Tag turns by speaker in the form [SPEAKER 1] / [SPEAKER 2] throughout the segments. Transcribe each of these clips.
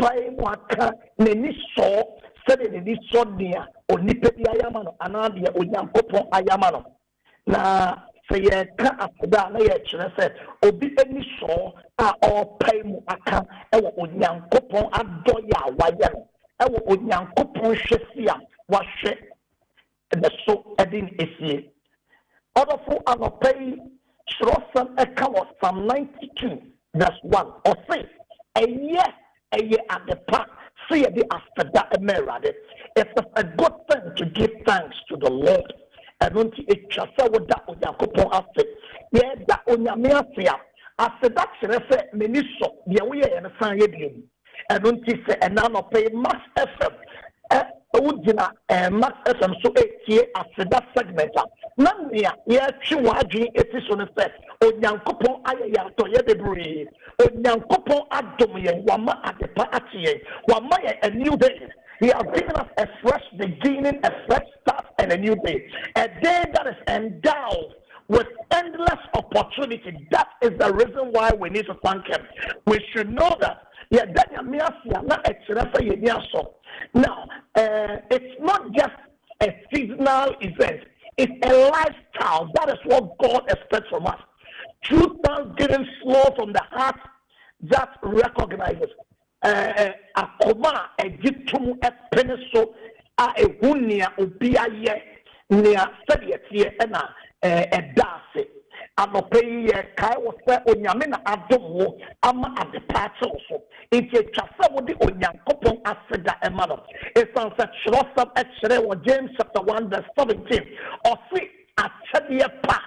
[SPEAKER 1] pay waka neni so said neni so near or nipedi ayamano anadia unyankopon ayamano na say ka afda na ye kire say obi eni so a or pay mu aka e wo unyankopon adoya waye no e wo unyankopon hwesia wahwe the so edin esie odofo anopay Shrosan Ekawa Psalm 92 verse 1 or say a year at the park see the after that emerade. It's a good thing to give thanks to the Lord and don't it just with that on your coupon after yeah that on your meafia after that say miniso the way and sign you and don't you say and now pay mass FM Ujina Max FM so here after that segment. Namia, yeah, Chiwaji, it is on the set. Onyankopon Aya to Yedebri, Onyankopon Adomie, Wama at the party, Wama a new day. He has given us a fresh beginning, a fresh start, and a new day. A day that is endowed with endless opportunity. That is the reason why we need to thank him. We should know that. Yeah, now, it's not just a seasonal event. It's a lifestyle. That is what God expects from us. True thanksgiving flow from the heart that recognizes akoma ejitum epeneso a ehunia obiaye nea sediatie ena edase anope kai wo se onyame na adomo ama adepate so enti twasa wo de onyankopon aseda ema no esan se chrosa ekere wo James chapter 1 verse 17 o si achede pa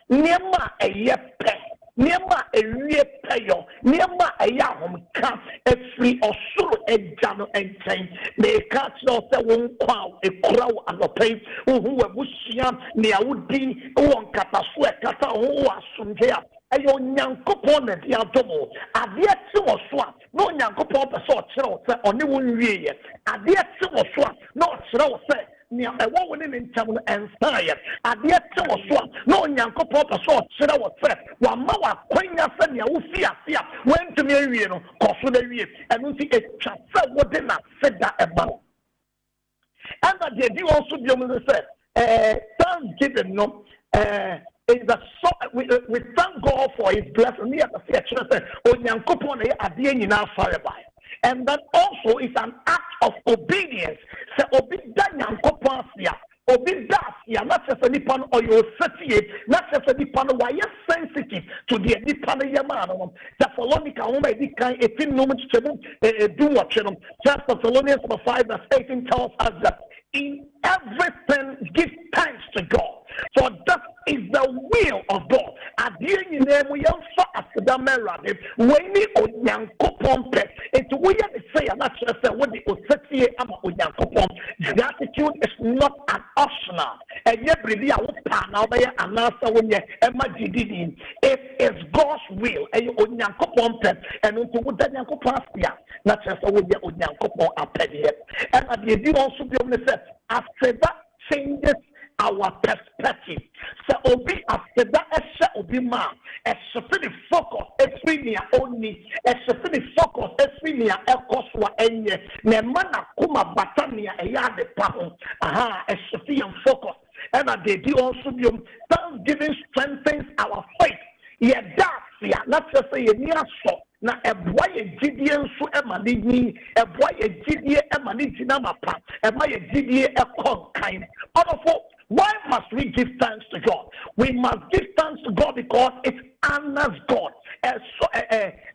[SPEAKER 1] niema eye pe niema ewie peyo niema eya homka efri osoro ejano enten me ka tro se won kwa ekura wo anope wo wabusia ne awudi won kataso ekata wo asomje a eyo nyankopon na dia domo ade ati wo so a no nyankopon pe so kire wo se one wo nwie ye ade ati wo so a no kire wo se ni ewo woni ne ntam no ensaye ade ate wo so a no nyankopon pa so kire wo se wa ma wa kwanya se ne wo fi ase a wentumi awie no koso da wie enu ti etwa se wo de na se da eba and that they do also be able to say thanksgiving no is the so we thank God for his blessing me at the church say onyankopon na ade nyina fare by. And that also is an act of obedience. So obey nyankopon sia. Obey that sia. Not just any pan or your city. Not just any pan why you sensitive to the any pan yamano. Thessalonica woman this kind 18 moments to do what channel. Thessalonians 5 verse 18 tells us that in everything give thanks to God. For that is the will of God. Adie nyina mu yemfa aseda merade weni onyankopon pe enti wo ye say na chere say wo de osetie ama onyankopon. Gratitude is not an optional. Enye bribi a wo pa na obaye anasa wonye ema gididi. It is God's will. Enye onyankopon pe enu to wo da nyankopon asia na chere say wo ye onyankopon apede. And adie di also be able to say after that changes our perspective. So obi after that esha obi ma esofini focus esfinia only esofini focus esfinia ekoswa enye ne mana kuma batania eya de paho aha esofia focus and they do also be thanksgiving strengthens our faith. Yeah, that's yeah, not just say ye so na eboa ye gidie nso emani ni eboa ye gidie emani tina mapa ema ye gidie ekon kind. Why must we give thanks to God? We must give thanks to God because it honors God. So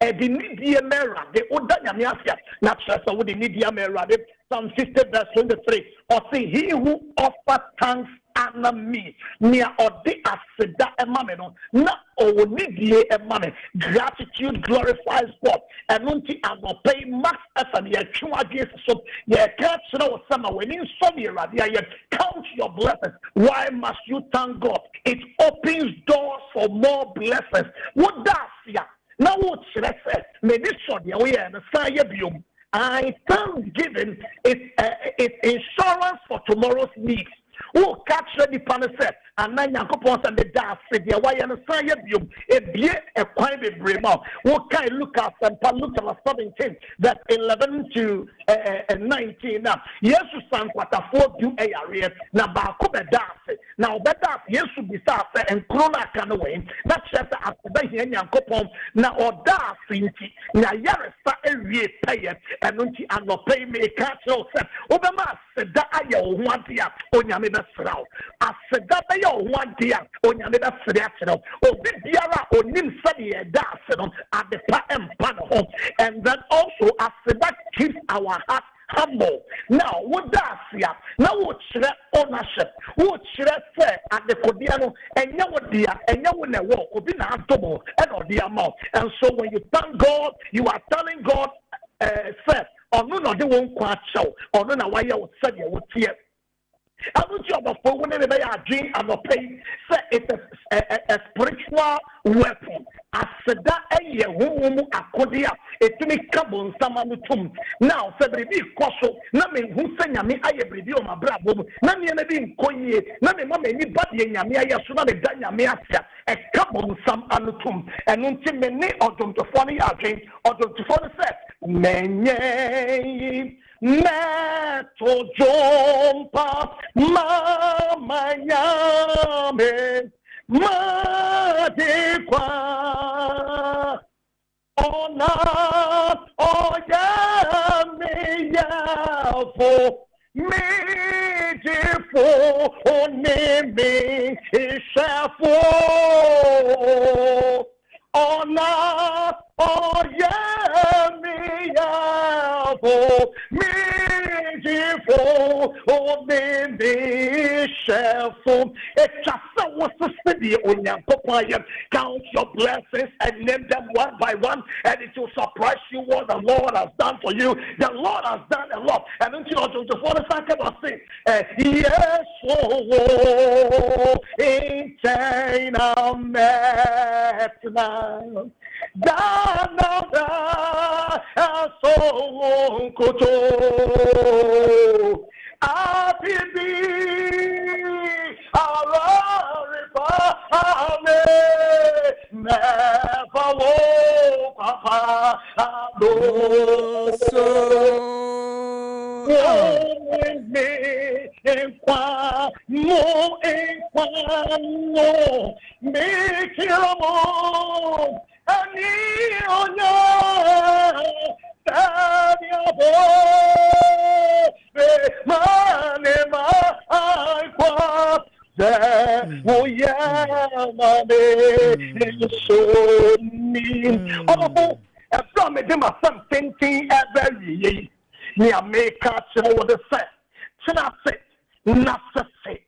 [SPEAKER 1] the media mera, the Odanyamiasia, not just the media mera, Psalm 50 verse 23. Or say, he who offers thanks honor me. Near or the aseda emameno, not only emame. Gratitude glorifies God. And unti amo pay max and ye chua Jesus. So ye can't know summer when in some year count your blessings. Why must you thank God? It opens doors for more blessings. What does ya? Now what should I say? May this short ya we and say bium. I thanksgiving is insurance for tomorrow's needs. Oh, catch the panel set. ana Nyankopon say me da ase de why no say biom ebie ekwan bebre ma wo kai Lucas and Luke 17 that 11 to 19 now Jesus san kwatafo du eyare na ba ko be da ase na obeda Jesus bi sa ase enkro na aka no we na chese aseda hia Nyankopon na oda ase nti na yare sa ewie peye eno nti anopai me ka tell se obema aseda aye wo ho ade a onyame be srawo aseda be ye wo ho ade a onyame be sre akyerɛ obi biara onim sɛ da ase no adepa empa no ho and then also aseda keeps our heart humble. Now, what does ya? Now, what should ownership? What should I say at the Codiano and Yawadia and Yawana walk will be not double and or the amount. And so, when you thank God, you are telling God, say, or no, they won't quite show, or no, why you would say you would hear. I don't job of whenever they are doing and not paying. Say it's a spiritual weapon. As that a year, whom Akodia, it to me carbon someone tomb. Now, February Koso, Nami who send me I every day on my bravo, Nami and being Koye, Nami Mamma, anybody in Yamia, Suna, the Danya Miasa, a carbon some anutum, and until many or don't to funny agent or don't to funny set. Menye. Meto jompa mama yame madekwa ona oyame yafo mejefo oneme ishafo ona oyame yafo Mijifo, oh, baby, chef. It's just so city on your papaya. Count your blessings and name them one by one, and it will surprise you what the Lord has done for you. The Lord has done a lot. And until the 42nd of say, yes, oh, in China, now. Da so koto abibi alarifa ame nefa wo papa do so me enkwa mo me kiramo Ani onya tanya bo be manema kwa ze oya mame so ni oh from me dem something every ni ameka tell what the say tena say na say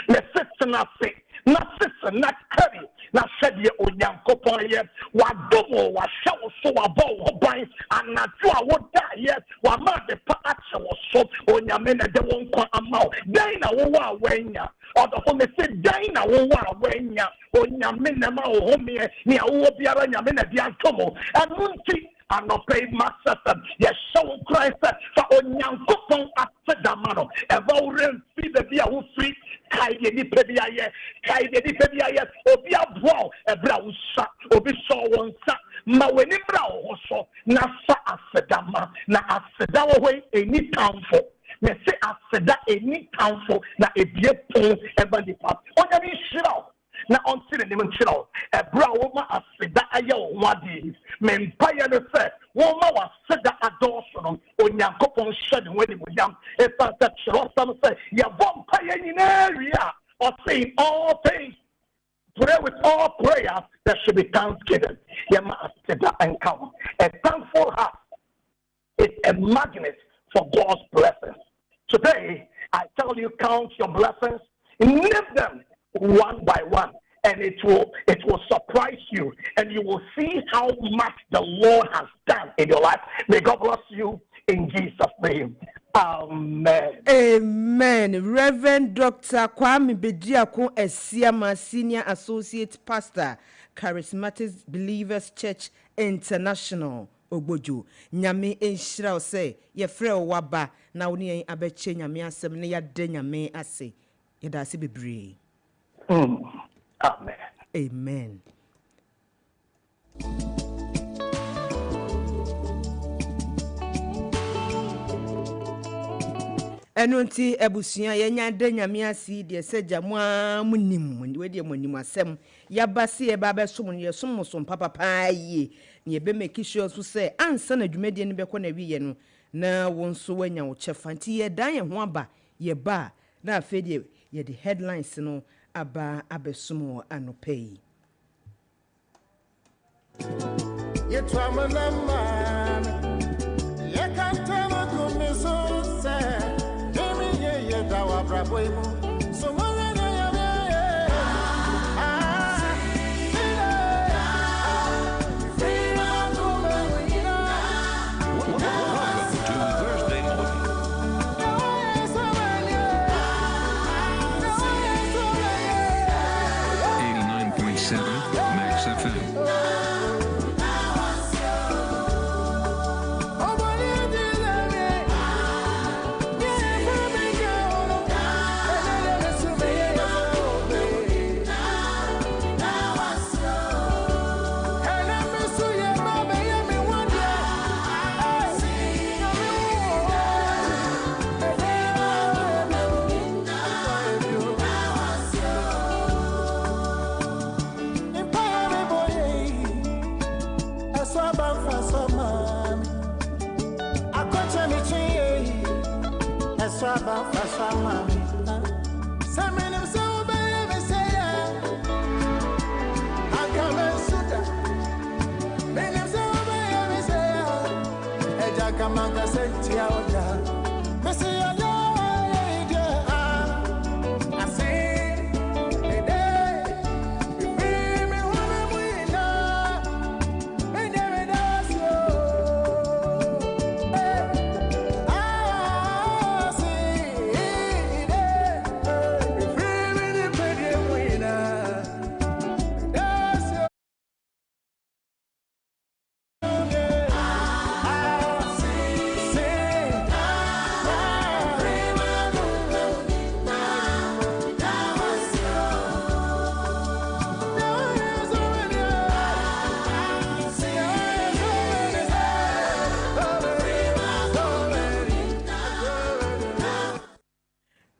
[SPEAKER 1] me sit na say na sister na carry na said ye onyankopon ye wadomo wa hwe so wa bo wo ban anatu a wo da ye wa ma de pa ache wo so onyame na de won kwa amaw dan na wo wa wanya odofo me say dan na wo wa wanya onyame na ma wo home ni a wo biara nyame na di antomo anunti anopay master ye show Christ fa onyankopon atedamano eva wo remfi de bia wo free kai de ni pebia ye obi aboa ebra wo sa obi so won sa ma weni bra wo so na sa asedama na aseda wo hoi eni tamfo me se aseda eni tamfo na ebie pon eba di pa onya bi shira na onti ne nim chiro ebra wo ma aseda aye wo wade me mpaye no se wo ma waseda adoso no onyankopon hwede wani monyam e fa ta chiro sam se ye bom mpaye nyina ria or saying all things pray with all prayers there should be thanksgiving ye ma aseda and come a thankful heart is a magnet for God's blessings. Today I tell you, count your blessings, name them one by one, and it will surprise you, and you will see how much the Lord has done in your life. May God bless you in Jesus' name. Amen.
[SPEAKER 2] Amen. Reverend Dr. Kwame Bediako Esiama, Senior Associate Pastor, Charismatic Believers Church International. Ogbojo nyame enhira say ye frɛ waba na woni abeche nyame asem ne ya de nyame ase ye da ase bebre.
[SPEAKER 1] Amen.
[SPEAKER 2] Amen. Enunti ebusua yenya de nyame asi de seja moa munim we de monim asem ya base e ba besom ye som papa paaye ne ye be make sure so say ansa na dwumade ne be ko na wiye no na wonso wanya wo chefanti ye dan ye ho aba ye ba na afi de ye the headlines no aba abesom anopai
[SPEAKER 3] ye twamana man ye kantama kumiso say dawa brabo imu so mwana na ya
[SPEAKER 4] Welcome to Thursday morning. 89.7 Max FM.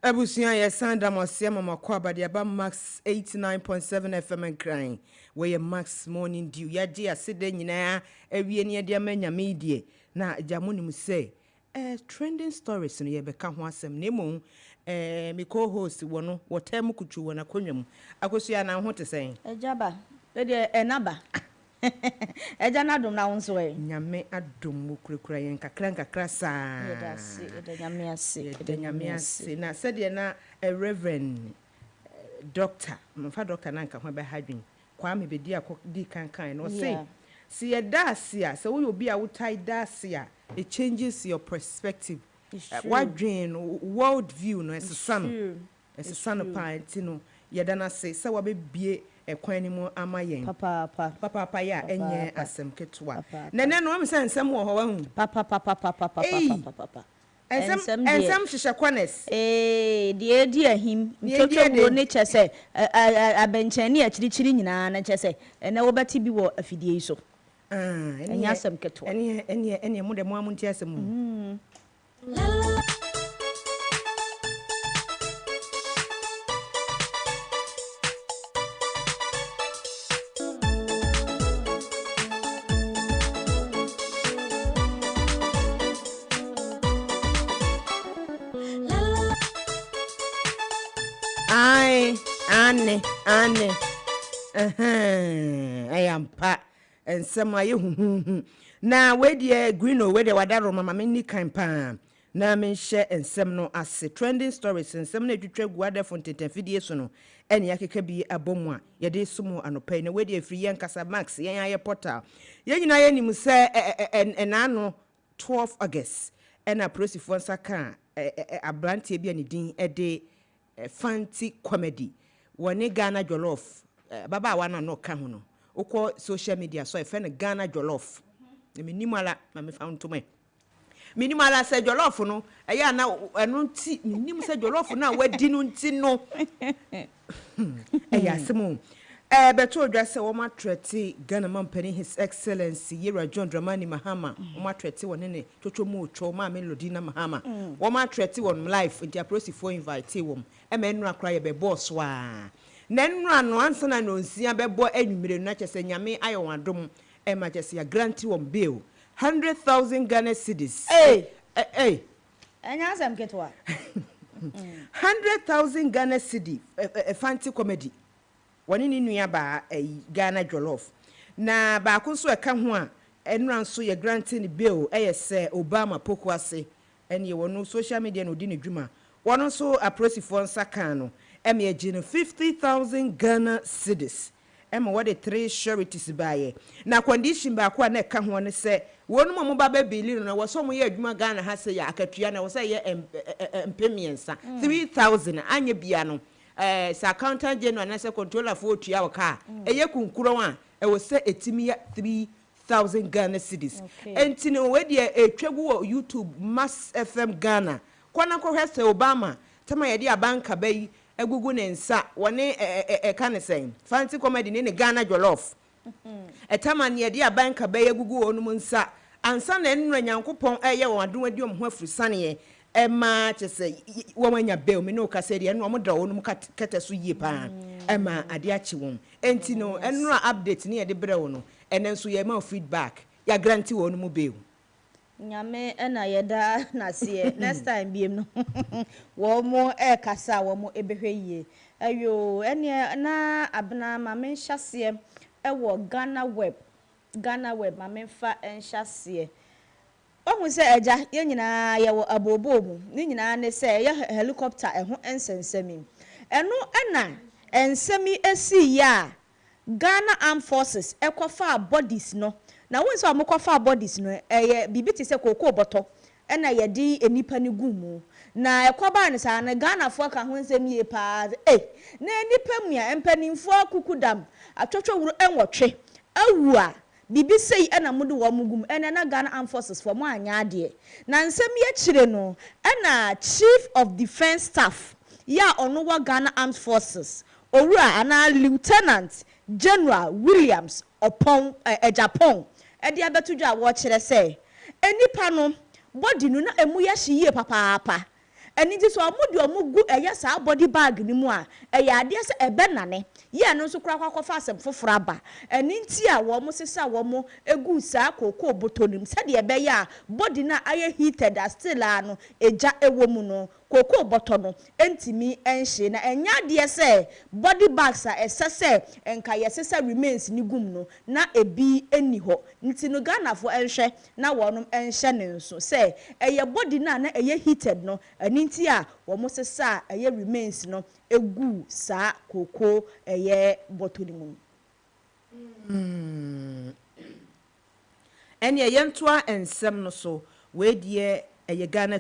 [SPEAKER 2] Abusia ye sanda mosia mama kwa badi aba Max 89.7 FM and crying where Max morning dew ya dia asede nyina awie ne dia manya medie na jamuni mu say trending stories no ye beka ho asem na emu me co-host wono wotem kutu wona konwam akosua na ho te sen
[SPEAKER 5] ejaba de enaba eja na dum na wonso
[SPEAKER 2] nyame adom mu kurekura yen kakra saa nyame ase na said na a reverend doctor mfa doctor na nka ho be hadwen kwa me bedi akodi kankan no say see a dasia so we obi a wo tie dasia it changes your perspective what dream world view no as a son party no yedana say so we be ekwan ni mu amayen papa ya enye asem ketwa nene no am say nsem wo ho wa hu
[SPEAKER 5] papa
[SPEAKER 2] ensem hihye kwanes
[SPEAKER 5] die die ahim ntotwo ne chese abenchani akirichiri nyina na chese ene wo beti bi wo afidie yi so enya asem ketwa
[SPEAKER 2] ene mu de mu amunti asem mu Anne I am pa and some hu na we dey green o we dey wadaro mama me ni kan pa na me share ensem no ase trending stories ensem na twetwa guade fonten fidie so no ene yakeka bi abomu a ye dey sumo anopai na we dey free yen kasa max yen aye portal yen nyina ye nim se enano 12 August ena prosifo nsaka abrantie bi ani din de fancy comedy woni Ghana jollof baba wana no ka ho no ukọ social media so e fe ne Ghana jollof me nimala na me found to me minimala se jollof no eya na eno nti minim se jollof na wadi no nti no eya semu beto odwa se wo ma trete Ghana mampani His Excellency Yera John Dramani Mahama wo ma trete won ne twotwomu otwo ma Melody na Mahama wo ma trete won life nti aprosifo invite wom e ma enu akra ye be boss wa na enu no ansa na nonsia be bo anwumire na kyese nyame ayo wadom e ma kyese ya grant won bill 100,000 Ghana cedis hey
[SPEAKER 5] enya sam ketwa
[SPEAKER 2] 100,000 Ghana cedi fancy comedy wani ni nua ba Ghana jollof na ba ko so eka ho a enura nso ye granting bill se Obama pokuase ene wono social media no di ne dwuma wono so aprosifo nsaka no eme agine 50,000 Ghana cedis eme what the 3 charities baye na condition ba ko na eka ho ne se wono mo ba bili no wo so mo ye adwuma Ghana ha se ya akatua na wo se ye empemiensa 3,000 anya bia no sa accountant general na se controller for tua wo ka eye kunkuro a e wo se etimi ya 3,000 Ghana cedis enti no we de etwagu wo YouTube Mass FM Ghana kwana ko hwese Obama tama ye de abanka bayi egugu ne nsa wone ka ne sen fancy comedy ne Ghana jollof etama ne ye de abanka bayi egugu onum nsa ansa na enura nyankopon eye wo adom adi ho afrisane Emma chese womanya bel me no kase de no mo da wonum kete so yie pa Emma ade achi won enti no enura update ne ye de bre wo no enenso ye ma feedback ya grant wonum bel
[SPEAKER 5] nyame na yeda na se next time biem no wo mo kasa wo mo ebehwe yie ayo ene na abena ma men hyase wo Ghana web ma men fa enhyase Ohu se eja ye nyina ye wo abobo mu ni nyina ne se ye helicopter eho ensensemi eno na ensemi esi ya Ghana Armed Forces ekofa bodies no na won se amokofa bodies no ye bibiti se kokoo boto na ye di enipa ni gumu na ekoba ne sa na Ghana fo ka ho ensemi ye pa na enipa mu ya empanimfo akukudam atwotwo wuru enwotwe awua bibi sei na mudu wo mugum na Ghana Armed Forces for mo anya ade na nsem ye kire no na Chief of Defense Staff ya ono wa Ghana Armed Forces owura ana Lieutenant General Williams upon Japan e dia betudwa wo kire sei enipa no body no na emu ya hyiye papa eni ti so amudi omugu eya sa body bag ni mu a eya ade se ebe nane ye no so kura kwakofa asem foforo aba eni nti a wo mo sesa wo mo egu sa kokoo botonim se de ebe ya body na aye heated still ano eja ewo mu no kokoo boto no entimi enhye na enya de se body bags a esese enka yesesa remains ni gum no na ebi eni ho nti no Ghana fo enhwe na wonom enhye ne nso se eye body na eye heated no eni nti a wo mo sesa eye remains no egu sa kokoo eye botoni mu
[SPEAKER 2] ene yentoa ensem no so we die eye Ghana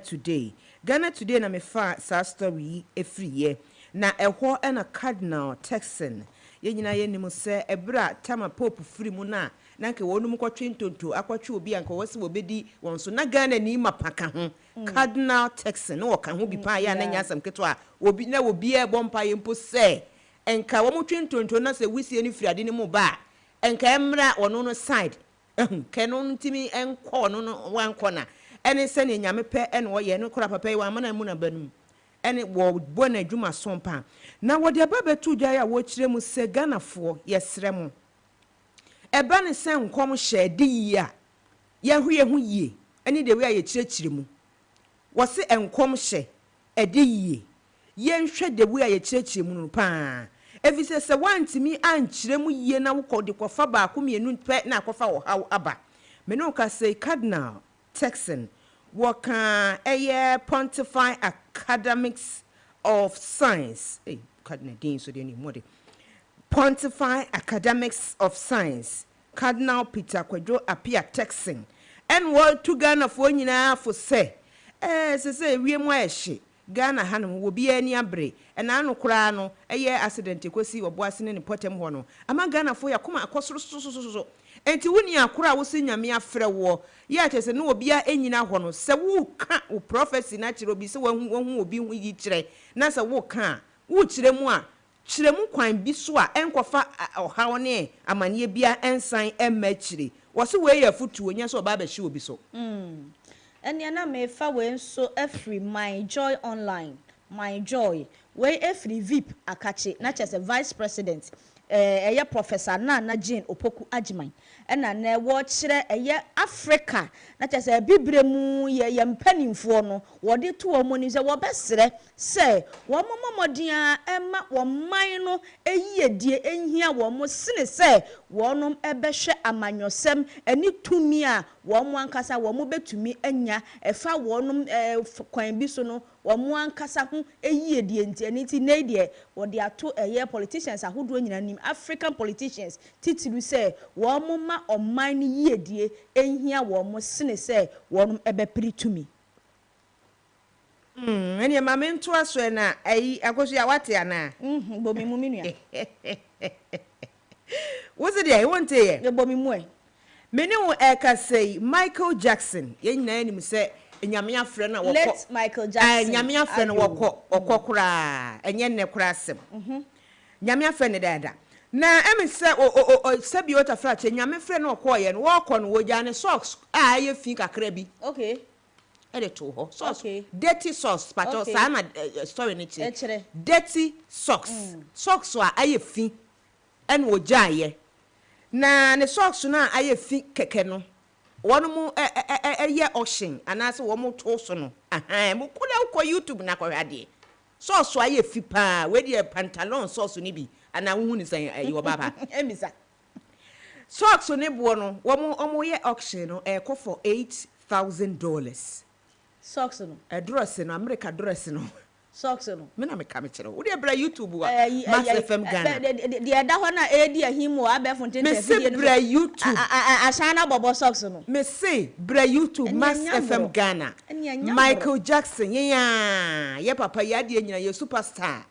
[SPEAKER 2] Today na me fa sa story efriye na eho na Cardinal Texan ye nyina ye nim se ebra tama pope free mu na nke wonum kwotwe ntonto akwotwe obi anka wose obedi won so na Ghana ni mapaka ho Cardinal Texan no ka ho bi pa ya na nyasam keto a obi na obi e bompa ye mpo se enka wo motwe ntonto na se wisie ni friade ni mu ba enka emra wono no side keno ntimi enko no wanko na ene se ne nyame pe ene wo ye no kora papa yi wa mana mu na banum ene wo bo na adwuma sompa na wo de aba betu dwa ya wo kire mu se Ghana fo yesre mu eba ne se nkom hye de yi a ye hwe hu yie ene de we a ye kire mu wo se enkom hye ede yie ye nhwe de we a ye kire mu no pa evise se wantimi ankire mu yie na wo kode kofa ba ko mienu pe na kofa wo haw aba me no ka say Cardinal Texan waka Pontify Academics of Science Cardinal Dean so dey more Pontify Academics of Science Cardinal Peter Kwadwo Apia Texan and what to Ghana for nyina for say say wie mo ehye Ghana hanum wo bia ni abre na anu kura no accident kwesi oboase ne potem ho no ama Ghana for yakoma akosoro so enti woni akora wo se nyame afrɛ wo ye atese no obi a enyina ho no se wo ka wo prophecy na kire obi se wo obi hu yi kire na se wo ka wo kire mu a kire mu kwan bi so a enkofa ohaw ne amane bia ensan emma kire wo se we ya futu onya so ba ba hye obi so
[SPEAKER 5] ene na me fa we nso every my joy online my joy we every vip akache na chese vice president eye professor na Jane Opoku Ajiman ena na wo kire eye Africa na chese bibre mu ye mpanimfo no wo de to omo ni se wo besere se wo momodin a ema wo man no eyedie enhia wo mo sene se wo nom ebehwe amanyosem ani tumi a wo mo ankasa wo mo betumi anya efa wo nom kwan bi so no wo mo ankasa ho eyedie nti na de wo de ato eye politicians ahodo nyina nim African politicians titiru se wo mo ma oman ni yedie enhia wo mo sene se wo nom ebepiri tumi
[SPEAKER 2] eni mama nto aso na ayi akoso ya wate ana
[SPEAKER 5] bomi mu minua
[SPEAKER 2] wose dia you want ye
[SPEAKER 5] bomi mu
[SPEAKER 2] meni wo ekasei Michael Jackson ye nyina anim se enyame afre na wokọ
[SPEAKER 5] let Michael Jackson
[SPEAKER 2] enyame afre na wokọ kura enye ne kura asem nyame afre ne dada na emi se sabi wota fra che nyame afre na wokọ ye no wokọ no wogya ne socks a ye fi kakra bi
[SPEAKER 5] okay
[SPEAKER 2] to ho sauce
[SPEAKER 5] okay.
[SPEAKER 2] Dirty sauce but okay. Sama story ni chi dirty socks socks wa aye fi en wo jaye na ne socks na aye fi keke no wono mu eye ocean anase wo mu to so no mu kula ko YouTube na ko hade sauce aye fi pa we de pantalon sauce ni bi ana hu ni san ayi wo baba
[SPEAKER 5] emisa
[SPEAKER 2] socks ne bo no wo mu omo ye auction no ko for $8,000
[SPEAKER 5] socks no
[SPEAKER 2] dress no America dress no
[SPEAKER 5] socks no
[SPEAKER 2] me na me ka me kire wo de bra YouTube wa Max FM Ghana
[SPEAKER 5] de da ho na edi ahimu abefo ntente
[SPEAKER 2] me se bra YouTube
[SPEAKER 5] ashana bobo socks no
[SPEAKER 2] me se bra YouTube Max FM Ghana Michael Jackson ye papa ya de nyina ye superstar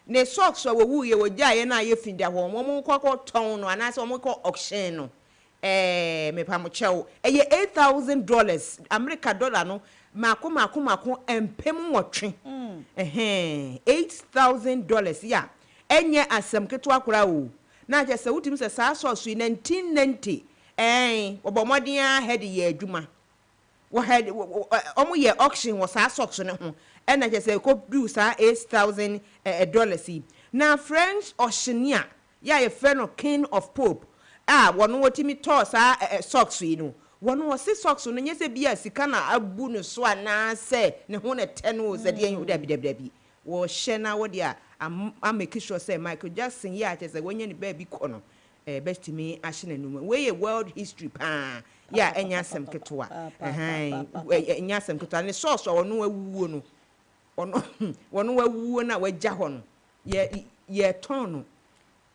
[SPEAKER 2] ne socks wa wu ye wogya ye na ye finda ho mo kokko ton no anase mo ko auction no me pa mo chew ye $8,000 America dollar no mako empem wotwe $8,000 ya enye asem keto akora o na je se wutim se sa so 1990 obomodin a head ye adwuma wo head omo ye auction wo sa socks ne ho na je se ko do sa $8,000 na French auctioneer ya ye friend of King of Pope wono wotimi to sa socks yi no wono wose socks no nyese bia sika na abu no so ana se ne ho ne ten wo ze de yin dabi wo hye na wo de a make sure say Michael Jackson ya atese wonye ne ba bi ko no best me ahye nanum we world history pa ya enya asem ketwa enya asem ketwa ne socks wono awuo no wono awuo na wagya ho no ye ton no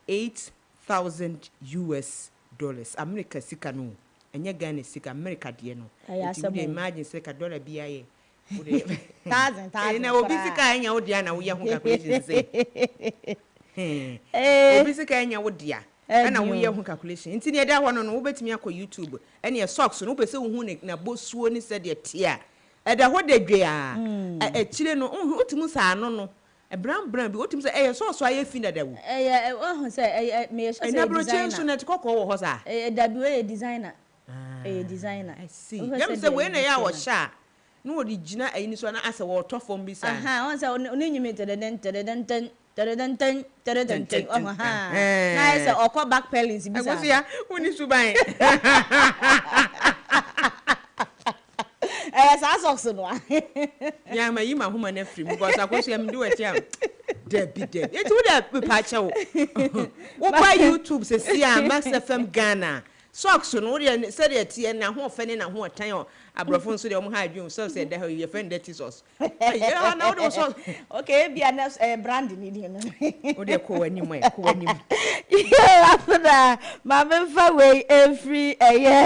[SPEAKER 2] $8,000 America sika no enye Ghana sika America de no you imagine sika dollar bia ye
[SPEAKER 5] thousand
[SPEAKER 2] na obi sika enya wo dia na wo ye ho calculation say obi sika enya wo dia na wo ye ho calculation nti ne da ho no wo betimi akọ YouTube ene socks no wo pese wo hu na bosuo ni se de tia eda ho de dwe a chire no otimu sa no brown bi otim say so aye fi na dawo
[SPEAKER 5] oh say me so say
[SPEAKER 2] na bro change so net kokko wo ho sa
[SPEAKER 5] w designer designer
[SPEAKER 2] I see dem say we na ya wo sha no wo di gina ayi ni so na asa wo to form bi sa
[SPEAKER 5] on say onyimi tededen na say okọ back pellings bi sa
[SPEAKER 2] akoso ya woni suban
[SPEAKER 5] sa socks no
[SPEAKER 2] ya ma yi ma homa na free because akoso ya mdu wachi am debi eti wo da pa che wo wo pa YouTube se sia Max FM Ghana socks no wo say de tie na ho ofene na ho otan o abrofo nso de o ha adwun so say de your friend dirty sauce yeah na wo so
[SPEAKER 5] okay bia na brand ni di no
[SPEAKER 2] wo de ko wani mo
[SPEAKER 5] yeah after ma me fa we every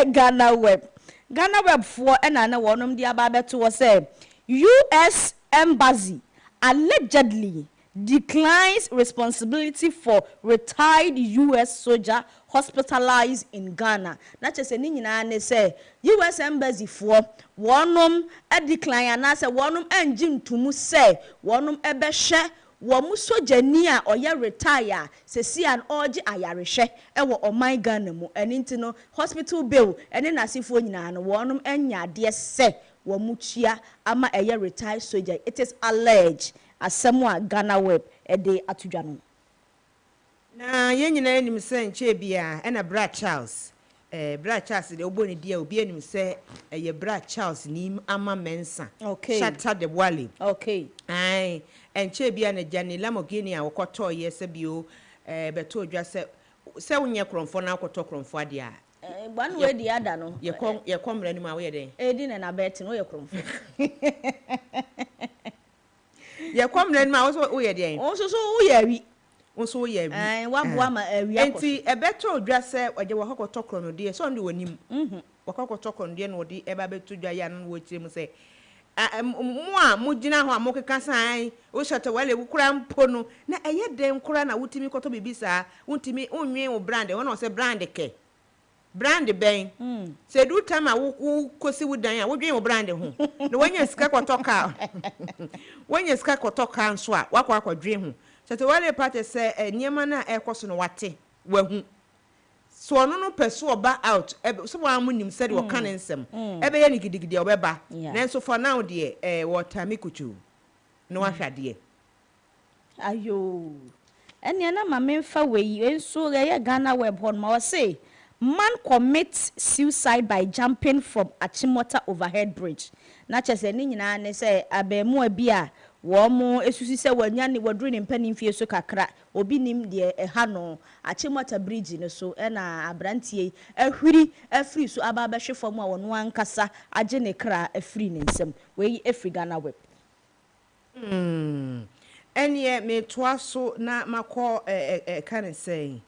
[SPEAKER 5] Ghana web for na wonom dia ba beto say US embassy allegedly declines responsibility for retired US soldier hospitalized in Ghana. Na chese ni nyina ne say US embassy for wonom a decline and say wonom engine ntumu say wonom ebehwe womu sojani a oye retire se si an oje ayarehwe ewo oman Ghana mu eni no hospital bill eni nasifo nyina no wonom enya de se womu tua ama eye retired soldier. It is alleged asemwa Ghana web ede atudwa no
[SPEAKER 2] na yenyina enim se nche bia na Bra Charles de oboni dia obi enim se eye Bra Charles ni ama mensa
[SPEAKER 5] okay
[SPEAKER 2] shatter the wall
[SPEAKER 5] okay
[SPEAKER 2] ai enche bia na Jani Lamogini a wokoto ye se bio beto odwa se wonye kromfo na akoto kromfo ade a
[SPEAKER 5] gban we di ada no
[SPEAKER 2] ye komra ni ma we den
[SPEAKER 5] edi na bet no ye kromfo
[SPEAKER 2] ye komra ni ma wo ye den
[SPEAKER 5] o so wo ye wi
[SPEAKER 2] so ye wi
[SPEAKER 5] wa boa ma awi akọ
[SPEAKER 2] enti ebeto odwa se oje wo kokoto krono de so ndi wonim wakokoto krono de no de eba beto dwa ya no wo kire mu se mo gina ho amokeka san wo shata wale wukura mpo no na eye den kura na wutimi koto bibisa wutimi onwe wo brand wona se brand ke brand ben se du time a wo kosi wudan a wodwen wo brand ho na wanya sika kotoka wanya sika kotoka nso a wakwa akwadwen ho shata wale party se niema na ekoso no wate wahu so ono no peso oba out so wa amunim said wo kan nsem ebe ye ni gidigidi obeba nanso for now de water mikuchu no ahwade
[SPEAKER 5] ayo ene na ma memfa we enso ye Ghana web hon ma say man commits suicide by jumping from Achimota overhead bridge na chese ni nyina ne say abemu abi a wo mo esusi se wanya ni wadru ni mpani mfie so kakra obi nim de ha no Achimota bridge ne so na abrantie ahwiri afri so aba ba hwefo mu a wono ankasa age ne kra afri ne nsem we afri Ghana web
[SPEAKER 2] ene me toa so na makọ kan say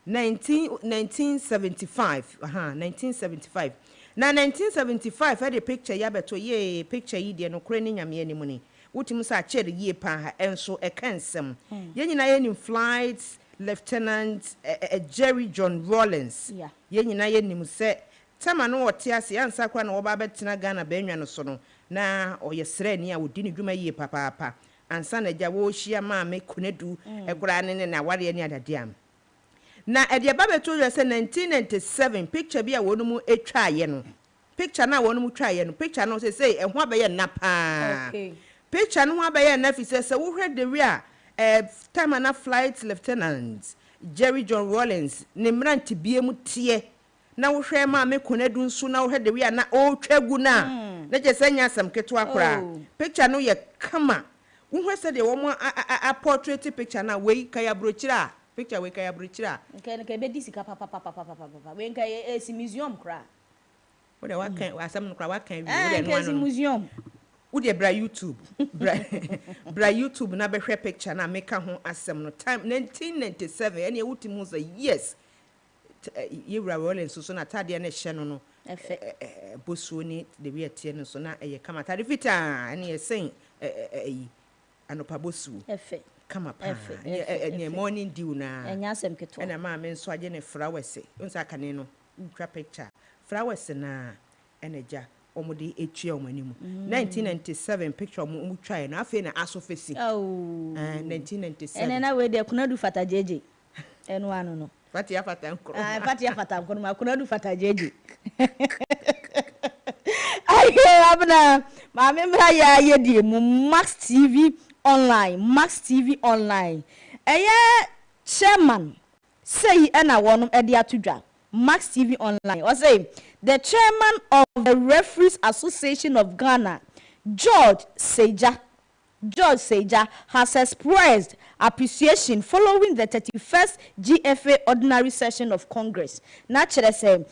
[SPEAKER 2] 1975 1975 na 1975 had a picture ya beto ye picture yi de no kure ni nyame ani mu ni wotim sa chere ye pa ha enso e kansem ye nyina ye ni flight lieutenant Jerry John Rawlins ye nyina ye nim se tama no wote ase ansa kwa na wo ba betena Ghana banwa no so no na oyesre ni a wodi ni dwuma ye papa ansa na ja wo hia ma me kunedu ekura ne na ware ni adade am na ede baba to say 1997 picture bi a wonu mu etwa ye no picture na wonu mu twa ye no picture no say ehwa be ye na pa
[SPEAKER 5] okay
[SPEAKER 2] picture no wa be ye na fi say wo hwe de wi a time na flight lieutenant Jerry John Rawlins ne mranti bie mu tie na wo hwe ma me konadu nso na wo hwe de wi a na o twagu na je sanya asam keto akora picture no ye kama wo hwe se de wo mo a portrait picture na we kaya brochira picture we kaya brochira
[SPEAKER 5] nke be disika papa we nka esi museum kra
[SPEAKER 2] wo de wa kan asam no kra wa kan wi
[SPEAKER 5] wo de no museum
[SPEAKER 2] wo de bra YouTube bra YouTube na be hwe picture na meka ho asam no time 1997 ene wutim ho say yes Yewra Rawlins so na tade na hye no bosuo ni de wi atie no so na eye kama tade fita ene yesen anopa bosuo kama pa ne morning dew na
[SPEAKER 5] enya asem keto
[SPEAKER 2] na ma me nso age ne flowers unsa kane no twa picture flowers na eneja omode etwa omanimu 1997 picture omu twa na afi na asofesi 1997
[SPEAKER 5] ene na we de kunadu fata jeje enu anu no
[SPEAKER 2] fati ya fata nkoro
[SPEAKER 5] fati ya fata nkoro ma kunadu fata jeje aye abna ma me mra ya ye die mu Max TV online eye chairman say na wonum e de atudwa Max TV online or say the chairman of the Referees Association of Ghana George Seja has expressed appreciation following the 31st GFA ordinary session of Congress. Naturally say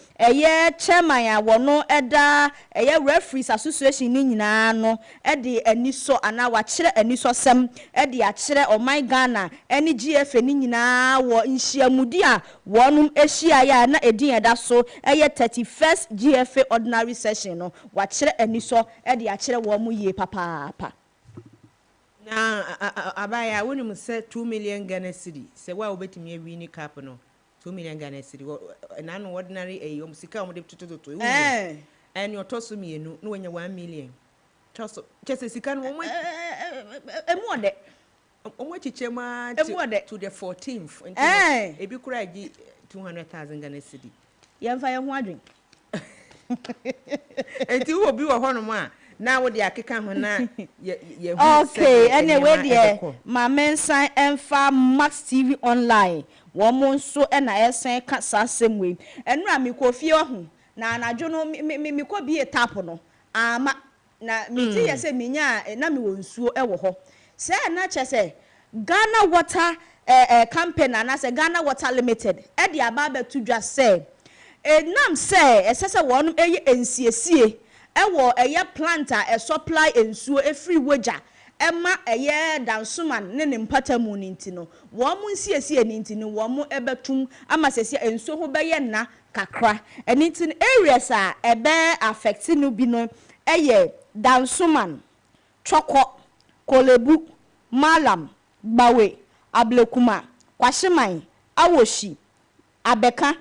[SPEAKER 5] chairman ya wono eda Referees Association ni nyina no ede aniso ana wa kire aniso sem ede a kire o my Ghana eni GFA ni nyina wo nhyiamudi a wonum ehia ya na edin eda so 31st GFA ordinary session no wa kire aniso ede a kire wo mu ye papa
[SPEAKER 2] na abaya woni mu say 2 million Ghana cedi say wa obetimi awini cap no 2 million Ghana cedi na no ordinary sika o de tototo e and your toso mienu no wanya 1 million toso chese sika no mo
[SPEAKER 5] emu de
[SPEAKER 2] omo chichema to the 14th ebi kura gi 200,000 Ghana cedi
[SPEAKER 5] yemfa ye ho adwen
[SPEAKER 2] enti wo bi wo hono ma na wo de akeka ho na ye
[SPEAKER 5] okay anyway there mama nsan emfa Max TV online wo mo nso na esen ka sasem we enura mi ko fie ho na anajo no mi ko bi tap no ama na mi ti ye se minya na mi wo nsuo wo ho se na chese Ghana Water campaign na se Ghana Water Limited e de aba ba tudwa se enam se esese wonum eye ensiesie ewo eye planter e supply ensuo e free wager ema eye dansuman ne ne mpatamu ninti no wo mu nsiesie ninti no wo mu ebetum ama sese ensuo ho beye na kakra eninti areas a ebe affect no bi no eye dansuman choko kolebu malam bawe ablekuma kwashiman awoshi abeka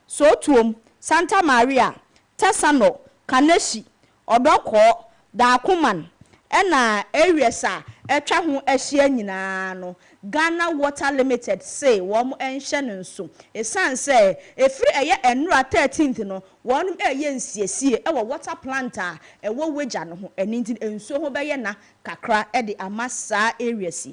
[SPEAKER 5] sotuom Santa Maria Tesano Kaneshi Odoko Dakuman ena areas a etwa ho ahia nyina no Ghana Water Limited say wom enhye nso esan say efiri eye enura 13th no wonum eye nsiesie ewo water plant a ewo weja no ho eninti enso ho beye na kakra e de amasa areas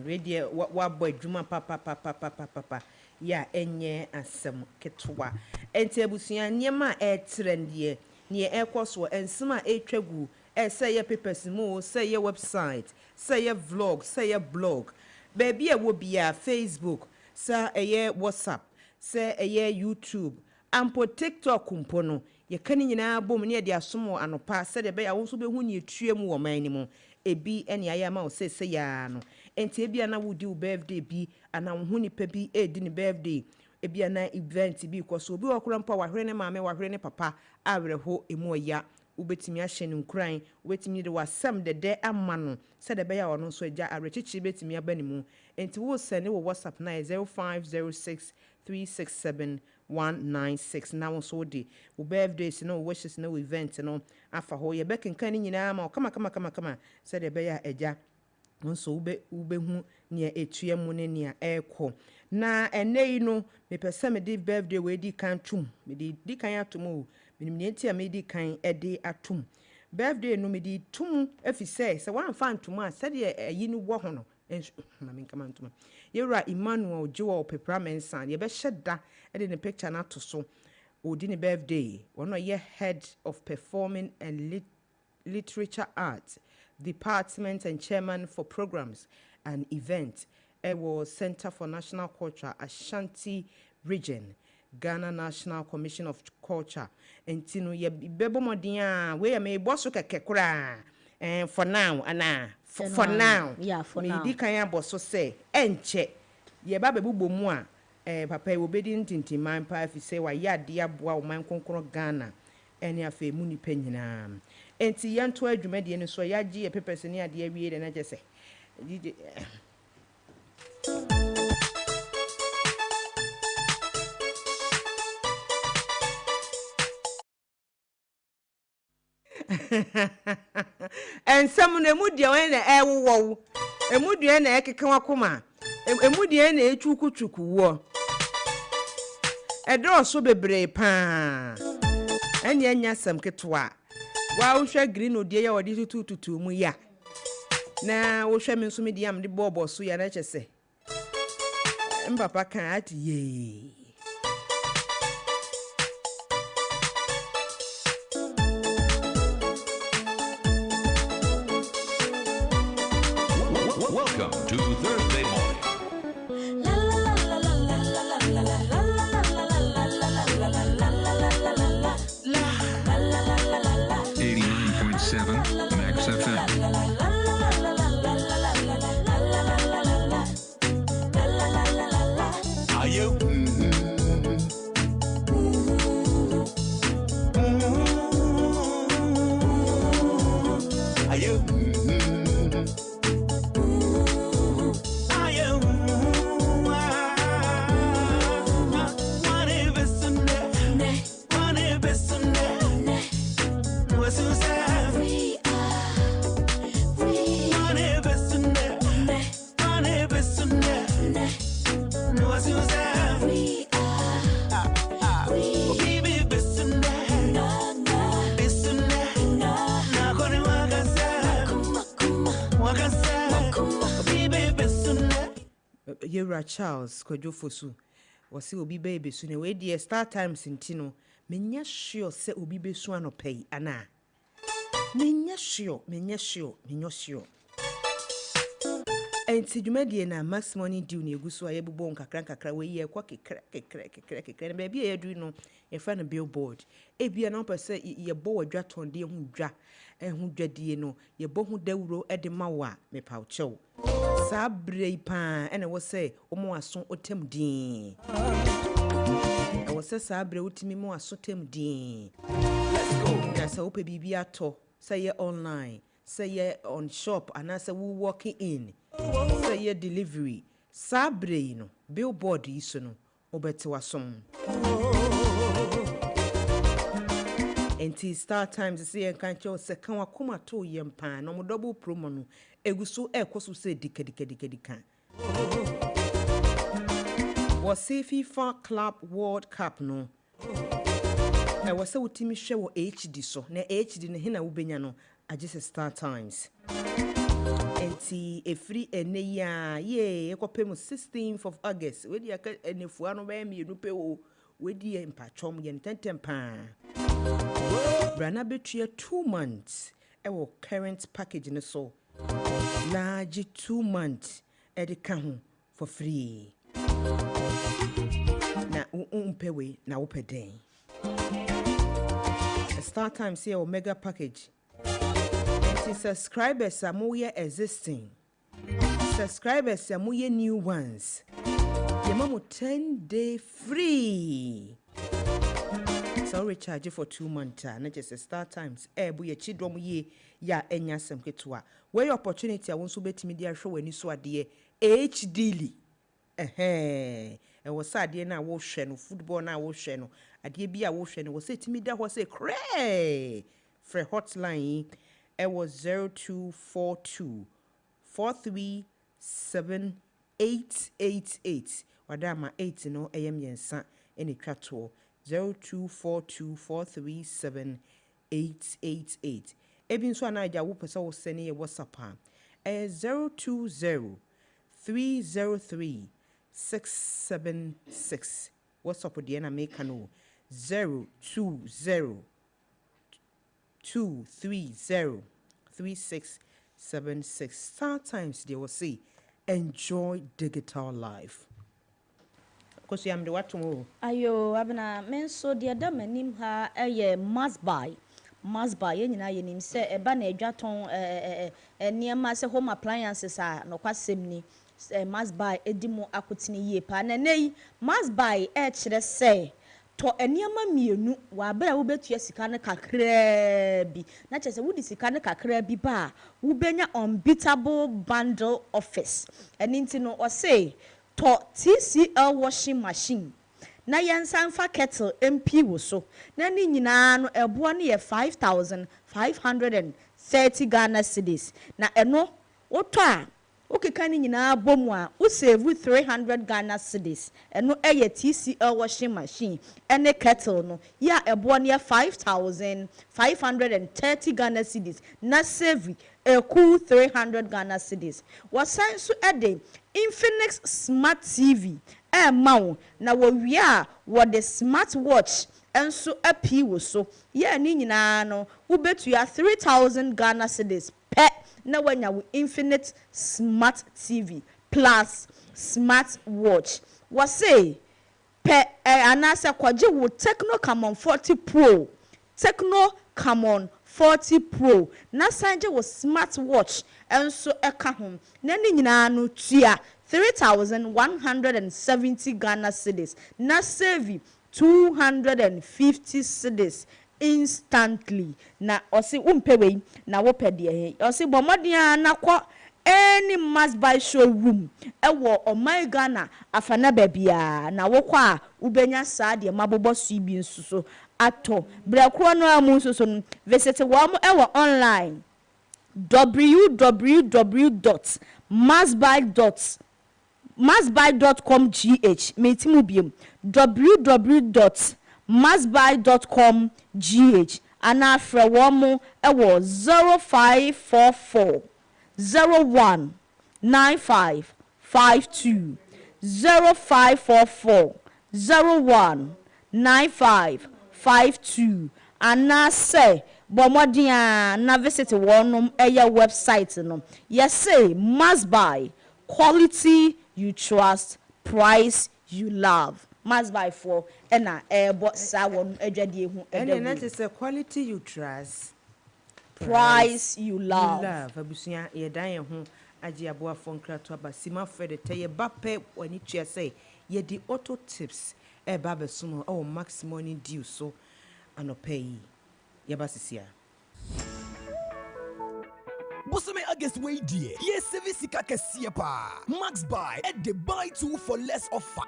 [SPEAKER 2] ready wa boy djuma papa ya enye asem ketwa enti abusua niema e trendie ne ekoso ensema etwagu say your papers mo say your website say your vlog say your blog baby e wo bia Facebook say eye WhatsApp say eye YouTube ampo TikTok mpo no ye kani nyina bom ne de asomo anopa say de be ya wo so be hu ne tuam wo man ni mo ebi ene ayama o say ya no enti ebia na wo di wo birthday bi ana wo hu nipa bi edi ni birthday ebia na event bi koso obi okura mpa wahwere ne maame wahwere ne papa awreho emu oya ubetimi ahye ne nkran ubetimi de wasam de amma no se de be ya ono so agya awrechichi betimi abanimu enti wo send wo WhatsApp na 0506367196 na wo so de wo birthdays no wishes no event no afa ho ye bekenkan ni nyina ma kama se de be ya agya nso ube hu ne etua mu ne ne ekọ na enei no me pese me di birthday we di kan tum me di kan atum o me ni enti me di kan e di atum birthday no me di tum afise se wan fa ntum a se de ayi ni wo ho no na me kama ntum yewra Emmanuel Joel Pepra Mensan ye be hyeda e de ne picture na to so odi ne birthday wono ye head of performing and literature arts Department and Chairman for Programs and Events, Center for National Culture, Ashanti Region, Ghana National Commission of Culture. And Tino ye bebo modia, we may boss kekura. And for now, Anna, for now,
[SPEAKER 5] yeah, for
[SPEAKER 2] me
[SPEAKER 5] now.
[SPEAKER 2] Di kaya bosso say, enche, ye babe bubo moi, papa obedient inti man pa if you say, why ya dear boy, man conquer Ghana, and ya fe muni penina. Enti yanto adwumade ne so yagie papers ne ade awie de na jese ensam na emudie wen na ewowo emudie na ekeke wakoma emudie na etwukuchuku wo edro so bebre pa anya anya sam ketwa wa wo hwe green odie ya wodi tututu mu ya na wo hwe me nso me diam de bobo so ya na chese mpapa kan ati ye
[SPEAKER 4] Welcome to Thursday morning. 89.7 Max FM.
[SPEAKER 3] Are you? Are you?
[SPEAKER 2] Yura Charles Kojo Fosu was obi baby soon away dear Star Times in Tino. Menya sure se obi be so anopay ana. Menya sure. Enti dwumadie na max money due na eguso ayebubo nkakra we ye kwa kekra na bia ye du no ye fa na billboard ebia na opese ye bo wadwa tonde hu dwa hu dwadie no ye bo hu dawuro de mawa me pauchew sa brei pa ene wo se omo aso otem din e wo se sa bre utimi mo aso tem din. Let's go na sa ope bibia to say ye online say ye on shop and say we walking in say ye delivery sabre no billboard iso no obete wasom enti Star Times say en cho se kan wakoma to yempa no mo double promo no eguso ekoso se dikadika was FIFA Club World Cup no e wase utimi hwe wo HD so na HD ne hina wo benya no agese Star Times enti efri ene ya ye ekopem 16th of August we dia ka enefua no ba mi nupe wo we dia mpachom ye ntentempa brana betua 2 months e wo current package ne so large 2 months e de ka ho for free na umpewe na wo peden Star Times here Omega package. And subscribers are more existing. Subscribers are more new ones. Your mom 10-day free. So recharge for 2 months. Not just a Star Times. Bu ye chidrom ye ya enya sem ketwa. Where your opportunity I want to bet media show when you saw the HD. E was sad na wo hwe no football na wo hwe no ade bia wo hwe no wo say timi da ho say cray for hotline it was 0242 4378888 wadama 8 no ayem yensa eni twato 0242 4378888 ebi so anaja wo pesa wo sene ye WhatsApp 020 303 676. What's up with the Americano? 020 230 3676. Star Times they will say enjoy digital life. Because I'm the what tomorrow.
[SPEAKER 5] Ayo, Abena, men so the other manim ha a must buy. Must buy any na yenim say e ba na edwaton niema se home appliances a no kwasemni must buy edimo akotini ye pa na nei must buy e kire say to eniema mienu wa bra wo betua sika ne kakra bi na chese wo di sika ne kakra bi ba wo benya unbeatable bundle office eni nti no o say to TCL washing machine na yansan fa kettle MP wo so na ni nyina no ebo no ye 5530 Ghana cedis na eno woto a okeka ni nyina bomu a wo save 300 Ghana cedis eno eye TCL washing machine ene kettle no ya ebo no ye 5530 Ghana cedis na save cool 300 Ghana cedis wasan so ede Infinix Smart TV mawo na wo wi a wo the smartwatch enso api wo so ye ni nyina no wo betua 3000 Ghana cedis pe na wanya wo Infinite Smart TV plus smartwatch wo say pe anasa kwaje wo Tecno Camon 40 Pro Tecno Camon 40 Pro na sanje wo smartwatch enso eka ho na ni nyina no tua 3170 Ghana cedis na save 250 cedis instantly na osi umpewe na wo pede he osi bomodin na kwa any must buy showroom ewo omai Ghana afana babia na wo kwa ubenya saa de mabobo su bi nsuso ato brakro no amu nsuso no visit wo mo ewo online www.mustbuy.com.gh metimu biem www.mustbuy.com.gh ana fra wo mo ewo 0544 019552 0544 019552 anase bomodin na visit wonum eya website no. Yes say must buy quality you trust, price you love. Must buy for ena ebo sa won adwade hu
[SPEAKER 2] and that is a quality you trust,
[SPEAKER 5] price you love.
[SPEAKER 2] Abusuya ye dan ho agi aboa fonkra to abasima fede te ye bape wani tua say ye di auto tips e ba besumo o max morning deal so anopai ye basisia
[SPEAKER 6] Bosome August way dear. Yes, Sevisika Kesiepa. Max buy at the buy two for less offer.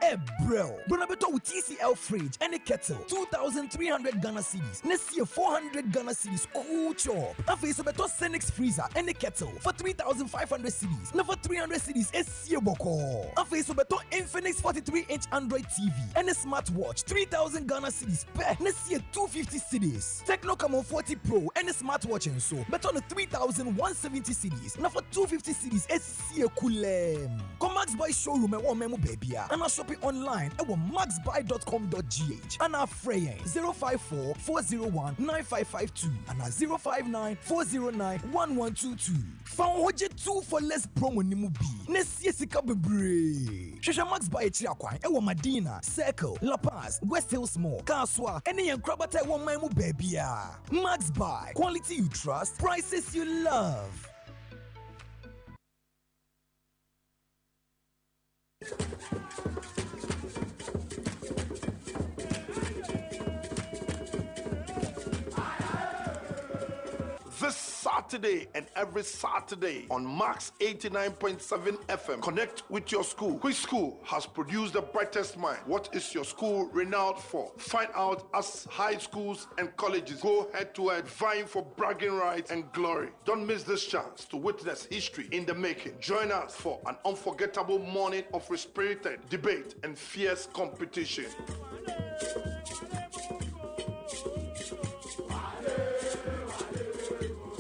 [SPEAKER 6] Bro. Bonabeto with TCL fridge and a kettle. 2,300 Ghana cedis. Next year 400 Ghana cedis. Cool chop. Afe Sobeto Senix freezer and a kettle for 3,500 cedis. Now for 300 cedis. SC Boko. Afe Sobeto Infinix 43-inch Android TV and a smartwatch. 3,000 Ghana cedis. Next year 250 cedis. Techno Camon 40 Pro and a smartwatch and so. Bet on a 3,170 cedis. Now for 250 cedis, SC Kulem. Come Max Buy showroom and one memo baby. And I shop it online at maxbuy.com.gh. And our fraying 054 401 9552 and 059 409 1122. Found Hoje 2 for less promo nimu B. Next Sika Bebre. Shasha Max Buy Chiakwai, Ewa Madina, Circle, La Paz, West Hills Mall, Kaswa, any and Krabata one memo baby. Max Buy, quality you trust, prices you love.
[SPEAKER 7] This Saturday and every Saturday on Max 89.7 FM. Connect with your school. Which school has produced the brightest mind? What is your school renowned for? Find out as high schools and colleges go head to head, vying for bragging rights and glory. Don't miss this chance to witness history in the making. Join us for an unforgettable morning of spirited debate and fierce competition.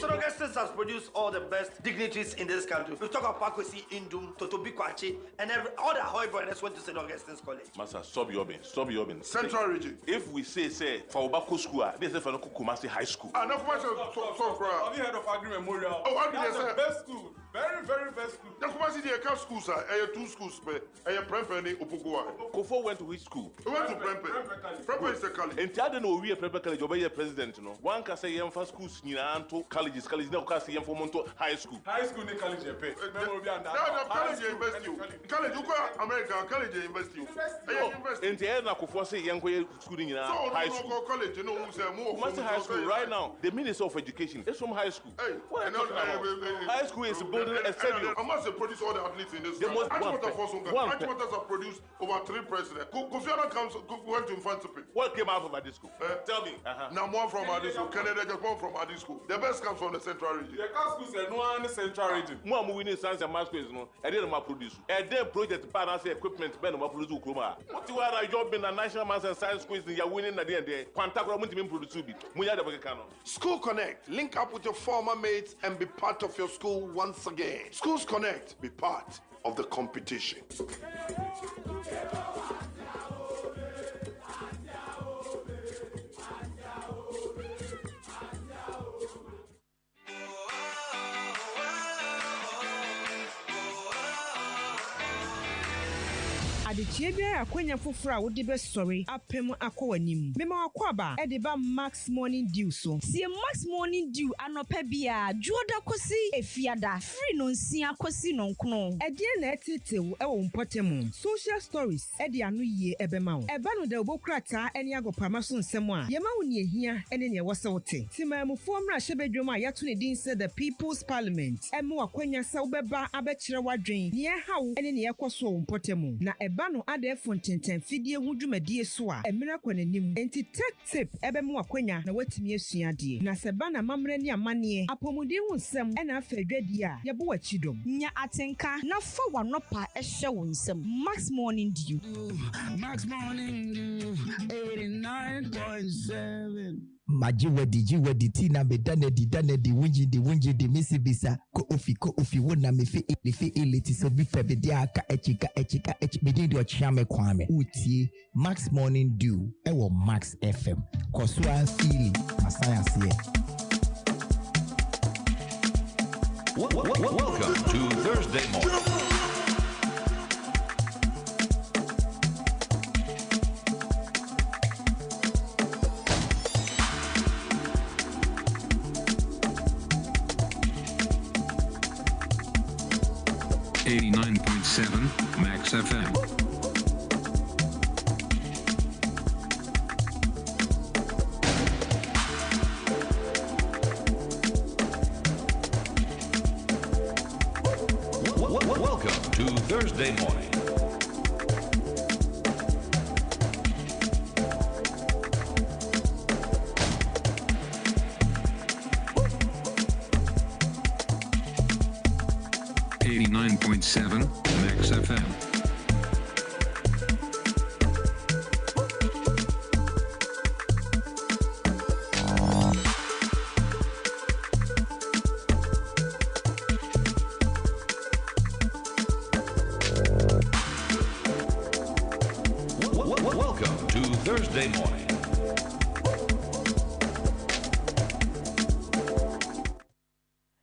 [SPEAKER 8] Augustus has produced all the best dignitaries in this country. We talk about Pakwesi Indum, Totobi Kwachi, and all the high brothers went to St. Augustine's College.
[SPEAKER 4] Master, stop your bin.
[SPEAKER 7] Central region.
[SPEAKER 4] If we say for Obako school, they say for no Kumasi High School.
[SPEAKER 7] No question.
[SPEAKER 9] Have you heard of Agri Memorial?
[SPEAKER 7] Oh, Agri
[SPEAKER 9] That's the best school. Very, very best school.
[SPEAKER 7] The Kumasi they have schools, sir. Two schools, Prempe and Upugua.
[SPEAKER 4] Kofo went to which school?
[SPEAKER 7] We went to Prempe. Prempe is the college.
[SPEAKER 4] And I don't know we are Prempe College, obey your president, no. One can say young first schools, Niranto, colleges, no class, young for Monto High School.
[SPEAKER 9] High school, they college, you pay.
[SPEAKER 7] College, invest you. College, you go America, college, invest you.
[SPEAKER 4] And the end of Kofosi, young school in high school.
[SPEAKER 7] College, you know who's more.
[SPEAKER 4] Kumasi High School, right now, the Minister of Education is from high school. High school is building a stadium.
[SPEAKER 7] I must produce all the athletes in this country. Achimota have produced over 3 presidents. Kofi Annan went to Infantipi.
[SPEAKER 4] What came out of Adi school? Tell me.
[SPEAKER 7] Now one from Adi school. Canada just one from Adi school. The best comes from the Central region.
[SPEAKER 9] The schools are no one Central region.
[SPEAKER 4] More winning science and math schools, no. I didn't produce. And then project balance equipment, Ben, my produce Ukroma. What you are job in the national maths and science schools, you are winning at the end. Pantacra won't even produce it. School
[SPEAKER 7] Connect. Link up with your former mates and be part of your school once again. Schools Connect. Be part of the competition.
[SPEAKER 2] Adekyee bia akwanya foforo a wode be sori apem akwanim mema akwaba e de ba Max Morning Dew so
[SPEAKER 5] Sie Max Morning Dew anopa bia juoda kosi efiada free no nsia kosi no nkono
[SPEAKER 2] e de na etetew e wo mpotemu social stories e de anu yie ebema wo e ba no da obokrata eni agopama so nsem a yema wo ne ehia ene ne wose wote timamufo mra hyebedwom a yato ne din se the People's Parliament e mo akwanya se wo beba abekire wadwen ne hawo ene ne yekoso wo mpotemu na eba no ade fontenten fidie hu dwumadie so a emira kwananim enti tech tip ebemu akwanya na watimi asua de na seba na mamre ne amane apomuden hu nsem ena afa adwadi a yebo wachidom
[SPEAKER 5] nya atenka na fa wanopa ehye wo nsem Max Morning Dew
[SPEAKER 3] 89.7
[SPEAKER 6] Maji wedi tina me dane di winji di misi bisa ko ofi wona me fi iliti so bi fe be dia aka echika me di ochame kwame utie Max Morning Dew ewo Max FM kosua feeling ascience here.
[SPEAKER 10] Welcome to Thursday morning. 89.7 Max FM. Welcome to Thursday morning. Max FM. Welcome to Thursday morning.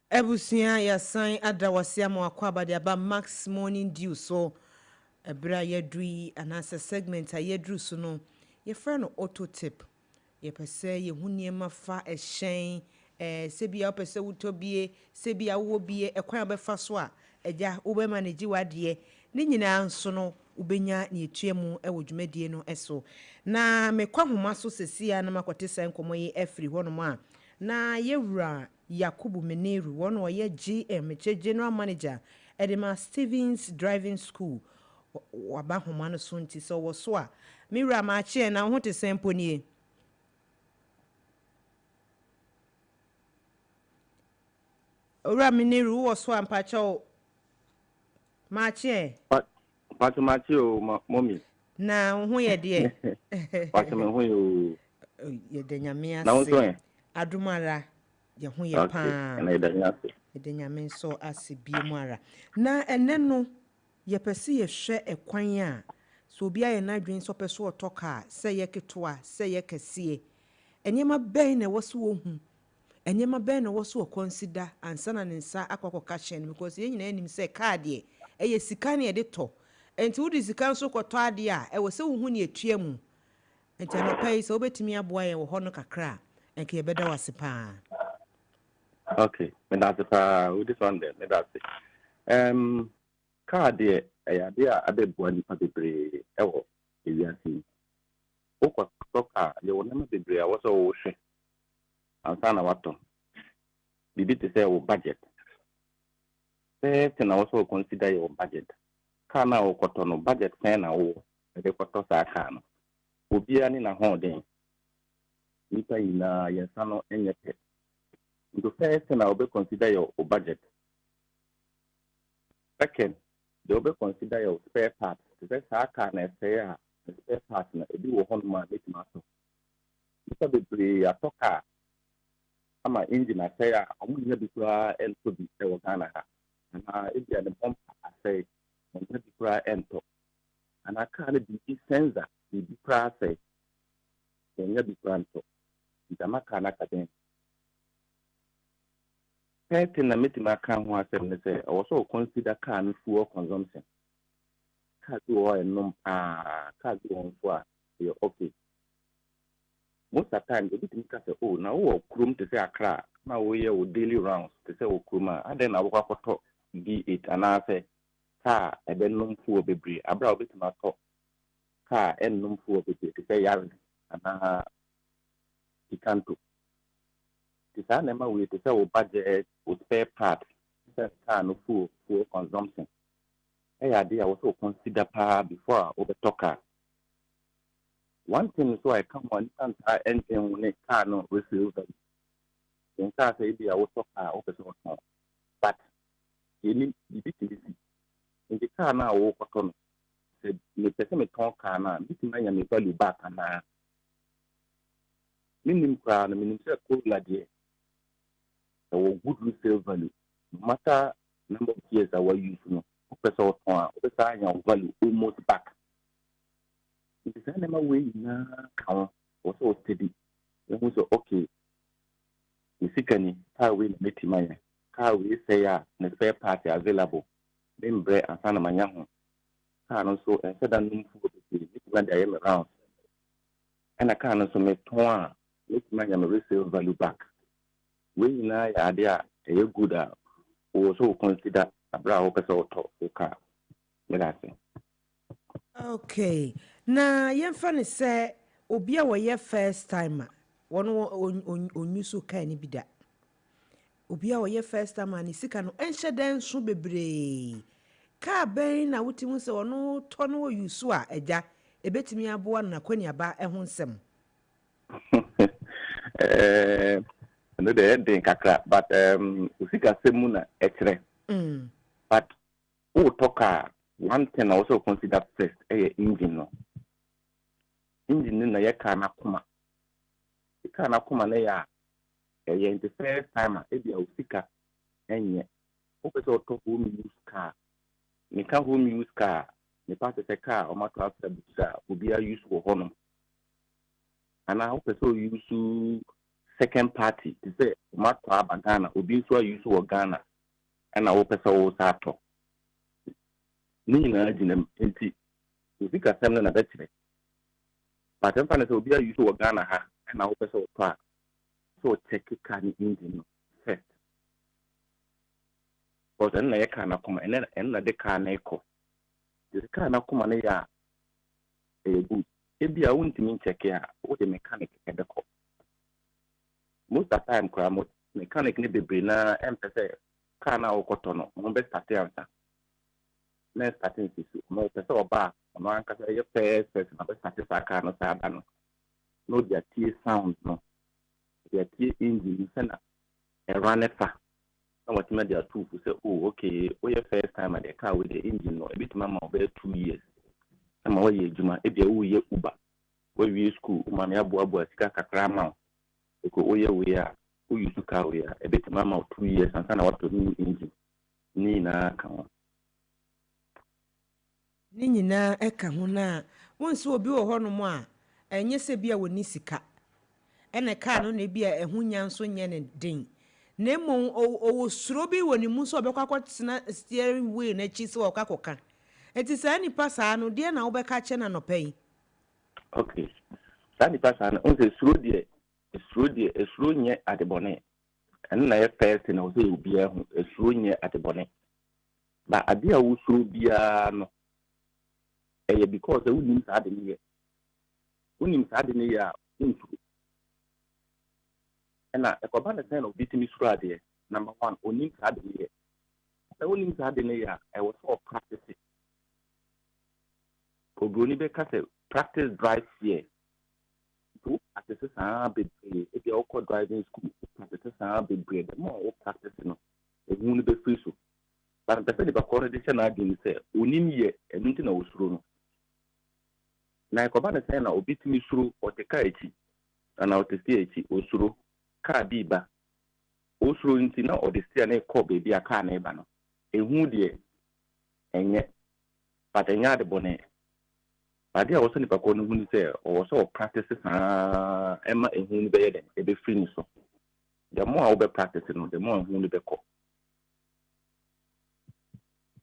[SPEAKER 2] Ebusia ya sign adawasi ama akwaba de aba Max Morning Dew so ebra yedui anasa segment ayedru so no ye frɛ no auto tip ye pese ye huniema fa ehyen sebia opese wutobie sebia wo bie ekwan obefa so a eja wo be manage wade ne nyina nso no ubenya ne etuemu ewo dwumadie no eso na mekwa homa so sesia na makote sai nkomo yi afri hono a na yewura Yakubu Meneru one oye GM General Manager Edema Stevens Driving School waba homa no so nti so wo so a mira ma che na ho te sempo nie Ora Meneru wo so ampa che ma che
[SPEAKER 11] Pato Matio mommy
[SPEAKER 2] na ho ye de
[SPEAKER 11] Pato me ho yo
[SPEAKER 2] ye de nyame ase adumara ye ho ye pa
[SPEAKER 11] na
[SPEAKER 2] de nyame so ase biemu ara na ene no ye pese ye hwe ekwan a so obi aye na adwen so pese otoka se ye ketoa se ye kese enyema ben na woso wo hu enyema ben na woso wo consider ansana ne nsa akwakoka hyen because ye nyina anim se card ye eye sika ne ye de to enti wo de sika so kwoto ade a e wo se wo hu ne etuamu enti no pay so obetimi aboa ye wo ho no kakra enke ye beda wase pa.
[SPEAKER 11] Okay, me that's this one there, me that's car there abe boani pa bebre ewo ewiase o kwa toka ye wona ma bebre a wo so wo hwe ansa na wato bibi te say wo budget na wo so consider your budget car na wo koto no budget sen na wo e koto sa car no obi ani na ho den nipa ina yensa no enye pe. The first thing I will consider your budget. Second, they will consider your spare parts. The first I can say the spare parts na ebi wo hono ma make maso. Because the a toka ama engine I say amu nya bikura ento bi e wo Ghana ha. Na ebi an pump I say nya bikura ento. And I can be sensor the bikura say nya bikura ento. Ndamaka na kaden. Certain na metima kan ho asem ne say also consider car no fuel consumption. Car do oil no car do on for you okay. Most of the time they think say oh na wo krum to say akra na wo ye wo daily rounds to say wo kruma and then awo kwakoto D8 and I say car e be no fuel bebre abra obetima to car en no fuel bebre to say yar and ikanto. This animal we to say we budget with spare parts, car no fuel consumption. Hey, idea also consider before over talker. One thing so I come on and engine when a car no receive them. In car say be also car over so but you need the in the car now walk on said me person me talk car now this man me value back and me minimum crown, minimum cool idea. Or good resale value. No matter number of years our use, no, person or value almost back. It is another way now, count also steady. Then we say, okay, you see, can you how we meet him? How we say, the spare party available. Then bread and son of my young. And also, and said, I'm when I am around. And I can also make one, make my resale value back. We now are there, a good, also consider a brow person talk for car.
[SPEAKER 2] Okay. Na yɛmfa say obia wo ye first timer. Wɔn onyusu kan ni bida. Obia wo ye first timer ni sika no enhye dan so bebree. Ka ben na wotimu se ono to no yusu a agya ebetimi aboa na kwani aba ho nsem.
[SPEAKER 11] No the ending kakra but usika semu na etre. But who talk one thing I also consider first engine no. Engine na ye ka na kuma. E ka na kuma na ya in the first time e bia usika enye. O pe so to home use car. Me ka home use car. Me pass the car o ma to after busa obi a use wo hono. And I hope so use second party to say ma to abagana obi so use wo Ghana. And I hope so sato. Ni na aginem enti usika semna na betire. But I'm going to be a usual Ghana, and I hope so check it can engine first. But then I can't come and then the car echo. The car now come and a good. If you want to check here, what the mechanic at the cop. Most of the time, Kramot, mechanic need be brina and say, car now cotono, on best starting. Next starting is more so bar. No can say your first person of satisfaction no sabano. No their tear sounds no. Their tear engine send a run fa. No what made their two say, oh okay, your first time at the car with the engine no a bit mama over 2 years. Some way juma if you ye uber. Where we school, man ya boa sika kakra ma. Eko oye we are who used to car we are a bit mama of 2 years and sana what to new engine. Ni na kan.
[SPEAKER 2] Ni nyina eka ho na wonse obi wo ho no mo a enye se bia woni sika ene ka no na bia ehunya nso nye ne den na mo o suro bi woni mu so obekwa kwatena steering wheel na chi se wo kwakoka enti sa ni pasa no de na wo beka che na no pai.
[SPEAKER 11] Okay sa ni pasa no onse suro nye adebone ene na ye first na wo se obi ahu suro nye adebone ba ade a wo suro bia no because the women had in here. Women had in here into and a command sign of beating Israel. Number one, women had in here. The women had in here, I was all practicing. Ogonibe Castle practice drive here. To practice a bit if you all driving school, practice a bit bread, the more practicing. It won't be free so. But the Federal Coronation again say, Unim ye, and nothing was wrong. Na ekobana say na obitimi suru oteka echi na otesi echi osuru ka biba osuru nti na odesi na ekọ bebi aka na eba no ehu de enye patenya de bone ade a woso ni pakọ no hu ni say o so practice sa ema ehu ni be ye de ebe free ni so the more we be practice no the more ehu ni be ko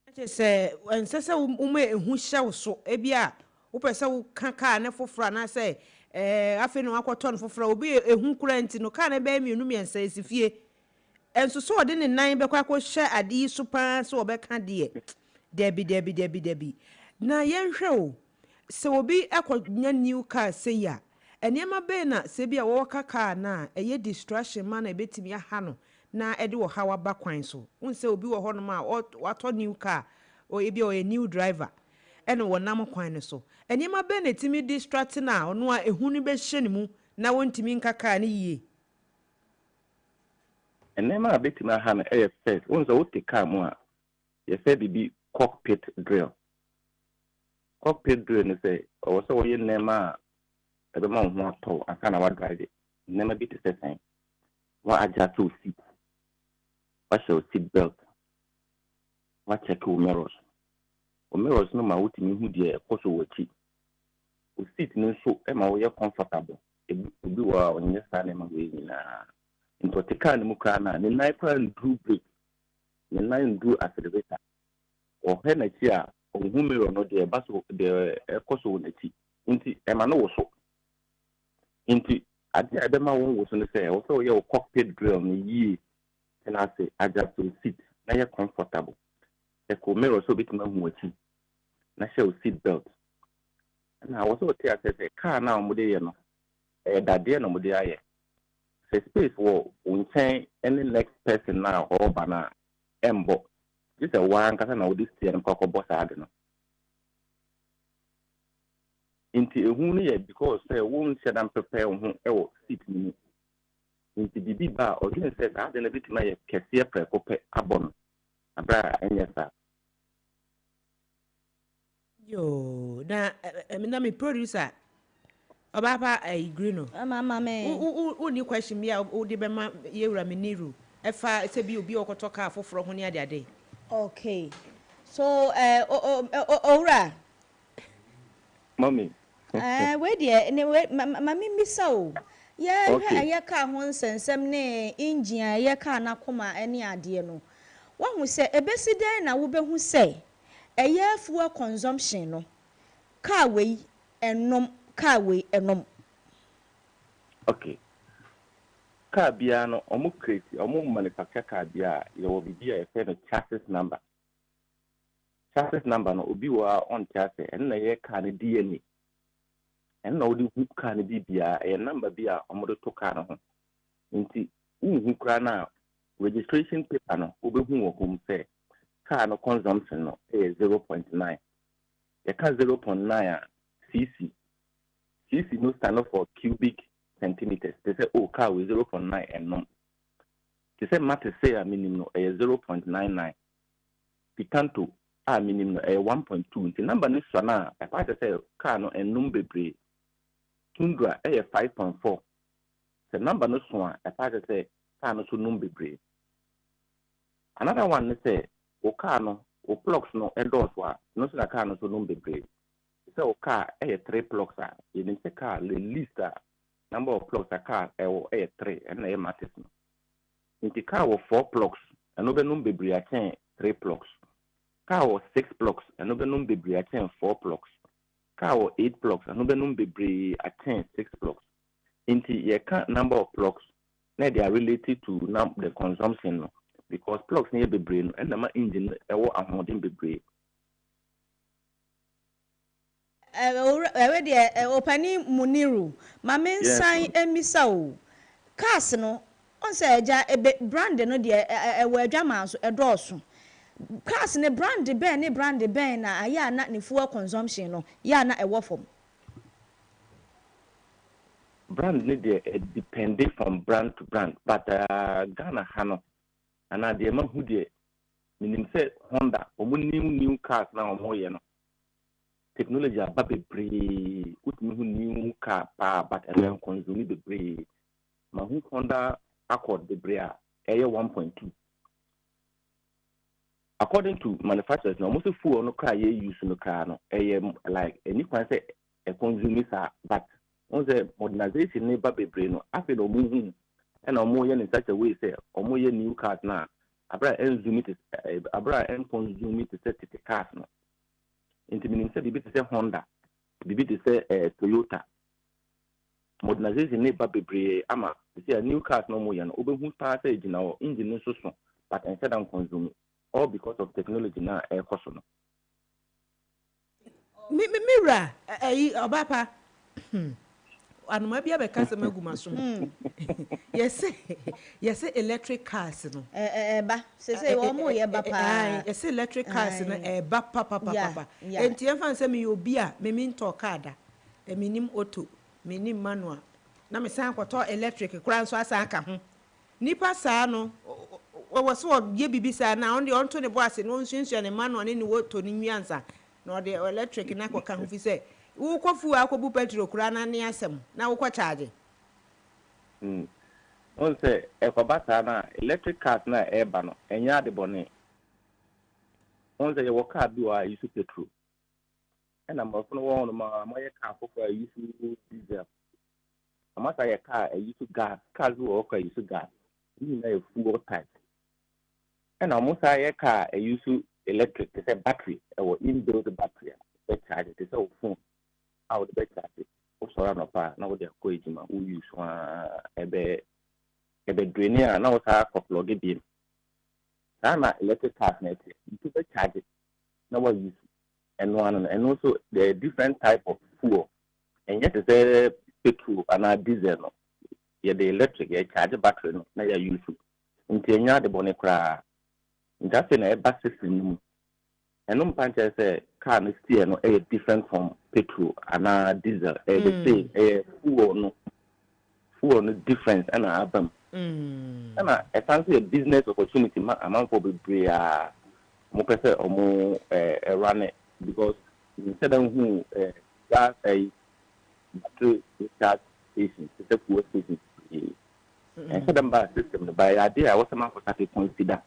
[SPEAKER 2] Ache say ensese ume ehu hye so ebia upese wo kaka ne fofora na say afi no akoto no fofora obi ehun kura nti no ka na be mienu miensa esifie enso so ode ne nan be kwa hye ade so pa so obeka de debi na yenhwe o se obi akonya new car say ya enema be na se bia wo kaka na eye distraction man na betimi aha no na ede wo hawa ba kwan so unse obi wo ho no ma wato new car o ebi o a new driver ene wonam kwan ne so enema be na timi distract na ono a ehu ni be hye ne mu na wontimi nkaka ne yie
[SPEAKER 11] enema betimi aha na first unse wo te car mu a ye say bibi cockpit drill ne say o so wo ye nema ebe ma ho ato aka na wa drive never be the same. What I just to seat. What shall seat belt? What check mirrors? Mirrors no my ultimate who dear also will cheap. We sit no so am I comfortable. It will be well on your stand in into the car mukana, the night plan drew break, the line drew accelerator. Or henna chair, or whom mirror not the bus the coso in the tea. Into Emano so. Into Abena was on the say, also your cockpit drill me ye. And I say, I just will sit, now you're comfortable. The mirror so bit my watching. National seat belt. And I was also tell a car now, Mudeano. That dear no Mudia. The space will say any next person now or banana. Embo. This a one can know this tea and cocoa boss. I don't know. Into a wound because they won't set and prepare on whom seat me. Into the big bar or didn't say that, then a bit my cassia precope abon. A bra and yes, sir.
[SPEAKER 2] Yo, na me producer. Obapa Grino.
[SPEAKER 5] Mama me.
[SPEAKER 2] Uni question me o de bema yewra me niru. Efa se bi obi okotoka afoforo ho ne ade ade.
[SPEAKER 5] Okay. So ora.
[SPEAKER 11] Mommy.
[SPEAKER 5] We there mama misa o. Ye ka ho nsensem ne engine ye ka na koma ene ade no. Wa hu se ebesi den na wo be hu se eye fuel consumption no. Car we enom
[SPEAKER 11] Okay. Car biano omu crazy omu manufacture car bia you be a chassis number. Chassis number no obi wa on chassis and na ye car ni DNA. And na odi hu car ni bia a number bia omu to car no ho. Nti hu kra na registration paper no obi hu wo hom say car no consumption no 0.9. Ye car 0.9 cc. CC no stand for cubic centimeters. They say, oh, car with 0.9 and no. They say, matter say a minimum 0.99. Picanto a minimum 1.2. The number is sana. I part say car no and number breed. Tundra 5.4. The number no swan. I part say car no so number breed. Another one say, o car no, o plugs no endorse wa. No so car no so number breed. So car 3 plugs are in the car the least number of plugs a car 3 and a matters. In the car 4 plugs, another number be 3 plugs. Car 6 plugs, another number be 4 plugs. Car 8 plugs, another number be 6 plugs. In the car number of plugs, now they are related to the consumption because plugs near the brain and the engine among the brain.
[SPEAKER 5] Already opani muniru mama nsan emisa o cars no on say eja brand no de ewa adwama so edoso cars ne brand ben na aya na ne fuel consumption no ya na ewo form
[SPEAKER 11] brand ne de depending from brand to brand but Ghana hano ana de ma hu de minim say Honda omo new cars na omo ye no technology about the bree, put me who new car pa but and then consume the bree. My who Honda Accord the bree air 1.2. According to manufacturers, now most of full no car you use no car no like any can say a consumer but on the modernization neighbor be bree no after no moving and no more in such a way say or more new cars now. Abra and zoom it abra and consume it to set the cars no. Into meaning say bibi to say Honda, bibi to say Toyota. Modernization ne ba bebre ama say a new cars no more yan obehu start say na engine so so but instead of consume all because of technology na air cost no.
[SPEAKER 2] Mira obapa anuma bia be kasa maguma so yes electric cars no
[SPEAKER 5] ba say wo mo ye ba pa
[SPEAKER 2] yes electric cars no ba papa enti enfan say me obi a me minto car da minim auto minim manual na me san kwato electric kura nso asa aka ho nipa saa no wo so ye bibisa na on de on to ne bo ase no nsunsu ne manual ne auto ne nwiansa na de electric na kwa ka ho fi say wo kofu akobu petrol kura na ne asem na wo kwa charge
[SPEAKER 11] On say ekobata na electric cars na eba no enya de bone. On say your car do use petrol. And I'm often one my car for use diesel. Amasa your car use gas, cars do use gas. You know fuel type. And almost your car use electric, it's a battery or inbuilt battery. Be charge it is all phone. Out the charge. Also run up now they are going to use one ebe drainia na wasa couple of beam. Na electric cars net you to charge it. Now what use and one and also the different type of fuel. And yet is petrol and diesel. Yeah, the electric charge battery no na ya use. Until nya the bone kra. Just in a bus system. And no punch say car is still no different from petrol and diesel. The same fuel no difference and album. And I fancy a business opportunity among for be more person or more run it because instead of who gas a battery recharge station, it's a fuel station. And so the system by idea I was a man for to consider.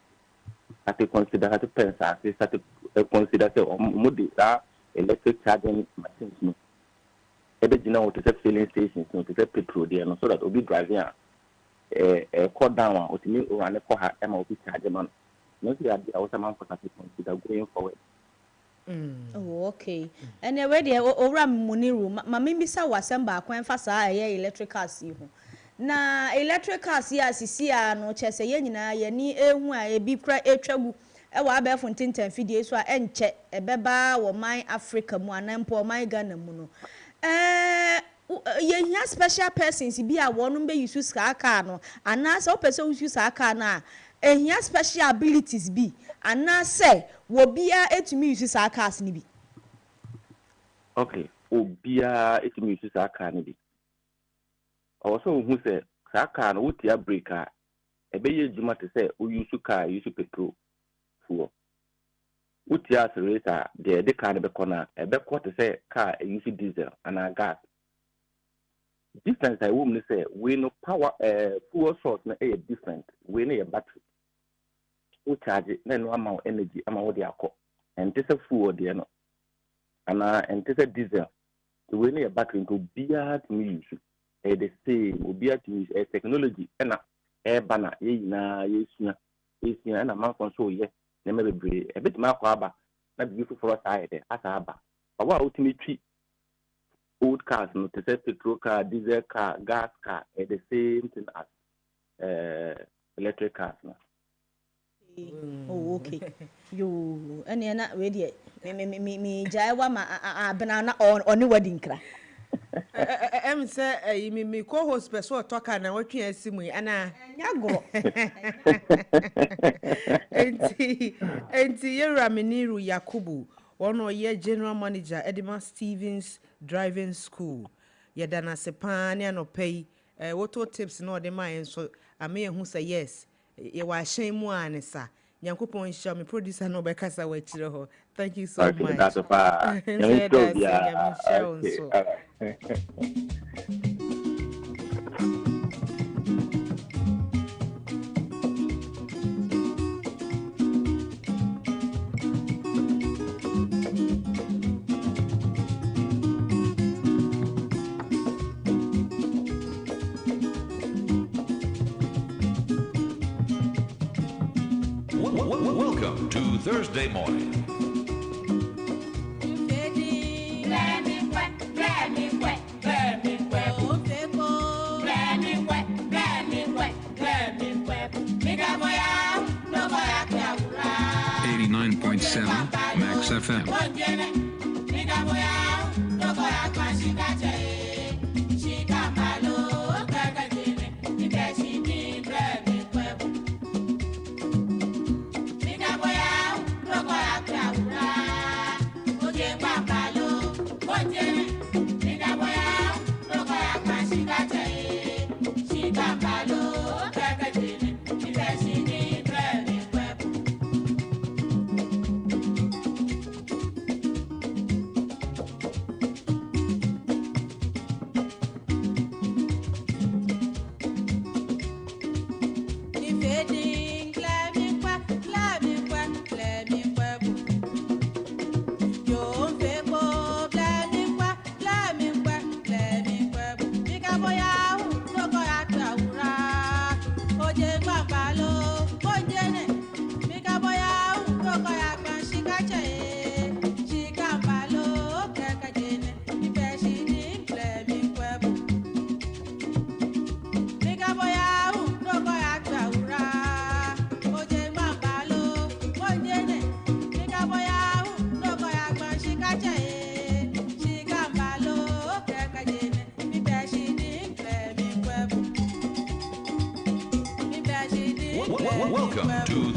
[SPEAKER 11] I to consider how to pensar, I start to consider the electric charging machines. Every general to set filling stations, to set petrol there, so that will be driving a cut down or to me run a car and will be charging man. Not the idea I was a man for to consider going forward.
[SPEAKER 5] Oh, okay. And already over Muniru, Mammy Missa was sent back when fast electric cars. Na electric cars ya sisi a no chese ye nyina ye ni ehu a ebi kra etwagu e wa ba fontin tan fidie so a enche ebeba wo man Africa mu anampo man Ghana mu no ye hia special persons bi a wonu be use car no ana se o person use car na ehia special abilities bi ana se wo bia etumi use cars ni bi.
[SPEAKER 11] Okay, obia etumi use car ni bi. Also, who said, Saka, would your breaker? A bay juma to say, who use car, use petrol. Fool. Would your accelerator, the kind of a corner, a backwater say, car, use diesel, and a gas. Difference, I won't say, we no power, fuel source, a different, we need a battery. We charge it, then one amount energy, amount the alcohol, and this a fuel, dear no. And this a diesel. So we need a battery to be to use. The same will be to use a technology and a banner, yes, and a month or so, yes, never be a bit more not beautiful for us either, as a bar. But what ultimately old cars, not to say petrol car, diesel car, gas car, are the same thing as electric cars.
[SPEAKER 5] Oh, okay. You and you're not ready. Me, Jaiwa, banana on the wedding crack.
[SPEAKER 2] Em say me co-host person talk na watwe asimu ana nyago enti yera meniru Yakubu ono ye general manager Edema Stevens driving school yedana sepa ne anopai woto tips no de man so ame hu say yes ye wa hyen mu anesa Yankopon show me producer no be kasa wa chire ho. Thank you so much.
[SPEAKER 11] That's a
[SPEAKER 10] Welcome to Thursday morning. Max FM.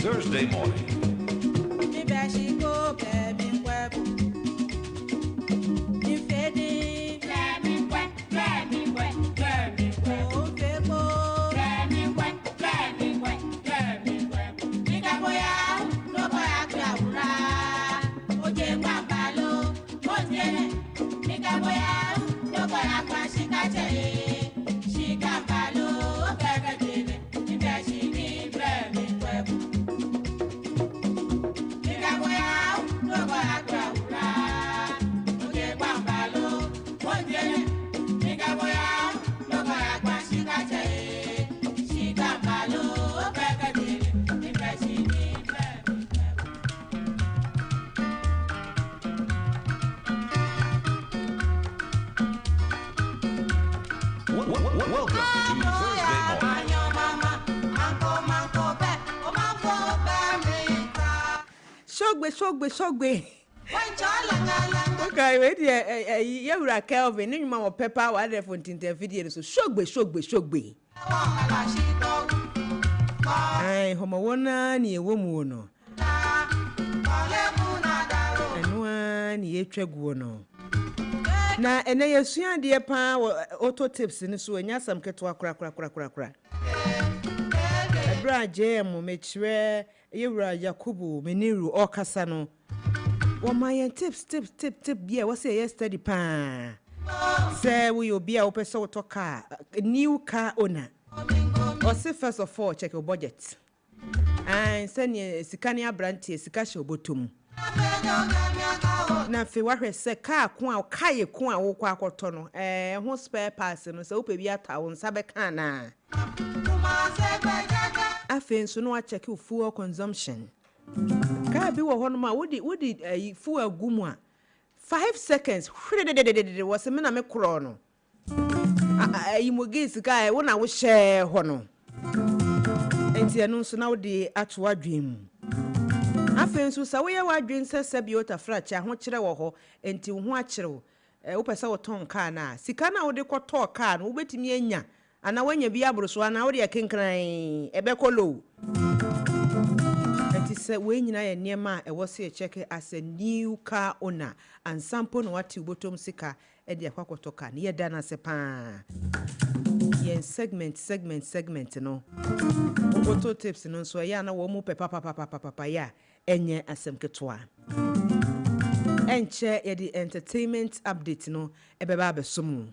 [SPEAKER 10] Thursday morning.
[SPEAKER 2] Shogbe. Okay, wait here. You were Kelvin. You know Pepper. What the phone video? So shogbe. Ay, homo wona ni ewomu no. Enwa ni etwagu no. Na ene yesua de pa auto tips ni so enya sam keto akra. Abra jam mechire yewura Yakubu meniru okasa no. Wo my tips bia wo say yesterday pa. Say we obi a wo pese wo toka new car owner. Or say first of all check your budget. And send ye sikani abrantie sikashe obotum. Na fe wahwe se car ko a kaye ko a wo kwa akoto no ho spare parts no se wo pe bi ata wo nsa be kan na. Afen so no check your fuel consumption. Ka bi wo hono ma wodi fuel gumu a 5 seconds was me na me kro no. Ayi mogi sika e wo na wo share hono. Enti enu so na wodi atwa dwem. Afen so sa wo ye wadwen sese bi ota fracha ho kire wo ho enti wo ho akire wo. Wo pese wo ton car na sika na wo de kwoto car no wo betimi anya ana wanya bi abroso ana wo de kenkran ebekolo. Enti se we nyina ye niema e wo se check as a new car owner and sample no wati botom sika e de akwakoto car ne ye da na se pa. Yen segment no. Auto tips no so ya na wo mu papa ya enye asem ketwa. Enche ye the entertainment update no e beba besom.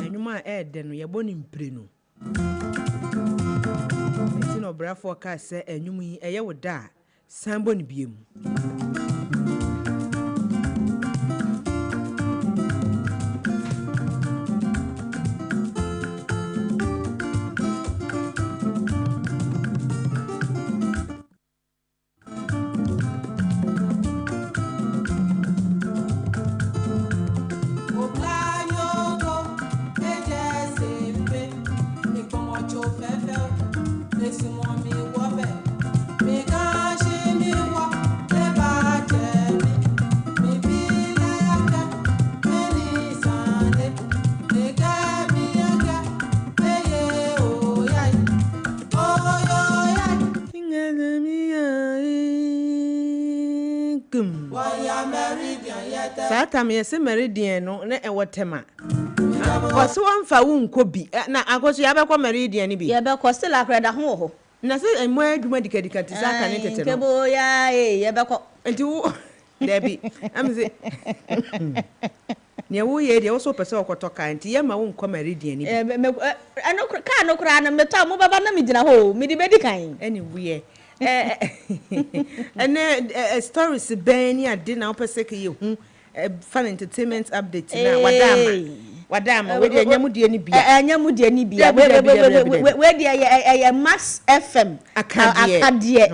[SPEAKER 2] Enuma de no ye boni mpre no. Enti no bra forecast say enum yi eye wo da sambo ni biem. Satam yes meridian no na ewotema. Koso wonfa wo nkobi na akoso ya bekọ meridian ni bi.
[SPEAKER 5] Ya bekọ still akreda ho ho.
[SPEAKER 2] Na se emo adwuma dikadika ti saka ne tete no.
[SPEAKER 5] Kebo ya ya bekọ.
[SPEAKER 2] Enti wo Debbie am say ne wo ye de wo so pese okoto ka enti ye ma wo nko meridian ni bi.
[SPEAKER 5] Ano ka no kra na meto mo baba na medina ho me di bedi kan.
[SPEAKER 2] Anyway stories ben ya de na pese ke ye hu fun entertainment update na wadama we de anyamudie ni bia we de Max FM akadie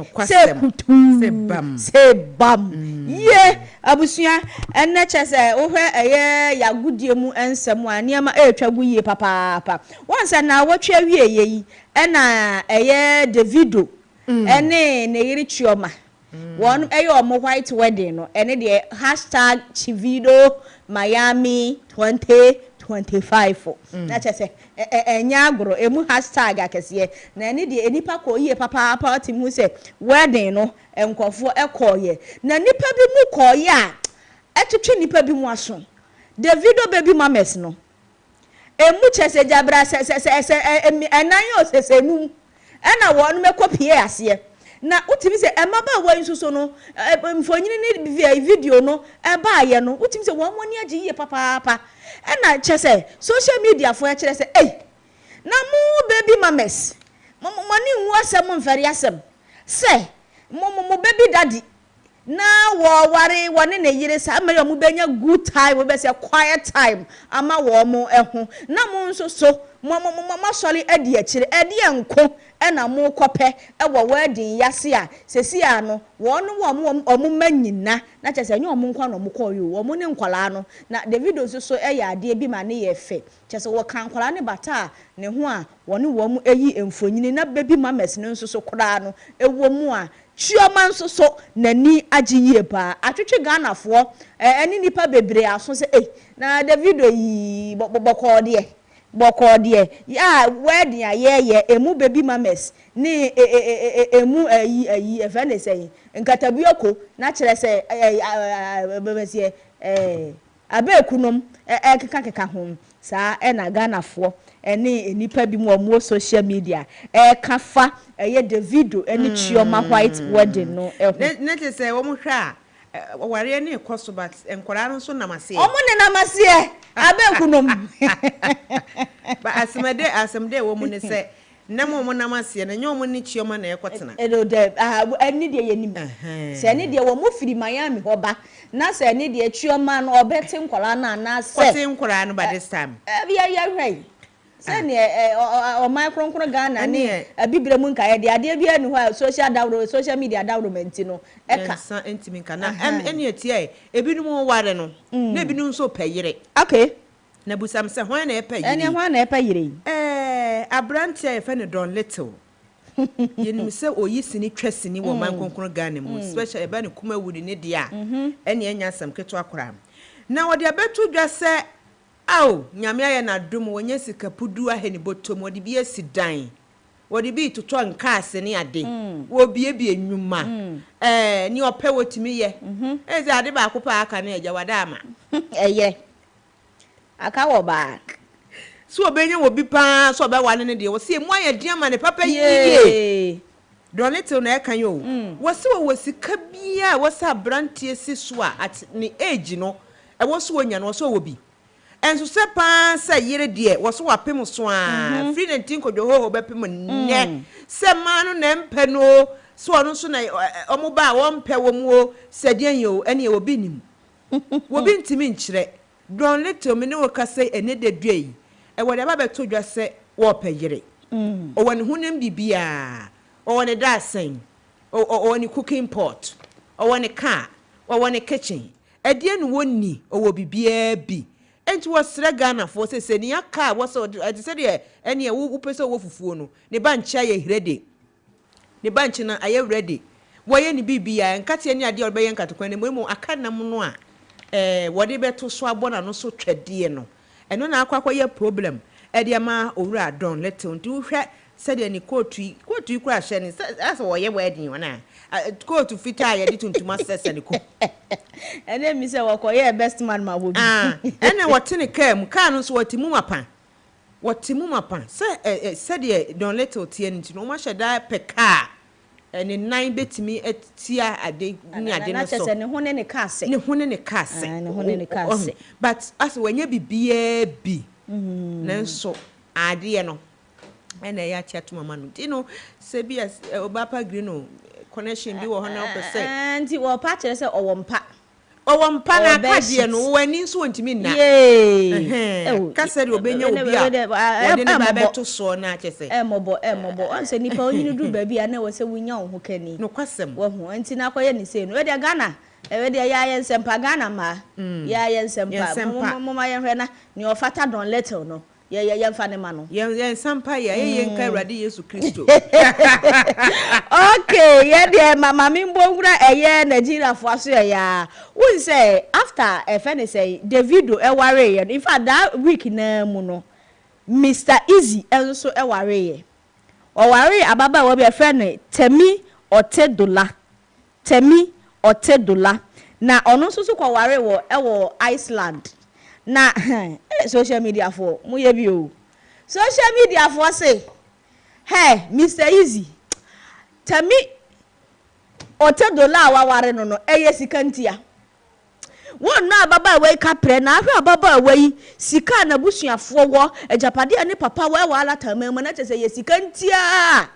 [SPEAKER 2] sebam ye abusua enne chese wo hwe yagudie mu ensem a niam etwagu ye papa once na wotwa wie yi na Davido ene ne yiri chioma one omo white wedding no ene de #Chivido Miami 2025
[SPEAKER 5] 25 na chese enya agro emu hashtag akese na ni de enipa ko yie papa party mu se wedding no enkofo ekoye na nipa bi mu koye a etwetwe nipa bi mu aso Davido baby mames no emu chese jabra se enan yo sesenu ena wo no mekopie ase na utimi se emaba wa nsuso no mfonyini ni video no eba aye no utimi se wo moni agi ye papa ena chese social media fo kire se na mu baby mames moni nwu asem mfari asem se mu baby daddy na wo ware wone ne yire sa ama yo mu benya good time we be say quiet time ama wo mu eho na mu nsuso mo sori adi akire adi enko ena mu kope ewo wedding yase a sesi a no wonu wo mu manyina na chese nya omu nkwa no mu koyo wo mu ne nkwala no na Davido so eya ade bi ma ne ye fe chese wo kan nkwala ne bata ne ho a wonu wo mu eyi emfonyini na baby mames ne nsuso kura no ewo mu a Chioma nso so nani agiye pa atwetwe Ghana fo eni nipa bebre aso se na Davido yi boko de ya wedding ayeye emu baby mames ni emu ayi efene sei nkatabuoko na kire se bebesie abekunom keka ho sa na Ghana fo eni nipa bi mu omo social media kafa Davido eni Chioma white wedding no
[SPEAKER 2] na te say wo mo hwa a ware ne koso but enkwara no so namase
[SPEAKER 5] omo ne namase abekunom
[SPEAKER 2] ba asemde wo mo ne say na mo namase na nyo mo ne Chioma na ekotena
[SPEAKER 5] de eni de yenim se eni de wo mo firi Miami hoba na se eni de Chioma no obete nkwara na se
[SPEAKER 2] kote nkwara no by this time
[SPEAKER 5] ya hwai sani o micro Ghana ni abibire mu nkae de ade bia ni ho social media download no eka
[SPEAKER 2] san entimi kana eni etie ebinum ware no na ebinum so peyire
[SPEAKER 5] okay
[SPEAKER 2] na busam se hwan na epeyire
[SPEAKER 5] eni hwan na epeyire
[SPEAKER 2] abrantia e fe ne Don Little yenim se oyisini twasini wo micro Ghana mu special eba ne kuma wudi ne dia eni enya sam keto akora na wode abetu dwa se Aw, nyame aye na dum wonye sika pudu aheni botom wodi bi asidan. Wodi bi toto nka ase ne ade. Wo bie enwuma. Ni ope wotimi ye. Eze ade ba akopa aka na eja wada ama.
[SPEAKER 5] Eye. Aka wo ba.
[SPEAKER 2] So obenye wo bi pa so be wane ne de wo se mu aye de ama ne papa yiye. Don Little na ekan yo. Wo se wo sika bia wo sa brantie si so a at ni age no. E wo so wonya no so wo bi. Enso se pa se yire de wo so wapem so a free na tin kodwo ho bepem ne se ma no na mpe no so ono so na omo ba wo mpe wo mu o se de yo ene e obi nim wo bi ntimi nkire Don Little me ne wo ka se ene de dwei e wo de ba beto dwa se wo peyire o woni hunem bibia o woni dasen o woni cooking pot o woni car o woni kitchen e de no woni o wo bibia bi enti wasra Ghana for se ni aka waso se de ene wo pese wo fufuo no ne banchi aye ready ne banchi na aye ready wo ye ni bibia nkate ni ade obe ye nkatokwan ne mo aka nam no a wode beto so abona no so twade no eno na akwa ye problem e de ma owura Don Little nti wo hwe se de ni kotu kura hye ni asa wo ye wedding wana kotu fita ye di tuntuma sese ni ko
[SPEAKER 5] ene mi se wo ko ye best man ma wo bi
[SPEAKER 2] ene wotene kam ka no so watimu mapa se de Don Little tie nti no ma hyeda peka ene nan betimi etia ade ni ade no so
[SPEAKER 5] na ne ho ne kase
[SPEAKER 2] but as wanya bibia bi nanso ade no ene ya chia to mama no ti no se bia obapa green connection bi wo ho na opese
[SPEAKER 5] anti wo pa kire se owompa
[SPEAKER 2] na kadie no wani nso wontimi nna ka se de obenya obi a wode ne ba beto so na kese
[SPEAKER 5] mobo onse nipa onyini du ba bia na wo se wunya wo ho kani
[SPEAKER 2] no kwasem
[SPEAKER 5] wo ho anti na koye ni se no we de Ghana we de ya yensempa Ghana ma ya yensempa mo ma ye hwe na ni ofata Don Little no ye mfa ne ma no
[SPEAKER 2] ye sampa ye nka Awurade Yesu Kristo
[SPEAKER 5] okay ye de mama mi mbowura eye Nigeria fo aso ya won say after efene say Davido eware ye in fact that week na mu no Mr Easy enso eware ye o ware ababa wo be efene Temi Otedola na ono nso so kwa ware wo ewo Iceland na social media for mu ye bi o social media for say hey Mr Easy Temi Otedola awaware no eye sikantia won na ababa we kapre na ahwe ababa we sika na busuafo wo ejapade ne papa we wala tamam na chese ye sikantia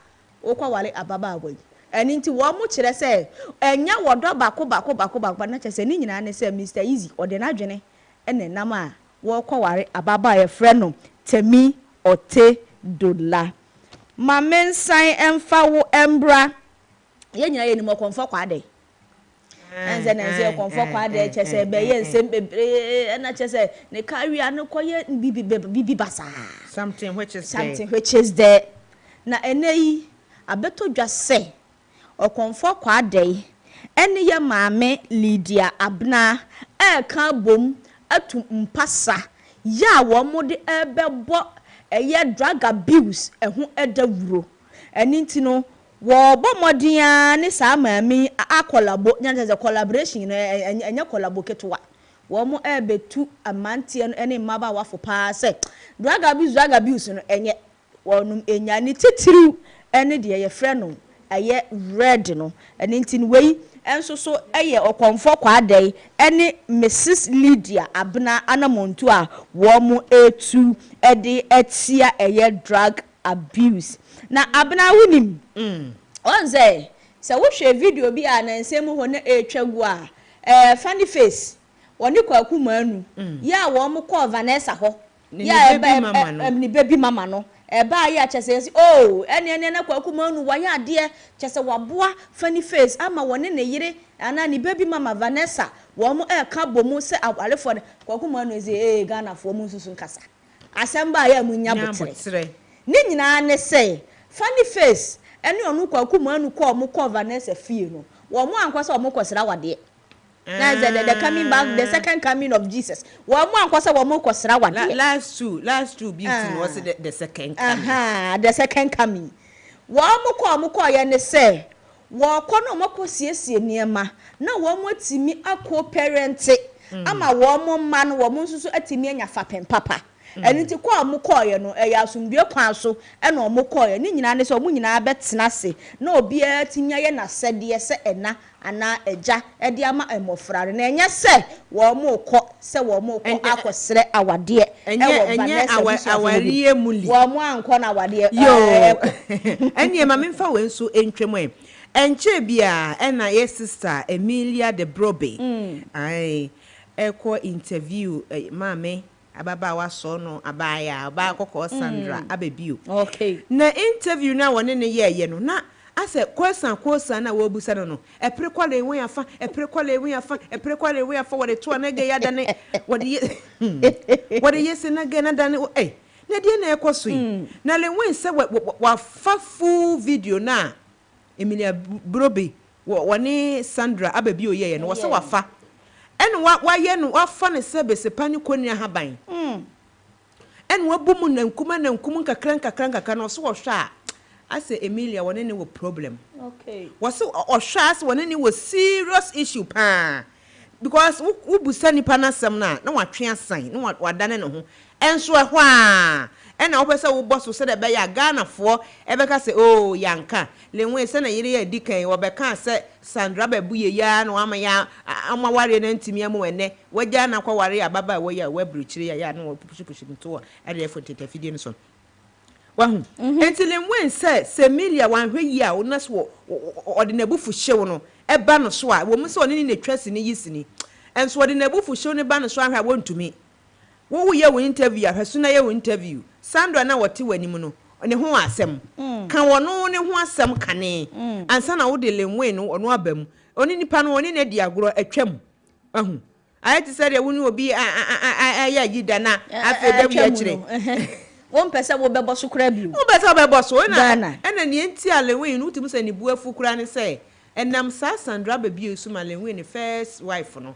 [SPEAKER 5] wo kwa wale ababa we eni nti wo mu kire se enya wodo bako na chese ni nyina ne se Mr Easy ode na dwene ene nam a wo kwa ware ababa ye frɛ no Temi Otedola Mamensan emfa wo embra ye nyina ye ni mo konfo kwa de enze na enze konfo kwa de chese be ye nsem bebre na chese ne kawia ne koye bibi basa
[SPEAKER 2] something which is
[SPEAKER 5] there na eneyi abeto dwase okonfo kwa de ene ye maame Lydia Abena kan bom atu mpasa ya wo mode ebebo eye drug abuse ehu edawuro eni ntino wo bomodia ne sa maami akolabo nyanze collaboration enya collabo ketwa wo mo ebetu amantie no ene maba wafo pa se drug abuse no enye wonum enya ni titiriu ene de ye frɛ no eye red no eni ntino wei enso so eye okonfo kwa dai ene Mrs Lydia Abena anamontu a wo mo etu ede etia eye drug abuse na Abena wunim onze se wo hwe video bi a na nsem ho na etwagu a funny face woni kwaku manu ya wo mo call Vanessa ho ya ni baby mama no eba ya chese oh ene na kwaku manu wa ya de chese waboa funny face ama woni ne yire ana ni baby mama Vanessa wo mo ka bomu se awalefo kwaku manu eze Ghana fo mu susu nkasa asemba ya munya botere ni nyina ne say funny face ene onu kwaku manu ko mo ko Vanessa fie no wo mo ankwasa wo mo kwasira wade na the coming back the second coming of Jesus wo mo ankwasa wo mo kwasira wade
[SPEAKER 2] last two beauty was the second coming
[SPEAKER 5] the second coming wo mo ko ye ne say wo ko no mo ko siesie niema na wo mo timi akọ parent ama wo mo ma no wo mo nsusu atimi anya fapen papa eni ti ko amukoye no eya asumdue kwan so e na omukoye ni nyina ne se omu nyina betena se na obi atinya ye na sede se ena ana eja e de ama emofrare na enya se wo mu ko se wo mu ko akosere awade e wo Vanessa
[SPEAKER 2] awariye muli
[SPEAKER 5] wo mu anko na awade
[SPEAKER 2] yo eni ma memfa wenso entwem enche bia e na ye sister Emilia de Brobe ai eko interview mame ababa waso no abaya aba kokko Sandra abebio
[SPEAKER 5] okay
[SPEAKER 2] na interview na wone ne ye no na ase question na wo busa no epre kwale enwe afa wode to na ge yada ne wode yesi na ge na dane na die na ekoso yi na le wen se wa fa full video na Emilia Brobe wone Sandra abebio ye no wo se wa fa en wa ye no afa ne sebe se pani koni ahaban en wa bumu na nkum kakran no so wo hwa ase Emilia wone ne wo problem
[SPEAKER 5] okay
[SPEAKER 2] was o hwa ase wone ne wo serious issue pa because wo busa nipa na sem na watwe asan na wadane ne ho enso ehwa en na wo pese wo boss so de be ya Ghana fo ebeka se oh yanka lenwe se na yire ya dikan wo beka se Sandra babuye ya no ama ya ama ware na ntimi am wene waja na kwa ware ababa wo ya wabruchire ya na wo pushi nto e de fo tete fidie no so wahu enti lenwe se Emilia wanhwe yi a wona so ode na bufu hyew no eba no so a wo mu se one ni twase ni yisini enso ode na bufu hyew ne ba no so ahwe a wontumi wo ye wo interview ahweso na ye wo interview Sandra na wote wanim no ne ho asem kan wono ne ho asem kane ansa na wo de lenwe no ono abam oni nipa no oni na di agoro atwam ahu I to say we will be I dana after the year.
[SPEAKER 5] One person will be boss crab you.
[SPEAKER 2] No better boss and the entire way no to say ni buafu kura say. And nam sa Sandra baby so malen the first wife no.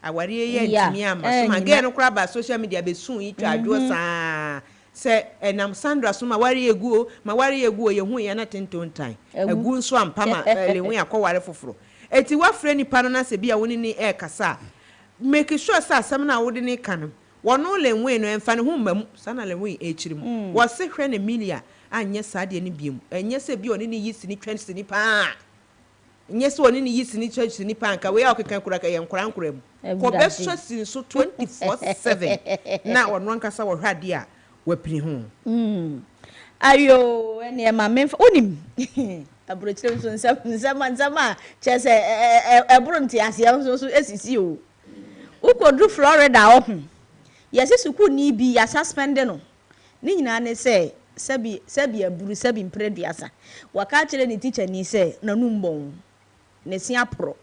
[SPEAKER 2] Awari ye ntimi ama so again no kra ba social media be soon it adwo sa say enam Sandra so ma wari egu ye hu ye na tentontan egu nso ampa ma lewe akọware foforo eti wafre ni pa no na se bia woni ni e kasa make sure sa asem na wodi ni ka no wono lewe no emfa ne hu mam sana lewe e chirim wo se hwe na milia anye sa de ni biem enye se bia oni ni yisi ni twenty ni pa nyese oni ni yisi ni church ni pa nka we akeka kura ka ye nkran mu ko be so sin so 24/7 na wono nkasa wo hwade a wapiri ho
[SPEAKER 5] ayo ene ma memfa onim abrochire so nsama chese ebrunti ase so esisi o ukodu Florida ohun yesi suku ni bi ya suspend no ni nyina ne sebi aburu sebi mpreduasa waka kire ni teacher ni se nanumbon ne sia pro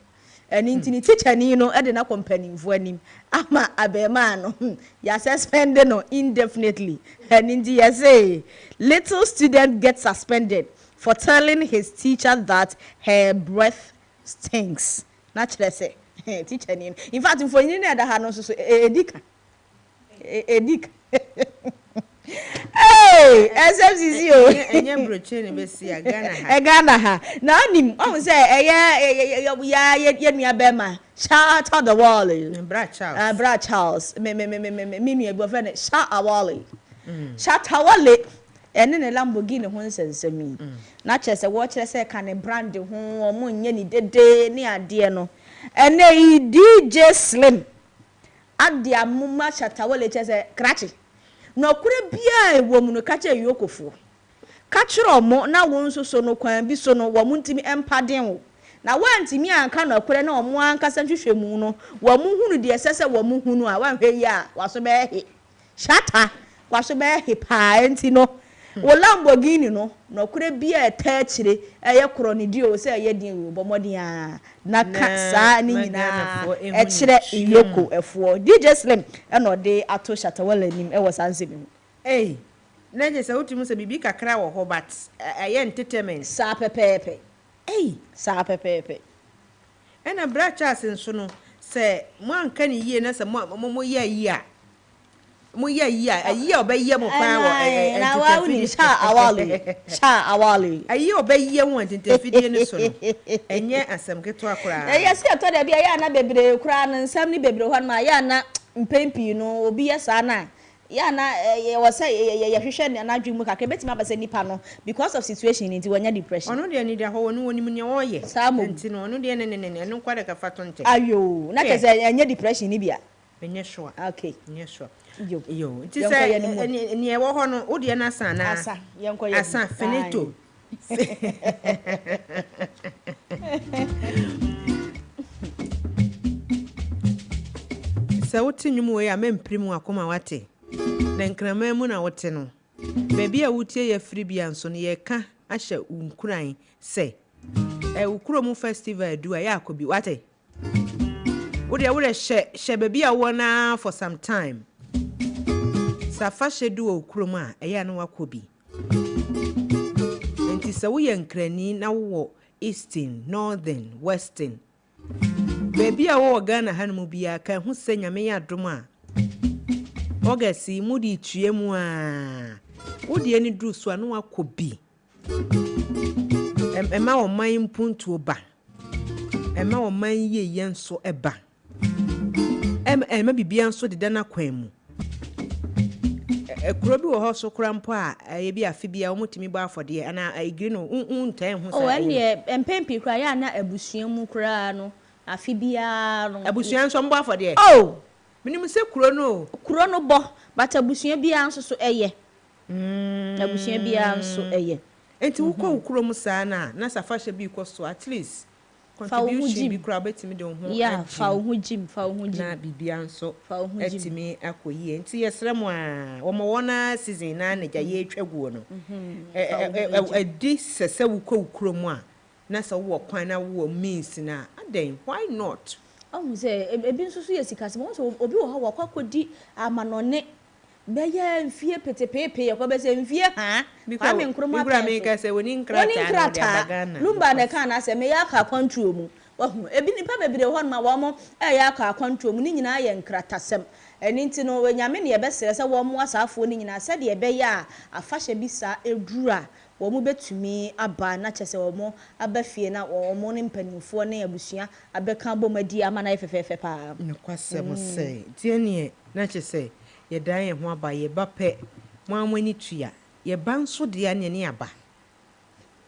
[SPEAKER 5] eni ntini teacher ni no e de na company mfo anim ama abema no ya suspend no indefinitely eni nti ya say little student gets suspended for telling his teacher that her breath stinks naturally say teacher ni in fact mfo ni na da ha no so edika hey SFCC o
[SPEAKER 2] enye broche ne be si Ghana ha
[SPEAKER 5] Ghana ha na nim o say ya nua bema shout out the wall bra Charles me nua bo fe ne shout awale shout awale ene ne Lamborghini ho nsensemi na chese wo chese ka ne brand ho omo nye ni dede ni ade no ene DJ Slim ade amuma shout awale chese krachi no kure bia ewo mu no kache yokofo kachiro omo na won so no kwan bi so no wo muntimi empaden wo na wantimi anka no kure na omo anka sanhwehwemu no wo mu hunu de sese wo mu hunu a wanhwe yi a waso be he shata waso be he pa enti no wo Lamborghini no kure bia etachire eye kro ne dio se eye din wo bomodin a na kasa ni nyina e kire yoko efo DJ Slim e no de ato shatawala nim e wo sansemi
[SPEAKER 2] na je se utimu se bibi kakra wo ho but eye entertainment
[SPEAKER 5] sa pepepe sa pepepe
[SPEAKER 2] ena bra Charles nso no se mo anka ni yie na se mo ye yi a mo ye yi a ayi obaye mo pa wo
[SPEAKER 5] na wa uni sha awali
[SPEAKER 2] ayi obaye wo entertainment ni so no enye asem keto akura
[SPEAKER 5] yes ke to da bia ya na bebre kura na nsam ni bebre ho na ya na mpempi no obi ya sa na ya na wo say ya hwehwe na adwemu ka betima ba se nipa no because of situation nti wanya depression
[SPEAKER 2] ono de ni da ho woni woni ne wo ye nti no ono de ne no kwade ka fato nte
[SPEAKER 5] ayo na ke se anya depression ni bia
[SPEAKER 2] enye sure
[SPEAKER 5] okay
[SPEAKER 2] enye sure yo nti se ni e wo ho no wo de na asa na
[SPEAKER 5] asa yenko ye
[SPEAKER 2] asa finito se wuti nyumu we ya memprimu akoma wate na nkrama mu na wote no baby a wutie ya free bia nso no ye ka ahye unkuran se ukuro mu festival du a ya akobi wate wo de she baby a wona for some time safa she du ukuro mu a eya no wakobi enti se wo ye nkrani na wo eastern northern western baby a wo Ghana hanmu bia ka hu se nyame ya dom a August mudi tue mu a wodi ani dru so anu akobi ema wo man mpuntu ba ema wo man ye nso eba ema bibia nso de na kwan mu ekuro bi wo ho so krampo a ye bi afi bia wo mutimi ba afode ana igri no untan hu sa
[SPEAKER 5] o ene empempi kra ya na abusua mu kra no afi bia no
[SPEAKER 2] abusua nso mbo afode minim se kuro no
[SPEAKER 5] bo but abusua bia nso so eye abusua bia nso eye
[SPEAKER 2] enti wo ko kuro mu saa na safa hye bi ko so at least contribution bi kura betimi de ho
[SPEAKER 5] ya fa wo jim
[SPEAKER 2] na bibia nso etimi akoyi enti yesrem a wo mo wona season na ja ye atwaguo no edi sese wo ko kuro mu a na so wo kwan na wo means na aden why not
[SPEAKER 5] say ebi nso so yesika se mo so obi wo ha wakwa kodi amanone beye mfie petepepe yakwa se mfie ha kwa me nkroma
[SPEAKER 2] pa me ka se woni nkrata
[SPEAKER 5] na lumba na ka na se me ya ka kwantuo mu wahu ebi nipa bebire ho na wo mo ya ka kwantuo mu ni nyina ye nkratasem eni nti no wenyame ne yebesere se wo mo asafo ni nyina se de yebeye a afahye bi sa edura wo mo betumi aba na chese wo mo abafie na wo mo ne mpanimfo ne abusua abeka bomadi ama na efefefe pa
[SPEAKER 2] ne kwasem se tie ne na chese ye dan ye ho aba ye ba pe mo amani tua ye ba nso de ya ne aba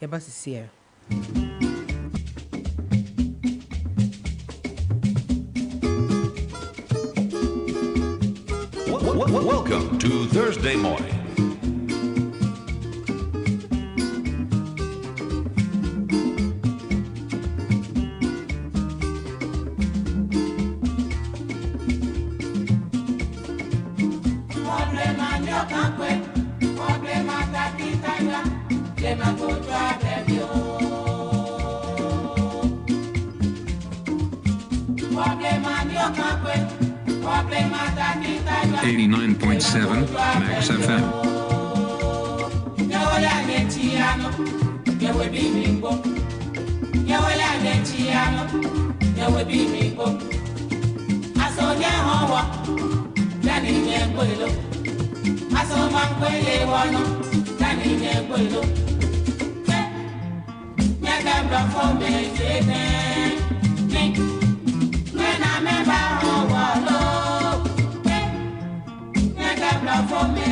[SPEAKER 2] ye ba sisia.
[SPEAKER 10] Welcome to Thursday morning. .7 Max FM.
[SPEAKER 12] For me,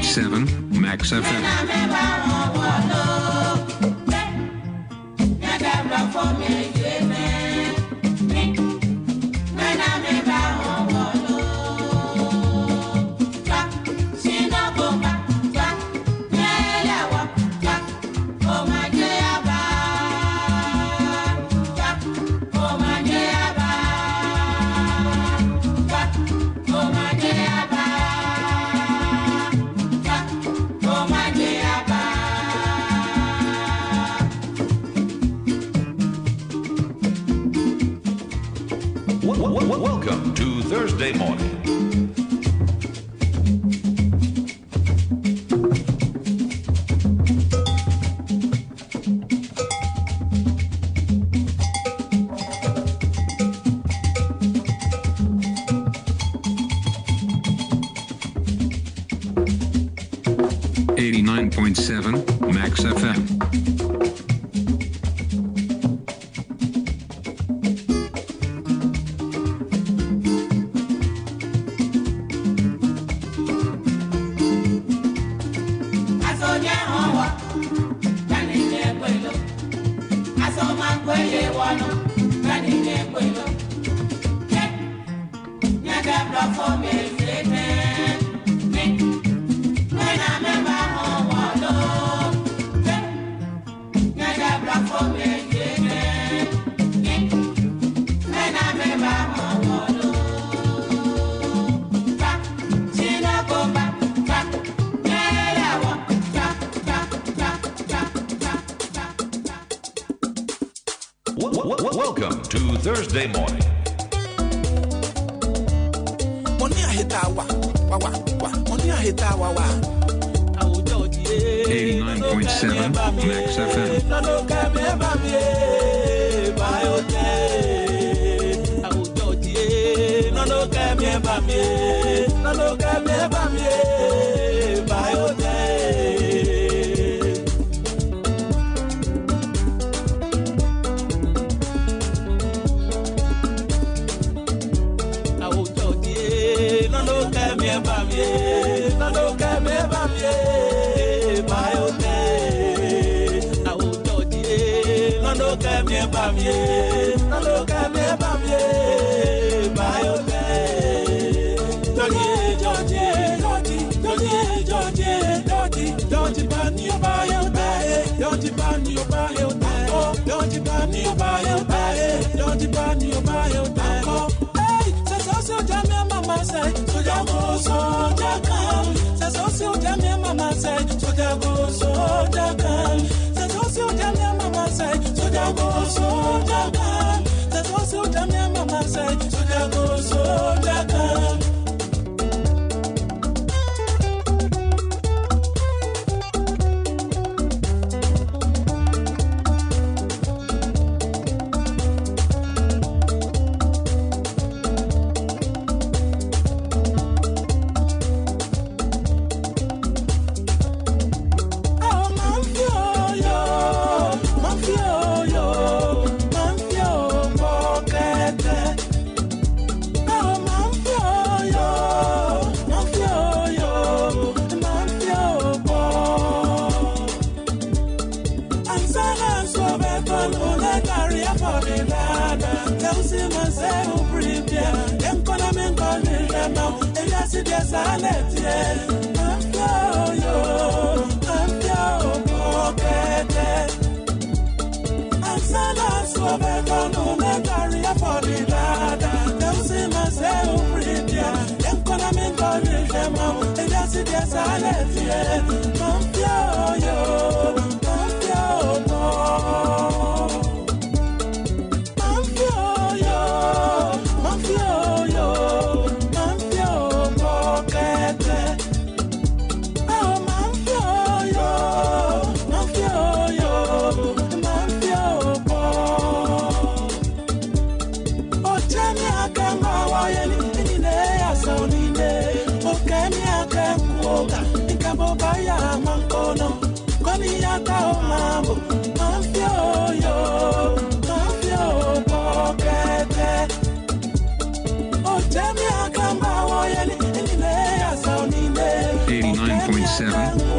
[SPEAKER 12] .7 Max FM.
[SPEAKER 10] Welcome to Thursday morning. .7 Max FM. Welcome to Thursday morning. 89.7 Max FM.
[SPEAKER 12] Bamie,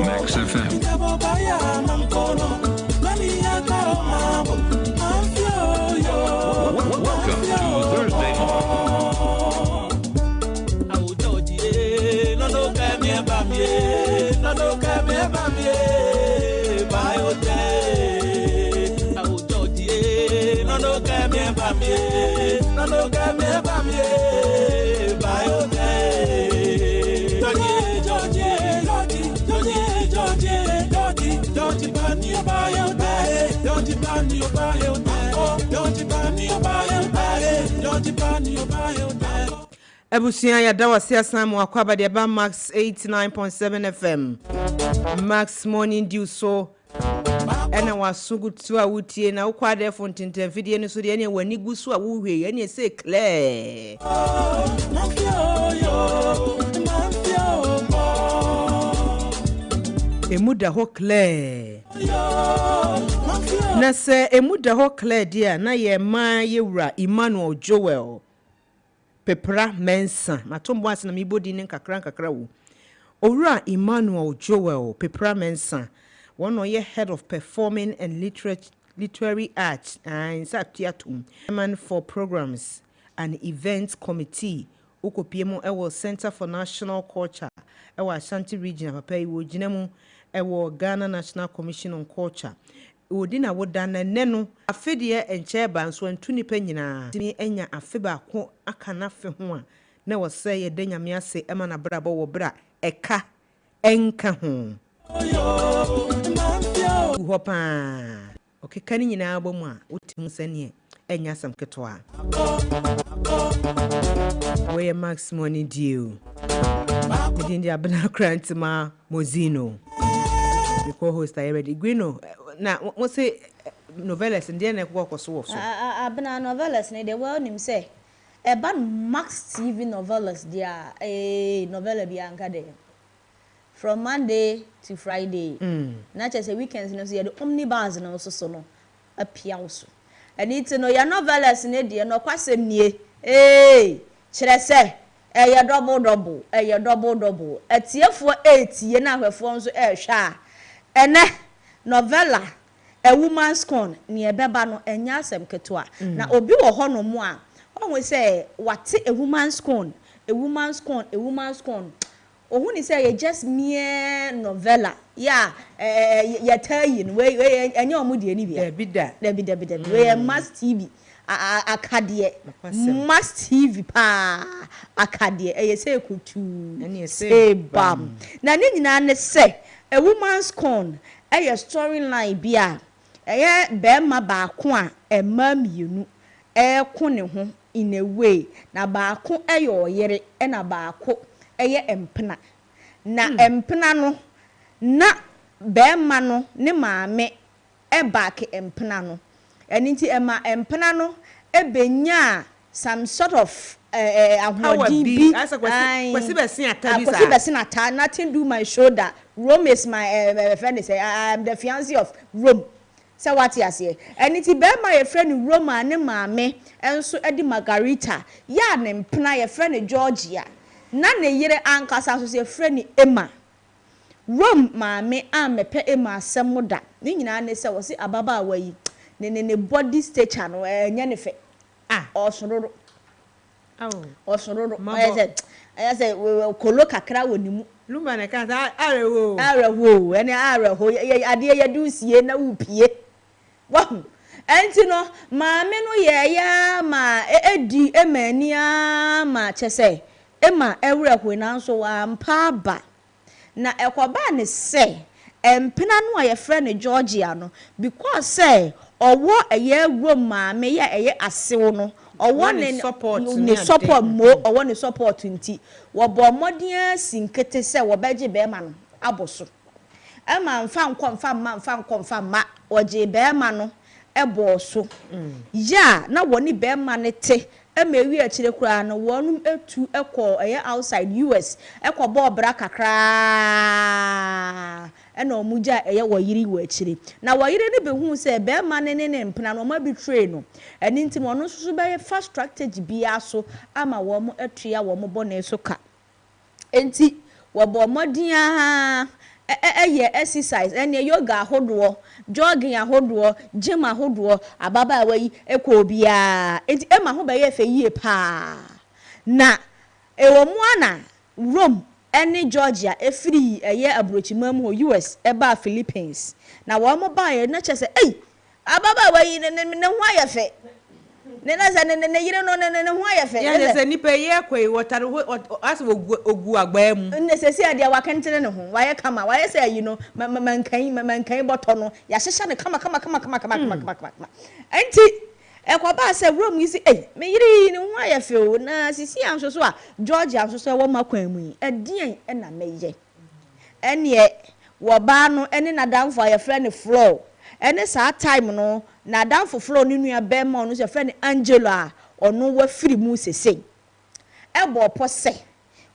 [SPEAKER 10] Max FM. Welcome to Thursday
[SPEAKER 2] Abusia ya dawa siasa mu akwaba de ba Max 89.7 FM Max Morning Dew so ena wasugutu a wutie na ukwa de fontinten video ni so de ene wani gusu a wuhwe ene say clear emuda ho clear na se emuda ho clear dia na ye ma yewura Emmanuel Joel Pepra Mensa matombo ase na mibodi ne kakra wo owura Emmanuel Joel Pepra Mensa one of your head of performing and literary arts and Satiatum chairman for programs and events committee Ukopiemo ewo Center for National Culture ewo Ashanti region papa iwo ginemu ewo Ghana National Commission on Culture Odina wodana nenu afedie encheba nso antuni panyina timi enya afeba ko akana fe ho a na wose ye danyame ase ema na brabo wo bra eka enka ho hopa okekani nyina abomu a wotimu sane enya sam ketwa we Max Morning Dew Medindi Abena Mozeeno the co-host I already Guino na what's say novellas and then walk so
[SPEAKER 5] Abena novellas ne de well nim say e ban Max TV novellas dia novella bianca de from Monday to Friday na say weekends no say the omnibus no so no apia so and it no ya novellas ne de no kwasem nie kire say eye double atiefo 8 ye na ahwefo nso hwa ene novella a woman's corn ni ebeba no enya asem keto a na obi wo ho no mo a onwe say wate a woman's corn ohun ni say just mere novella ya ya tayin we enye omudie ni bia David we must TV akade must TV pa akade say kutu say bam na ni nyina ne say a woman's corn storyline bia be ma ba ko a ema mienu ko ne ho in a way na ba ko oyere na ba ko empena na empena no na be ma no ne maame back empena no enti ema empena no benya some sort of ahodi bi nothing do my shoulder. Rome is my friend say I am the fiancé of Rome. So what you say? And it be my friend Roma ne maame enso edi Margarita ya ne mpena your friend Georgia na ne yere ankasa so say friend Emma Rome maame amepe Emma asemoda ni nyina ne say wo say ababa awayi ne body stature no enya ne fe osororo I say kolo kakra wonimu
[SPEAKER 2] Lumba na kanza arewo
[SPEAKER 5] ene arewo ade ya dusie na wupie wahu enti no maame no ye ya ma edi emania ma chese ema ewerehwe na nso wa mpa ba na ekoba ne se empena no ye friend Georgia no because say owo eye Rome maame ye eye asewo no owo ne support mo owo ne support nti wo bo modern sinkete se wo beje be ma no aboso ema mfa ma oje be ma no ebo so ya na woni be ma ne te ema wi akire kura no wonum etu ekọ eye outside US ekọ bo bra kakra ena omuja eye wo yiri wo akire na wo yiri ne be hu se be ma ne mpena no ma bi train no eni ntim ono susu be fast strategy bia so ama wo mo atua wo mo bone so ka enti wo bo modin eye exercise ene yoga ahodo jogging ahodo gym ahodo ababa awayi ekọ bia enti ema ho be ye fe yie pa na ewo mu ana Rome ene Georgia efiri eye abrochimam ho US eba Philippines na wo mo ba ye na chese ababa awayi ne ho ayefe ne na za ne yire no ne ho ayefe
[SPEAKER 2] ya se nipa ye kwai wotare as ogu agba mu
[SPEAKER 5] ne se si ade wa kentene ne ho wa ye kama wa ye say you know mankan boto no ya hehya ne kama enti ekoba se Rome isi me yire ne ho ayefe o na sisi anso so a Georgia anso so wo makwan mu edien na meye ene wo ba no ene na danfo ayefe ne floor ene sa time no na danfo floor ni nua be ma no se friend Angela ono wa firi mu sese ebo pose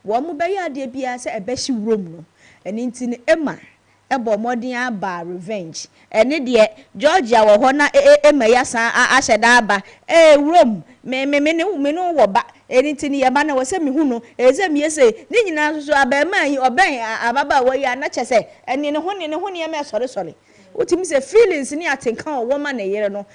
[SPEAKER 5] wo mu be ya de bia se ebe hyi Rome no ene nti ne Emma ebo modern aba revenge ene de Georgia wo ho na Emma ya san ahyeda aba Rome me no wo ba ene nti ne ye ba na wo se me hu no eze me yese ni nyina so aba ma yi oben ababa wo ya na chese ene ne ho ne me sore Utimi say feelings ni atenka woman na yere no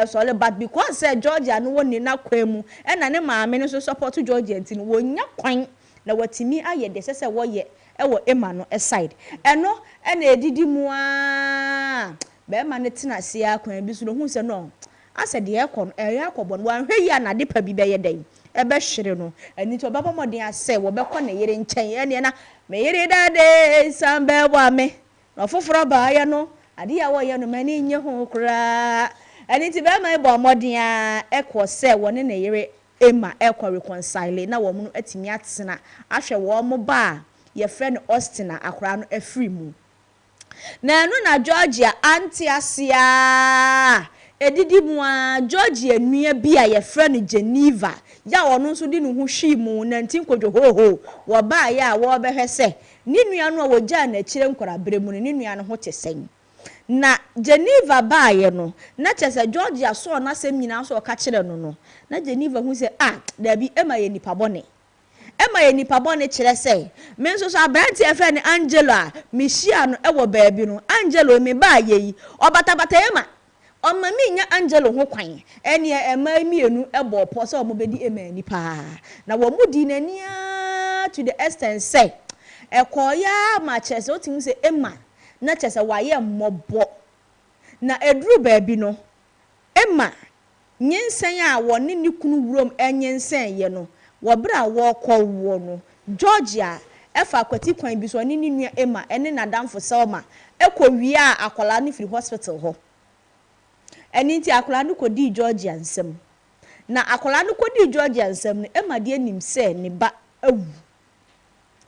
[SPEAKER 5] so but because say Georgia no woni na kwemu e na ne maame no so support Georgia nti no wonya kwan na watimi aye de sese wo ye e wo Emma no side eno e na edidi mu a be ma ne tena sia kwan bi so no hu se no ase de ekọ akọbọ no wanhwe yi na de pa bi be ye den e be hwere no ani to baba modin ase wo be kọ na yere nchen ene na me yere dade sambe bo ame no foforo ba ya no ade ya wo ye no mani nye ho kura ani ti be ma bo modin a ekọ se woni na yere Emma ekọ reconcile na wo mu atimi atena ahwe wo mo ba ye friend Austin akora no afri mu na no na Georgia Antiasia edidi mu a Georgia nua bi a ye friend Geneva ya ono nso di no hu hwi mu na ntinkodwo hoho wo ba ya wo behwe se ni nua no wo gya na kire nkora bremu ni nua no ho tesɛn na Geneva ba ye no na chese Georgia so na sem nyina so ka kire no na Geneva hu se da bi Emma ye nipa bone kire se me nso so abranti efe ni Angela Michia no ewo baabi no Angelo me ba ye yi obatabata Emma Oma mi nya Angelo ho kwan ene ema mienu ebo po so mo bedi Emma nipa na wo mudi nania to the extent say ekoya ma chese otim se ema na chese waye mmobo na eduru baabi no ema nyensen a woni ni kunu wurom enyensen ye no wo bra wo kɔwo no Georgia efa kwati kwan bi so ni nua ema ene nadamfo Selma ekɔwie a akola ne free hospital ho eni nti akola no kodi Georgia nsem na akola no kodi Georgia nsem no ema de anim se ne ba awu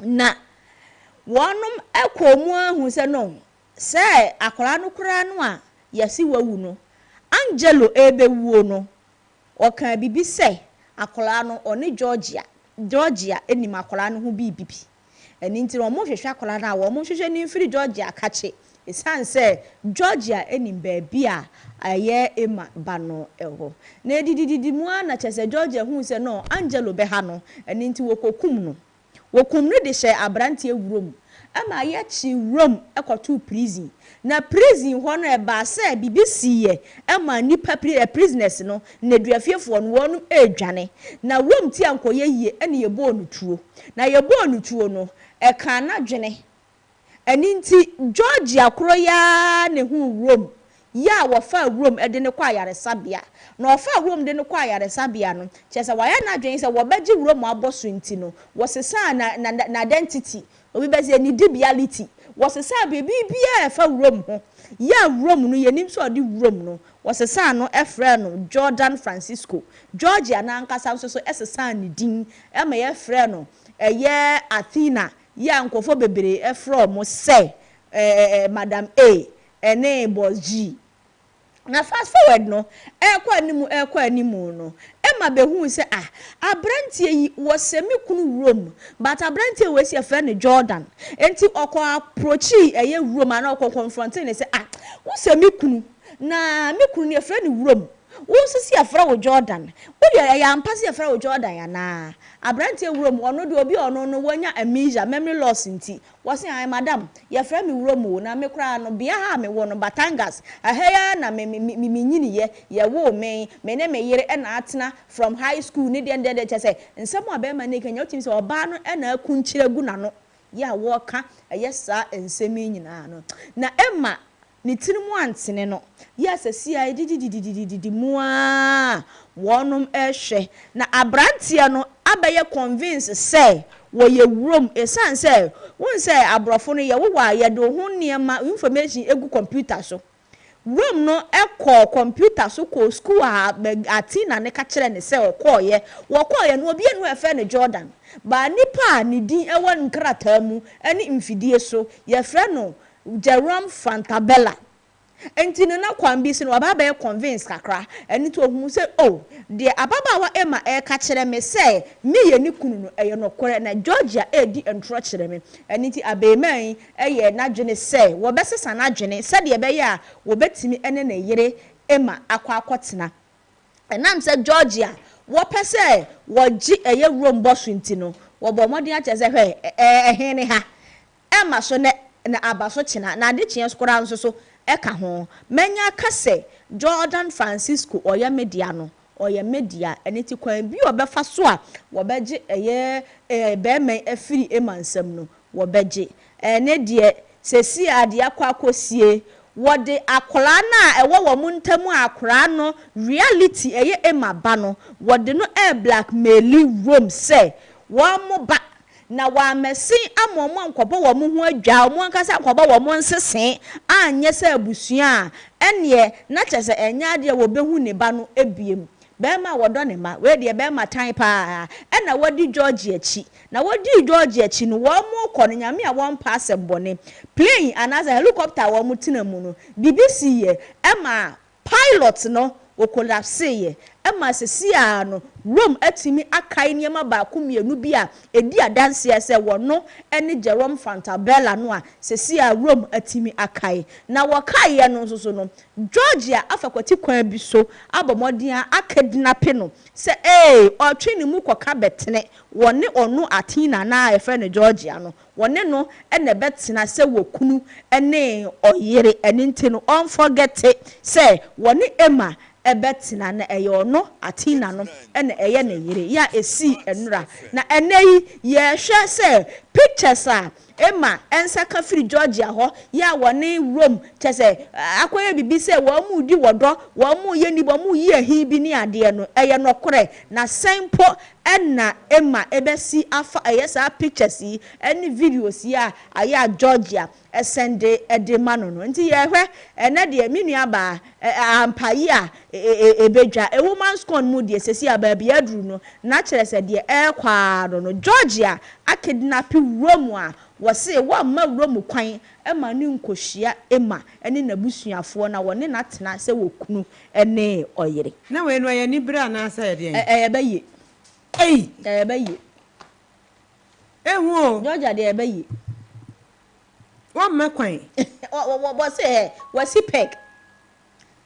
[SPEAKER 5] na wonum ekɔmu ahu se no se akola no kura no a yesi wawu no Angelo ebewuo no oka bibi se akola no one Georgia enim akola no ho bibi eni nti no mo hwehwe akola na wo mo hwehwe ni mfiri Georgia kache esan se Georgia enim baabi a aye ema ba no eho na edididi mu na chese Georgia hu se no Angelo be ha no eni nti wokokum no de hye abrante ewurom ama ye chi rom ekoto prison na prison ho no e ba se BBC ye ama nipa prisoners no na duafiefo no wonu edwane na rom ti ankoye yie ene ye bo onutuo na ye bo onutuo no e kan na dwene eni nti Georgia kro ya ne hu rom ya wofa rom e de ne kwa yaresabia na ofa rom de ne kwa yaresabia no chese wa ya na dwen se wo beji rom aboso nti no wo sesa na identity obi be se ni debiality wasesa bebi bia efa rom ho ya rom no yenim so odi rom no wasesa no efre no Jordan Francisco Georgia na nkasa so esesa ni din ema ye frɛ no eye Athena ya nkofo bebere efro mo se Madam A ene Boss G na fast forward no ekwa animu no ema behu se abrantie yi wo semi kunu rom but abrantie we se fe ne Jordan enti okọ approach eye rom ana okọ confront ne se wo semi kunu na me kunu ne fe ne rom wo sisi afra wo Jordan wo de ya ampase afra wo Jordan ya na abrantie rom ono de obi ono no wanya amnesia memory loss nti wo se madam ya fra me rom wo na me kra no bia ha me wo no Batangas ahaya na me nyini ye wo me ne me yere na atena from high school ni de chese nsemo abema ne kanya otimi se oba no na akunkyire gu na no ya wo ka ayesa nsemi nyina no na emma ni tinimu antene no ya sesi didididididi mua wonum ehwe na abrantia no abaye convince say wo ye rom esan say won say abrofo no ye wo wa ye do ho niema information egu computer so rom no ekọ computer so ko school Athena ne ka kire ne say wo ye no obi enu efe ne Jordan ba nipa ni din ewo nkrata mu eni mfidie so ye fre no Jerome Fantabella enti na kwambi se no ababa e convince kakra eni to hu se de ababa wa ema e ka kire me se me ye ni kunu no eye no kore na Georgia edi entro kire me eni ti abeman eye na dwene se wo besesa na dwene se de be ye a wo betimi ene na yere ema akotena enam se Georgia wo pese wo gi eye rom bosu nti no wo bo modin a chese hwe ehene ha ema so na abaso china na ade chien skora nso so eka ho menya kase Jordan Francisco oya media no oya media eniti kwan bi obefa so a wo beje eye be men afiri emansam no wo beje ne de sesi ade akwakosie wo de akola na ewo wo muntamu akora no reality eye emaba no wo de no blackmail room say wo mo ba na wa mesi amomo ankobo wo mu ho adwa mo ankasa ankobo wo mo nsese anye se abusua ene na chese enya ade wo behu ne ba no ebiem bema wodo ne ma we de bema tan pa na wodi George achi na wodi George achi no wo mo kɔ no nyame a won pa asembone plane anaza helicopter wo mutina mu no BBC ye ema pilot no wo collapse ye ema sesia no Rome atimi akai niema ba kumienu bi a edi adanse ese wono ene Jerome Fantabella no a sesia Rome atimi akai na wakai ye no so no Georgia afakwati kwan bi so abomodin akadina pe no se otwe ni mu koka betene wone onu Athena na efe ne Georgia no wone no ene betena se wokunu ene oyere ene nti no unforget se wone ema ebetina na eyo no Athena no ene eye na yire ya esi enura na eneyi ye hwe se pictures a Emma ensa ka free Georgia ho ya woni Rome chese akoye bibi se wo mu di wodo wo mu ye ni bo mu ye hi bi ni ade no eye no kore na sempo enna Emma ebesi afa eyesa pictures yi any videos ya aya Georgia esende edemano no nti ye hwe ene de minua ba ampayi a ebedwa a woman's con mu de sesi abaabi aduru no na kire se de ekwa no Georgia akidnap Rome a wose wa ma Rome kwan ema ni nkohia Emma ene nabusuafo na wone na tena se wokunu ene oyere
[SPEAKER 2] na we no ye ni bra na asa ye de
[SPEAKER 5] baye baye
[SPEAKER 2] ehu
[SPEAKER 5] Georgia de baye
[SPEAKER 2] wa ma kwan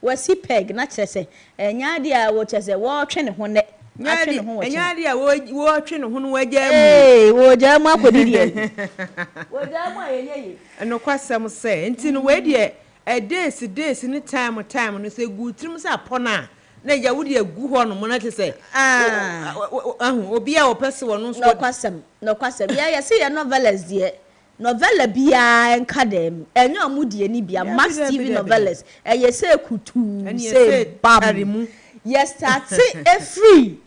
[SPEAKER 5] wasi peg na kire se enya de a wo kire se wo twe ne ho ne
[SPEAKER 2] enya de a wo twe ne ho no waja
[SPEAKER 5] wo ja mu akodidi wo ja mu ayenye
[SPEAKER 2] no kwasam se nti no we de days ni time no se gutrim se apona na ja wo de agu ho no mo na kire obi a opese wo no so
[SPEAKER 5] no kwasam ya se ya novellas de novella bia enka dem enyo amudie ni bia Max TV novellas eye se kutu se bam yes start free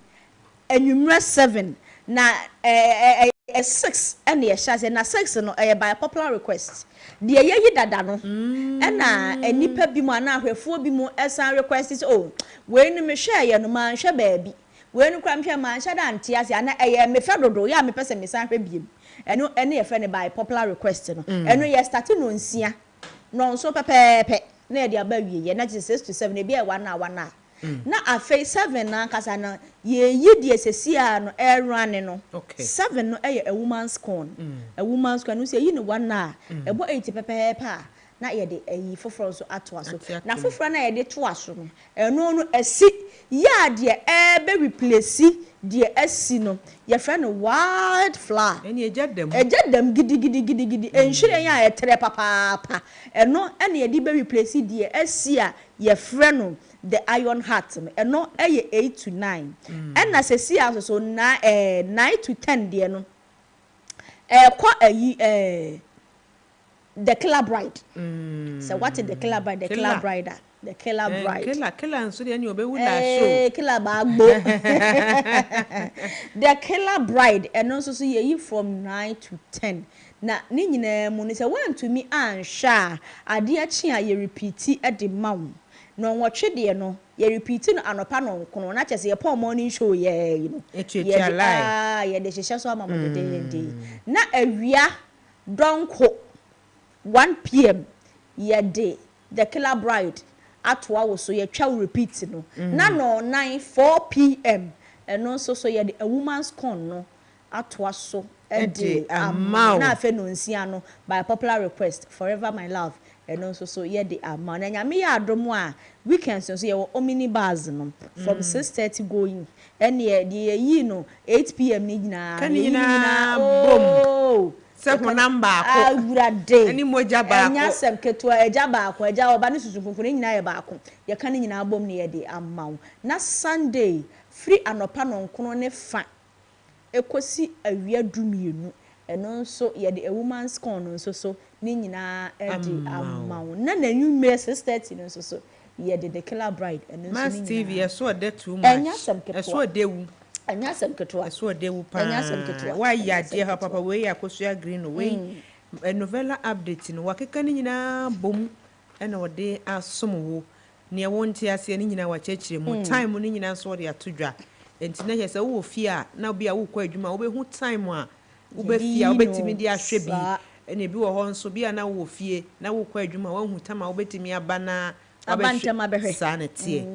[SPEAKER 5] enumere 7 na 6 and ye shase na 6 no by popular request de ye dada no na enipa bi mu ana ahwefo bi mu esan request oh we ni me hwe ye no man hwe baabi we ni kra mhwe man hwe da ante ase ana eye me fe dodo ya me pese me san hwe biem eno ene ye fe ne by popular request no eno ye start no nsia no so pepepe na ye de abawie ye na 6 to 7 e bia 1 hour na na afei 7 na kasa na ye yidi esesia no run no 7 no a woman's corn no say yi ne 1 na ebo 80 pepepe na ye de ayi foforo so ato aso na foforo na ye de to aso no eno no asi ya de be replace de asi no ye friend no wild flower
[SPEAKER 2] eni ejadam
[SPEAKER 5] gidi enhire ya etere papa eno ene ye de be replace de asi a ye friend no the iron heart eno eye 8 to 9 na sesi aso so na 9 to 10 de no kwa ayi the killer bride so what is the killer bride the killer bride the killer bride
[SPEAKER 2] killer nso de ni obewu na show
[SPEAKER 5] killer bagbo the killer bride eno nso so ye from 9 to 10 na ni nyina mu ni say want to me ansha ade achi a ye repeat e de mawo no nwotwe de no ye repeat no anopa no nkono na chese ye pon morning show ye you know ye de hehye so amamo de na awia donko 1 p.m. ye de the killer bride atwa wo so ye twa repeat no na no 4 p.m. eno so ye de a woman's corn no atwa so e de na afa no nsia no by popular request forever my love eno so ye de amount na nyame ya adomo a weekends so ye omni bars no from 6:30 going ene ye yi no 8 p.m. ni nyina
[SPEAKER 2] bom se ho namba ko
[SPEAKER 5] awurade
[SPEAKER 2] ani moja ba ko
[SPEAKER 5] enya sem ketua eja ba ko eja oba ne susunfunfun nyina ye ba ko ye kan nyina bom ne ye de amaw na Sunday free anopa no nkono ne fa ekosi awia dumienu eno nso ye de a woman's corn no nso so ne nyina e de amaw na nanwume 6:30 no nso so ye de the killer bride eno nso
[SPEAKER 2] Max TV ye so de too much
[SPEAKER 5] enya sem ketua
[SPEAKER 2] so de wu
[SPEAKER 5] anya sem ketua
[SPEAKER 2] so de wu pa wa ya de ha papa we ya kosua green we novella update no wakeka ni nyina bom ena wode asomwo ne wonte ase ni nyina wa chechire mu time ni nyina so de atodwa enti na hye se wo fia na obi a wo kwa adwuma wo be hu time a wo be fia wo betimi de ahwe bi ena bi wo ho nso bi na wo fie na wo kwa adwuma wo hu time a wo betimi aba na
[SPEAKER 5] abantama behwe
[SPEAKER 2] sanete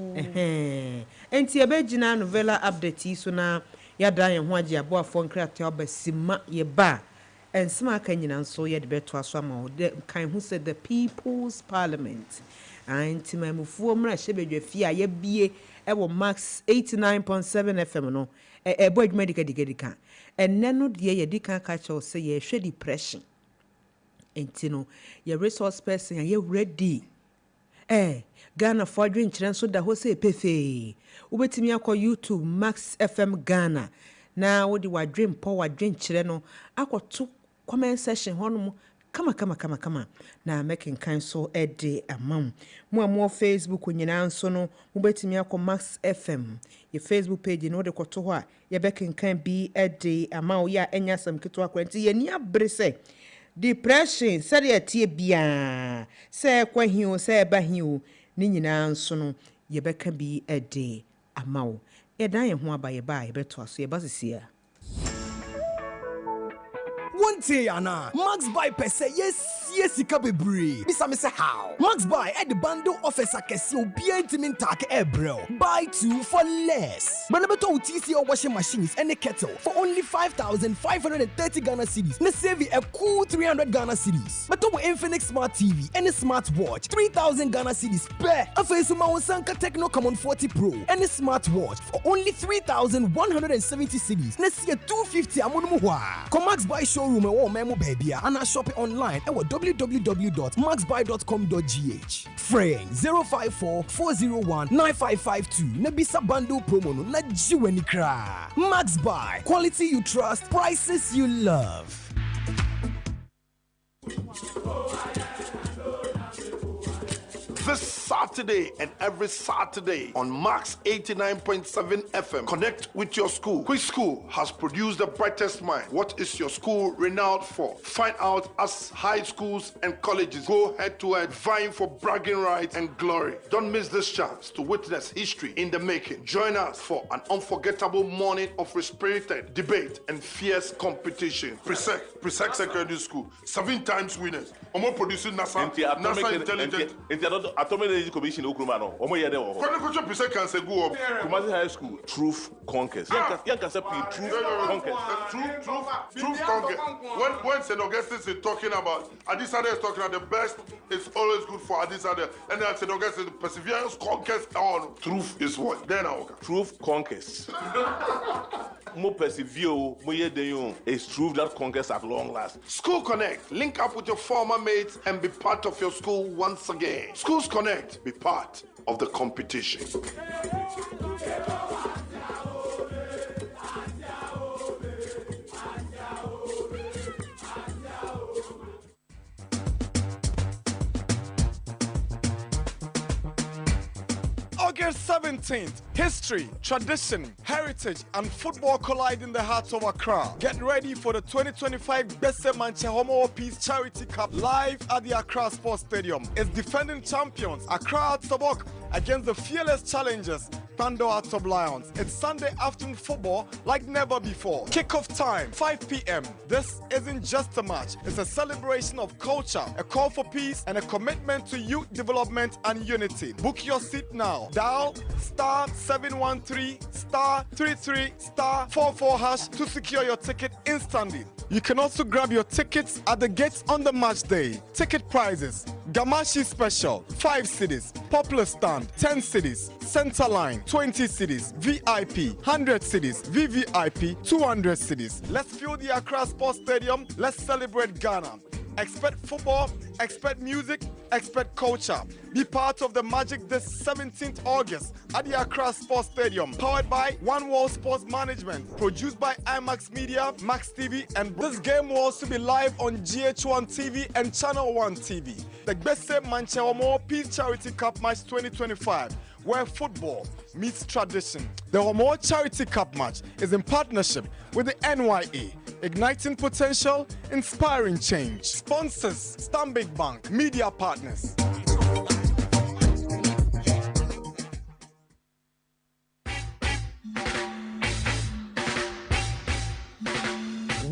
[SPEAKER 2] enti ebegina novella update so na yada ye ho age aboafo nkrate obasima ye ba ensima aka nyina nso ye de beto aso ama de kan hu said the people's parliament anti mamufuo mra hyebedwa fie a ye bie e wo Max 89.7 FM no bo adwuma dikadika enne no de ye dika ka che se ye hwe depression enti no ye resource person ye ready Ghana for drink chire nso da ho se pefe ubetimi akọ YouTube Max FM Ghana na wodi wadwen po wadwen chire no akoto comment section hono kama na making kind so ede amam mo Facebook nyina nso no mo betimi akọ Max FM your Facebook page no de kwoto ho a ye making kind bi ede amam ya enya sam keto akwenti ye ni abrese depression said ye tie bia say kwa hiu say ba hiu ni nyina nso no ye beka bi ede amam ye dan ye ho aba ye ba ye beto aso ye basisia.
[SPEAKER 6] One day, Anna, Max Buy per se, yes, he can be brave. Mr. Mr. How? Max Buy at the bundle offers a casio being take bro. Buy 2 for less. Banabato TC or washing machines and a kettle for only 5,530 Ghana cedis. Na save a cool 300 Ghana cedis. But to Infinix Smart TV and a smartwatch, 3,000 Ghana cedis per. A face Sanka Techno Common 40 Pro and a smartwatch for only 3,170 cedis. Na see a 250 amunumuwa. Come Max Buy showroom or memo baby and I shop it online at www.maxbuy.com.gh. Frame 054 401 9552. Nebisa bundle promo no na jiweni kra. Max Buy, quality you trust, prices you love.
[SPEAKER 7] This Saturday and every Saturday on Max 89.7 FM. Connect with your school. Which school has produced the brightest mind? What is your school renowned for? Find out as high schools and colleges go head to head, vying for bragging rights and glory. Don't miss this chance to witness history in the making. Join us for an unforgettable morning of respirited debate and fierce competition. Presec Secondary School, 7 times winners. Omo producing NASA Intelligent.
[SPEAKER 4] Atomic Energy Commission Okruma no. Omo yede wo.
[SPEAKER 7] Kwani presec can say go up.
[SPEAKER 4] Kumasi High School, Truth Conquers. Yanka say Truth Conquers.
[SPEAKER 7] Truth Conquers. When St. Augustine is talking about Adisade is talking about the best, it's always good for Adisade. And then St. Augustine, perseverance conquers all. Truth is what? Then
[SPEAKER 4] Truth Conquers. Mo persevere, mo yede it's truth that conquers at long last.
[SPEAKER 7] School Connect. Link up with your former mates and be part of your school once again. Schools Connect. Be part of the competition.
[SPEAKER 13] August 17th, history, tradition, heritage, and football collide in the heart of Accra. Get ready for the 2025 Besse Manche Homo Peace Charity Cup live at the Accra Sports Stadium. It's defending champions Accra Atsobok against the fearless challengers Thunder Atsob Lions. It's Sunday afternoon football like never before. Kickoff time 5 p.m. This isn't just a match, it's a celebration of culture, a call for peace, and a commitment to youth development and unity. Book your seat now. Dial *713*33*44# to secure your ticket instantly. You can also grab your tickets at the gates on the match day. Ticket prices: Gamashi Special 5 cedis, Popular Stand 10 cedis, Center Line 20 cedis, VIP 100 cedis, VVIP 200 cedis. Let's fill the Accra Sports Stadium. Let's celebrate Ghana. Expect football, expect music, expect culture. Be part of the magic this 17th August at the Accra Sports Stadium. Powered by One World Sports Management. Produced by IMAX Media, Max TV, and this game will also be live on GH1 TV and Channel 1 TV. The Besse Manche Homo Peace Charity Cup Match 2025, where football meets tradition. The Homo Charity Cup Match is in partnership with the NYA. Igniting potential, inspiring change. Sponsors: Stanbic Bank. Media partners.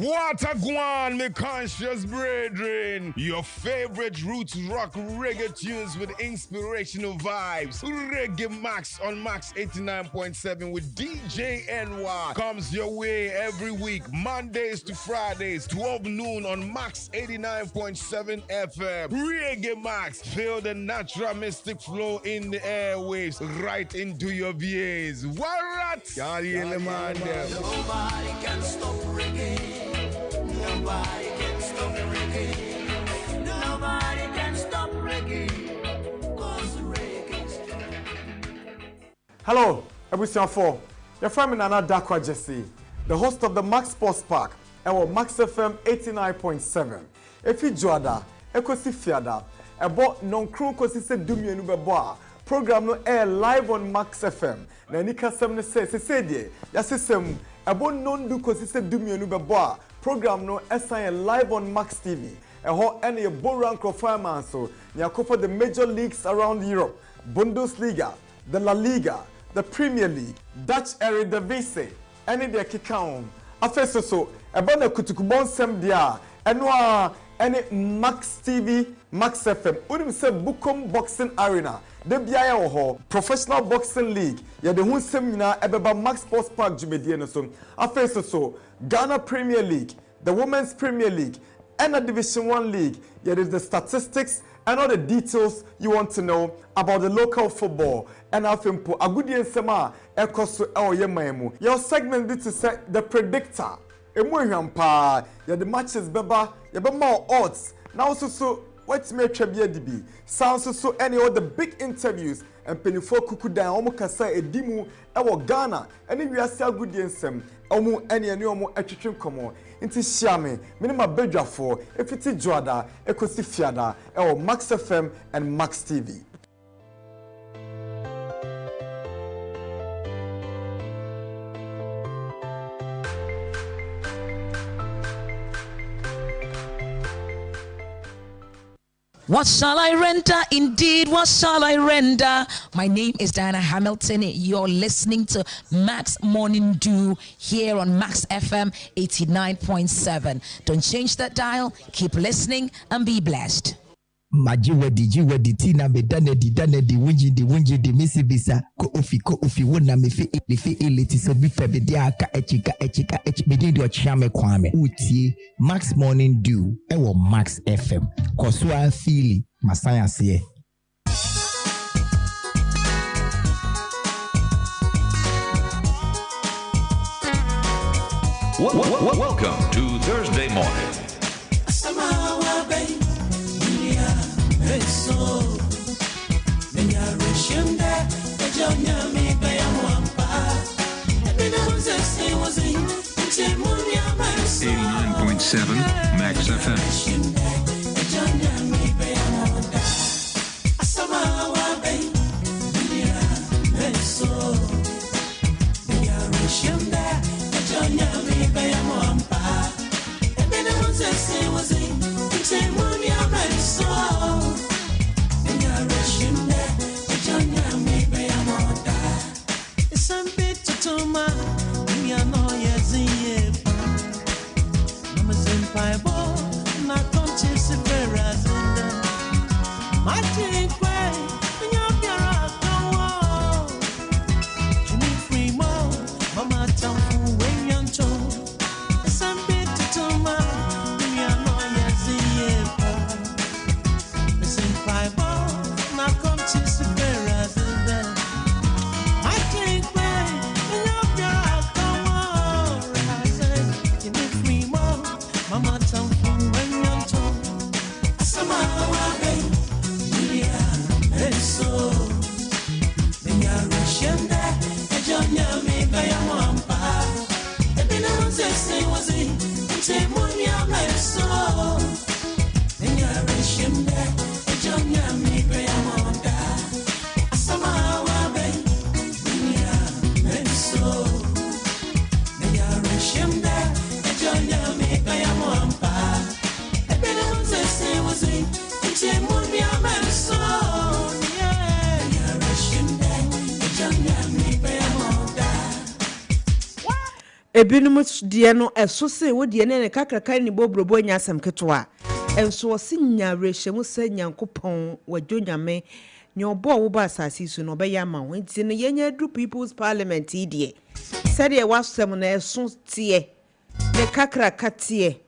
[SPEAKER 14] What a guan, me conscious brethren. Your favorite roots rock reggae tunes with inspirational vibes. Reggae Max on Max 89.7 with DJ NY comes your way every week, Mondays to Fridays, 12 noon on Max 89.7 FM. Reggae Max, feel the natural mystic flow in the airwaves right into your VAs. What?
[SPEAKER 3] Nobody can stop reggae. Nobody can stop reggae. Nobody can stop reggae. 'Cause reggae.
[SPEAKER 13] Hello, Ebusian 4. Your friend Nana Dakwa Jesse, the host of the Max Sports Park, ɛwɔ Max FM 89.7 efi Joada ekosi fiada ebo nonkru kosi se dumienu bebo a program no air live on Max FM na ni kasem ne se die ya sesem ebo nondu kosi se dumienu bebo a program no esan live on Max TV eho ene ye boran crofama so ya for the major leagues around Europe, Bundesliga, the La Liga, the Premier League, Dutch Eredivisie ene de kikaon afeso so ebo na kutukubon sem dia eno any Max TV, Max FM. Unim say Bukom Boxing Arena. De biya ho Professional Boxing League. Ya de hun semina ebeba Max Sports Park Jumedie no so. Afeso so Ghana Premier League, the Women's Premier League, and the Division 1 League. Ya is the statistics and all the details you want to know about the local football. And afempo agudi ensema ekoso yemaemu. Your segment bit to say the predictor. Emuhampa ya the matches beba ya be more odds now so what's me twabia dibi sounds so any of the big interviews and penifo kuku dan omo kasa edimu ewo Ghana any wiase agudi ensem omo any omo atwetwe komo nti hia me ma bedwafo efiti Joada ekosi fiada ewo Max FM and Max TV.
[SPEAKER 15] What shall I render? Indeed, what shall I render? My name is Diana Hamilton. You're listening to Max Morning Dew here on Max FM 89.7. Don't change that dial. Keep listening and be blessed.
[SPEAKER 6] Jiwedi tina me danedi wunji di misi bisa ko ofi wona me fi eliti so bi febe dia aka echika me di ochame kwame utie Max Morning Dew ewo Max FM kosua fili masaya se.
[SPEAKER 10] Welcome to Thursday morning. Max FM.
[SPEAKER 2] Ebinum die no eso se wo die ne kakraka ni bobrobo nya asem ketwa enso o sinya rehemu se nyankopon wadwonyame nya obo wo ba asase su no be ya ma wo nti ne yenya du people's parliament die said ye wasem na eso tie ne kakraka tie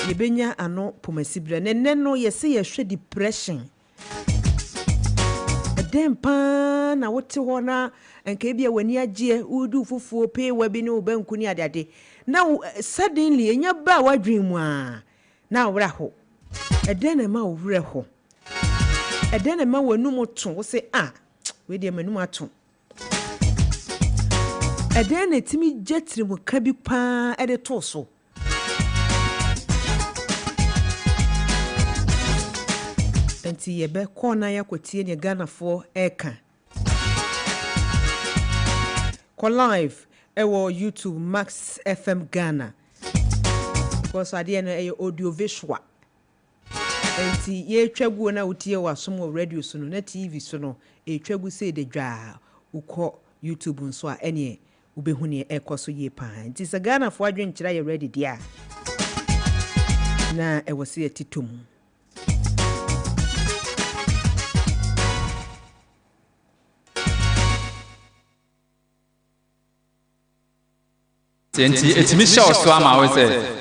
[SPEAKER 2] ye benya ano pomasibre ne no ye se ye hwe depression edempa na wote ho na enke bia wani agye udu fufuo pe wa bi ne obanku ni adade now suddenly enya ba wadwen mu a na wra ho eden na ma wra ho eden na ma wanum to wo se we de manum ato eden na timi jetri mu ka bi pa ede to so Enti yebe ko na yakotie ne Ghana for eka. Ko live ewo YouTube Max FM Ghana. Because ade na audio visual. Enti ye twagu na utie wasom radio so no na TV so no twagu say de dwa ukọ YouTube nso a ene ubehu ne ekoso ye pa. Enti se Ghana for adwen kira ye ready dia. Na ewo se atitum.
[SPEAKER 16] Enti etimi show so ama we say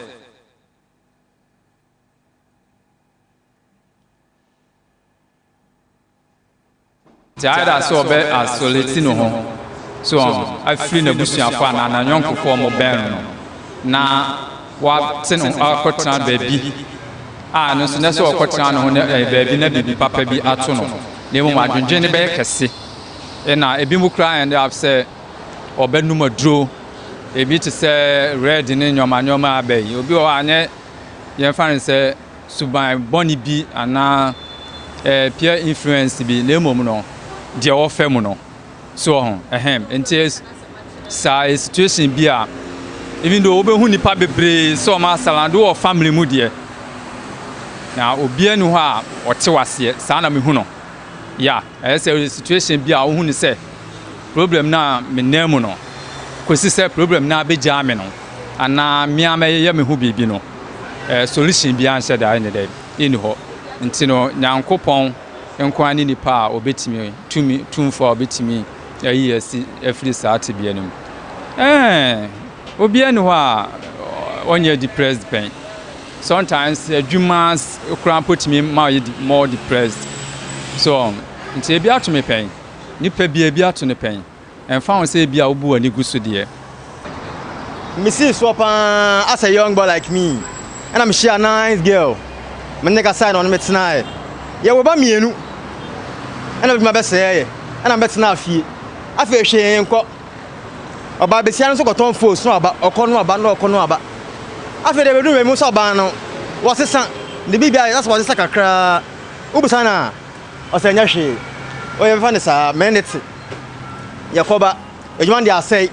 [SPEAKER 16] Tiada so be asoleti no ho so afiri na busuafo na nyonkofo mo ben no na wa teno akotra baabi no so na so akotra no ho na baabi na bibi papa bi ato no na mu adwendwen ne be kese na ebi mu kra and have say obenum aduro ebi te say red ne nyoma abai obi o anye ye fan say suban boni bi ana peer influence bi na mom no de offer mu no so enti sa situation bi a even though obehu nipa bebre so ma salando or family mu de na obi anu ho a ote wase sa na mehu no ya say situation bi a wo hu ni say problem na me nemu no kosi say problem na be jame no ana me amaye me hu bibi no solution bi an say da ne dey in ho nti no nyankopon nkwa ni nipa obetimi tumfo obetimi ayi asi afri saati bi anim obi anu ho a onye depressed pain sometimes adwuma kran put me more depressed so nti ebi ato me pain nipa bi ebi ato ne pain emfa won say bia obu ani gusu de
[SPEAKER 17] Mrs. Swapa as a young boy like me and I'm sure a nice girl me nigga sign on me tonight ya wo ba mienu and I be my best say and I'm better na fie afa hwe enko oba besia no so ko ton force no aba okono aba afa de bedu me mu so ba no wo sesa de bibia that's what sesa kakra ubusa na o se nya hwe o ye fa ne sa minute yakoba ejuma ndi asai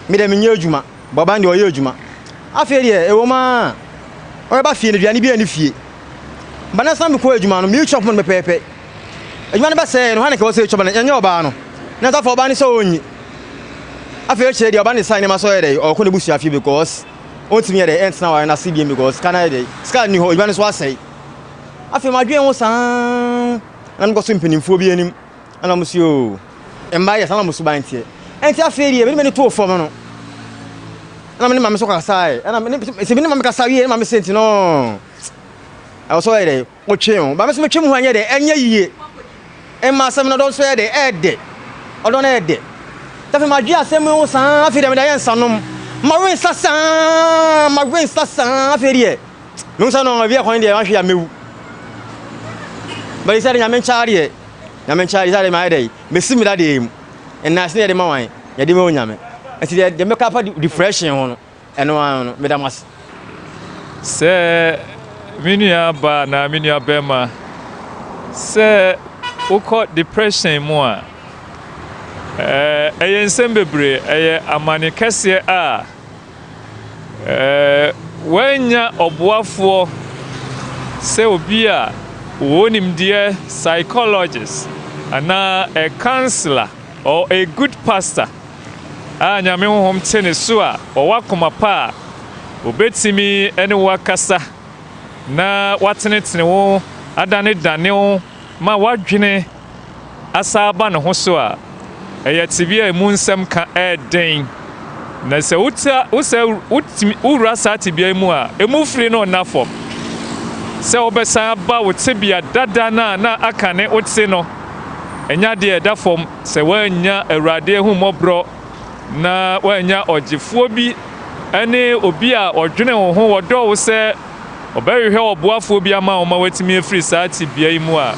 [SPEAKER 17] me de menye ejuma baba ndi oye ejuma afa de e wo ma o ba fie ne duane bi ani fie bana sam ko ejuma no mi chop me pepe ejuma ne ba se no ha ne ke wo se chop na enye oba no na ta fo ba ni so onyi afa eche de oba ne sign ma so ye de o ko ne busu afie because on timi ye de ent na wa na CBM because kana de ska ni ho ejuma ne so asai afa ma dwen wo san na ngo so mpanimfo bi anim ana mo si o emba ya sana mo so ban tie enti afa de me ni to fo mo no ana me ni ma me so ka sai ana me se me ni ma me ka sai ye ma me senti no I was already watching, but Mr. Chim, when you're there, and ye, and my son, don't say they add it, or don't add it. That's my dear Samuel, son, I feel them, I son, Marine Sassan, Marine Sassan, I feel it. No son of your point, I should move. But he said, I'm in charge, is my day, Miss Simila day, and I say the morning, you didn't know me. I said, they make up a refreshing on, and one, Madame.
[SPEAKER 18] Sir. Minia ba na minia bema se uko depression mu a ensem bebre amane kese a wanya oboafo se obi a wonim die psychologist ana a counselor or a good pastor a nyame honhom tene so a owakoma pa obetimi ene wakasa na watenetene wo adane dane wo ma wadwene asaba ne ho so a tibia mu nsem ka den na se ura sa tibia mu a emu firi no na fom se obesan ba wo tibia dada na akane otse no enya de da fom se wanya awurade hu mobro na wanya ogifuo bi ene obi a odwene ho wodo wo se obere hwe oboafo bi ama o ma watimi afiri saati bia mu a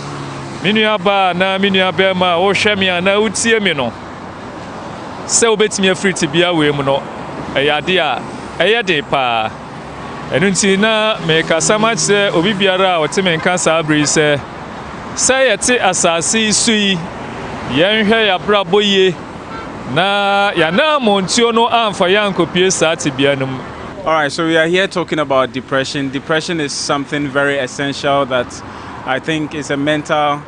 [SPEAKER 18] minua ba na minua ba ma o hweme na utie mi no se obetimi afiri tibia we mu no eyade a eyade pa enunti na me kasama che obi biara o teme nka sa abri se sɛ yɛte asase yi so yi yɛnhwɛ yɛabrabɔ yie na yɛna montuo no amfa yɛankɔpie saa tebea no mu.
[SPEAKER 19] All right, so we are here talking about depression. Depression is something very essential that I think is a mental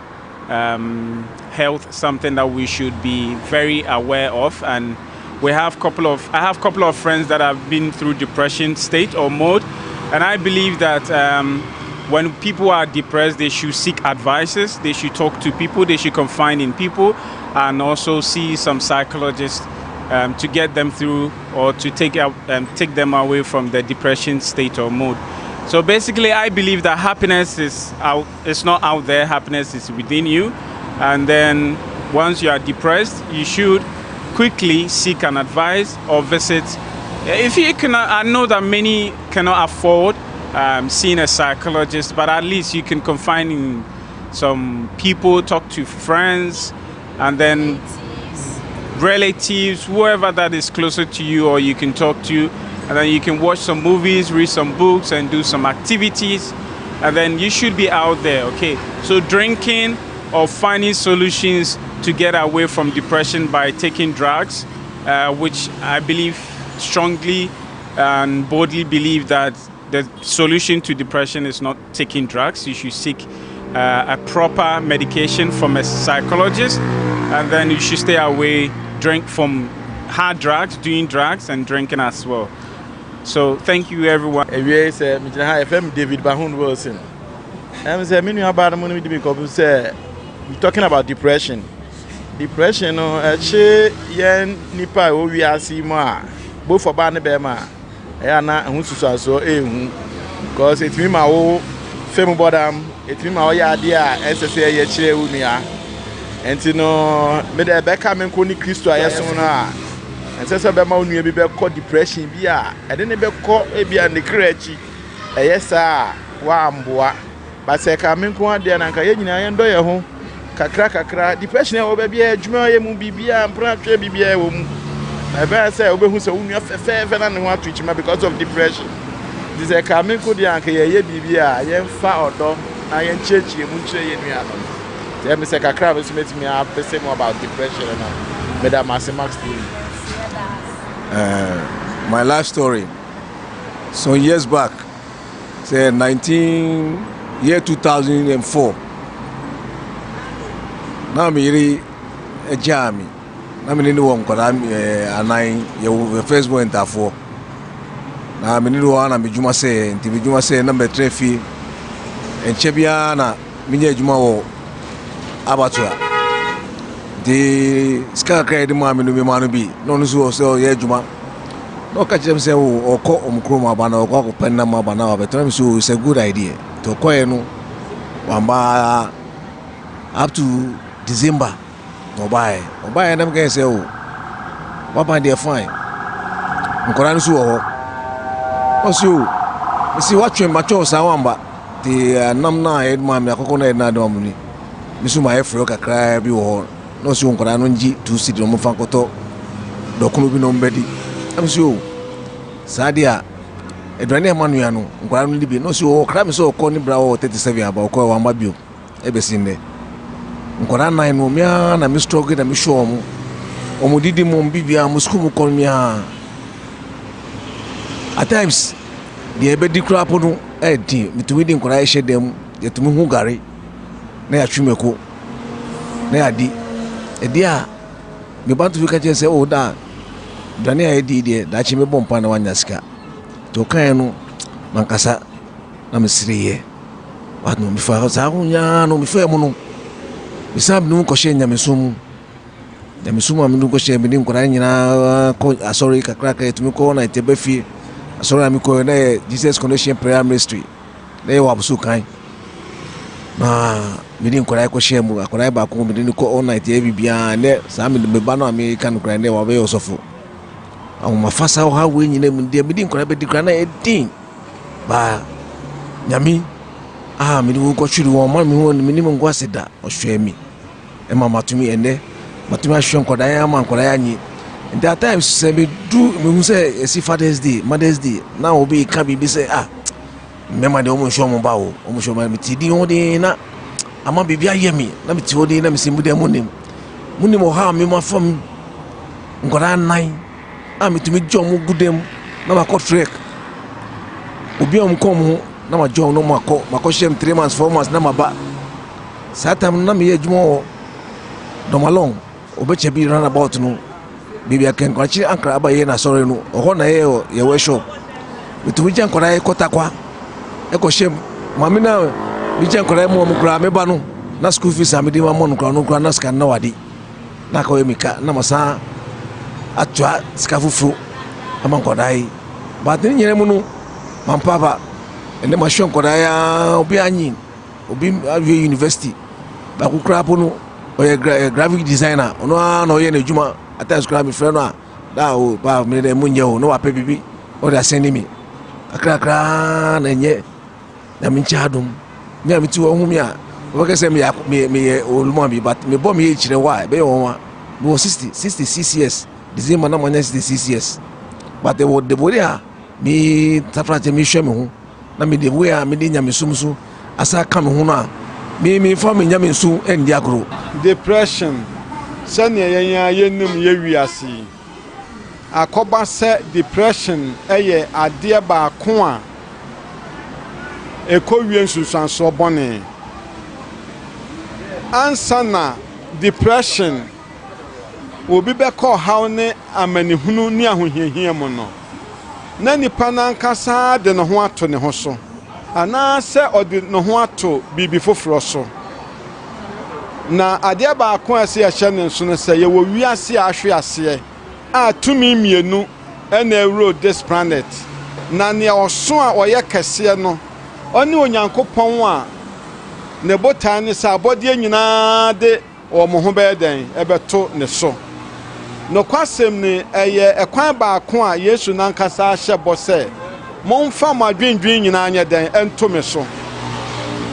[SPEAKER 19] health, something that we should be very aware of. And I have a couple of friends that have been through depression state or mode, and I believe that when people are depressed, they should seek advices, they should talk to people, they should confide in people, and also see some psychologists to get them through or to take them away from the depression state or mood. So basically, I believe that happiness is not out there. Happiness is within you. And then once you are depressed, you should quickly seek an advice or visit. If you cannot, I know that many cannot afford seeing a psychologist, but at least you can confide in some people, talk to friends, and then relatives, whoever that is closer to you, or you can talk to, and then you can watch some movies, read some books, and do some activities, and then you should be out there. Okay, so drinking or finding solutions to get away from depression by taking drugs, which I believe strongly and boldly believe that the solution to depression is not taking drugs. You should seek a proper medication from a psychologist, and then you should stay away drink from hard drugs, doing drugs, and drinking as well. So thank you, everyone.
[SPEAKER 20] David Bahun Wilson. We're talking about depression. Depression, nipa we are seeing both for Barney Bema and because it's me my old family bottom, it's me my idea, SSA, and you know, made a back coming Kuni Christo, I assume. And says about my new baby called depression. Bia, I didn't be caught a bia and the crazy. Yes, sir, one boy. But say, coming one day and I enjoy your home. Kakra, depression over be a jumaya mubia and perhaps be a woman. I better say, over who's a woman of a fair and want to reach me because of depression. This is a coming good young, ye be a young far or dog, I am church, you won't say in me. Let me say, Kakra was making me up the same about depression and Madame Maximax.
[SPEAKER 21] My life story. Some years back, say 2004. Now I'm really a jammy. I'm in the one because I'm a first one to four. Now I'm in the one. I'm Juma say, and Juma say number 3 fee. And Chebiana, Minya Juma Abatua. The scar carried the mammy no man be. No news was so yeah Juma. No catch them say or call Chroma Bana or call Panama Bana, but time so it's a good idea. To acquire no Wamba up to December. Or buy and I'm going to say, oh, what my dear fine. Koran so also see what you mature Sawamba the Namna head mammy, a coconut nadomini. Missuma Froka cry be all. No soon Koranji to sit on Mufankoto. Dokunubino Betty. I'm sure Sadia Edrania Manuano, Grand Libby, no so crime so corny brow 37 about Kawamabu, Ebesinde. Nkorana no mia na me struggle na me show mo omodidi mo bibia mo school mo kon mia at times the ebedi crap no edi mitumi di nkora ehye dem yetumi hu gare na ya twemeko na ya di edi a me bantu fi ka che say oh da dani a edi de da chi me bompa na wanya sika to kan no mankasa na me siriye wa no mi fa za hunya no mi fa mo no Bisab no koshe nyamesum aminu koshe bidi nkora nyina sorry kakra ka etumi ko na tebefi sorry amiko na Jesus Connection Prayer Ministry na ye wabusu kan na bidi nkora koshe mu akora ba ko bidi ko all night e bibia ne sa me ba no ame kan nkora ne wa be osofo awu mafasa ha we nyina mu de bidi nkora be di kra na edin ba nyami me ko chiri won ma me won me ngwa seda ohwemi ema matumi ende matumi ahwe nkoda ya ma nkoda ya nyi and at times say me do me say see Father's Day, Mother's Day now obi ka bi say me ma de omo show mo ba o omo show ma me ti di on de na ama bibia yemi na me ti odi na me simbu de munim o ha me ma fam ngora nan a me tumi jom gudem na ma ko trek obi am kom na ma jom no ma ko shem 3 months 4 months na ma ba satam na me yejumo do malong obeche bi run about no bibia ken ko chi ankra abaye na sore no ho na ye workshop me tumi jan ko dai kotakwa e ko shem mami na bi jan ko dai mo kura me ba no na school fees am di ma mo no kura na scan na wadi na ko emika na masa atwa skafufu ama ko dai ba tin nyere mu no mampaba ene ma shon ko dai obi anyi obi awie university ba ku kura po no oye graphic designer ono na oye na juma ata skra mi frɛ no a da o ba me de munye o no wa pe bibi o da send me akra na nye na mi chadum nya mi ti wo hu mi a o ke se me o lu mi but me bo mi e chire wa be yo wa bo 60 ccs December na manya 60 ccs but the body a mi tafrate mi hwe me ho na mi de bo a mi de nya me sumsu asa ka me ho no a mi fa me nya me su endi agro
[SPEAKER 1] depression sani yenya yenum ye wiase akoba se depression eye ade ba ko a ekowie nsusanso bone ansana depression obi be call how ne amanihunu ni ahohiahia mu no na nipa nankasa de no ho ato ne ho so ana se ode no ho ato bibi foforo so na ade ba ko ase ya hye ne nso no se ye wo wiase ahwe ase a tumi mienu na road this planet na ne oso a oye kese no oni onyankopon a ne botan ne sa abode nyina de o mo ho beden ebeto ne so no kwasem ne eye ekwan ba ko a Yesu nankasa hye bose momfa madwendwen nyina anya den ento me so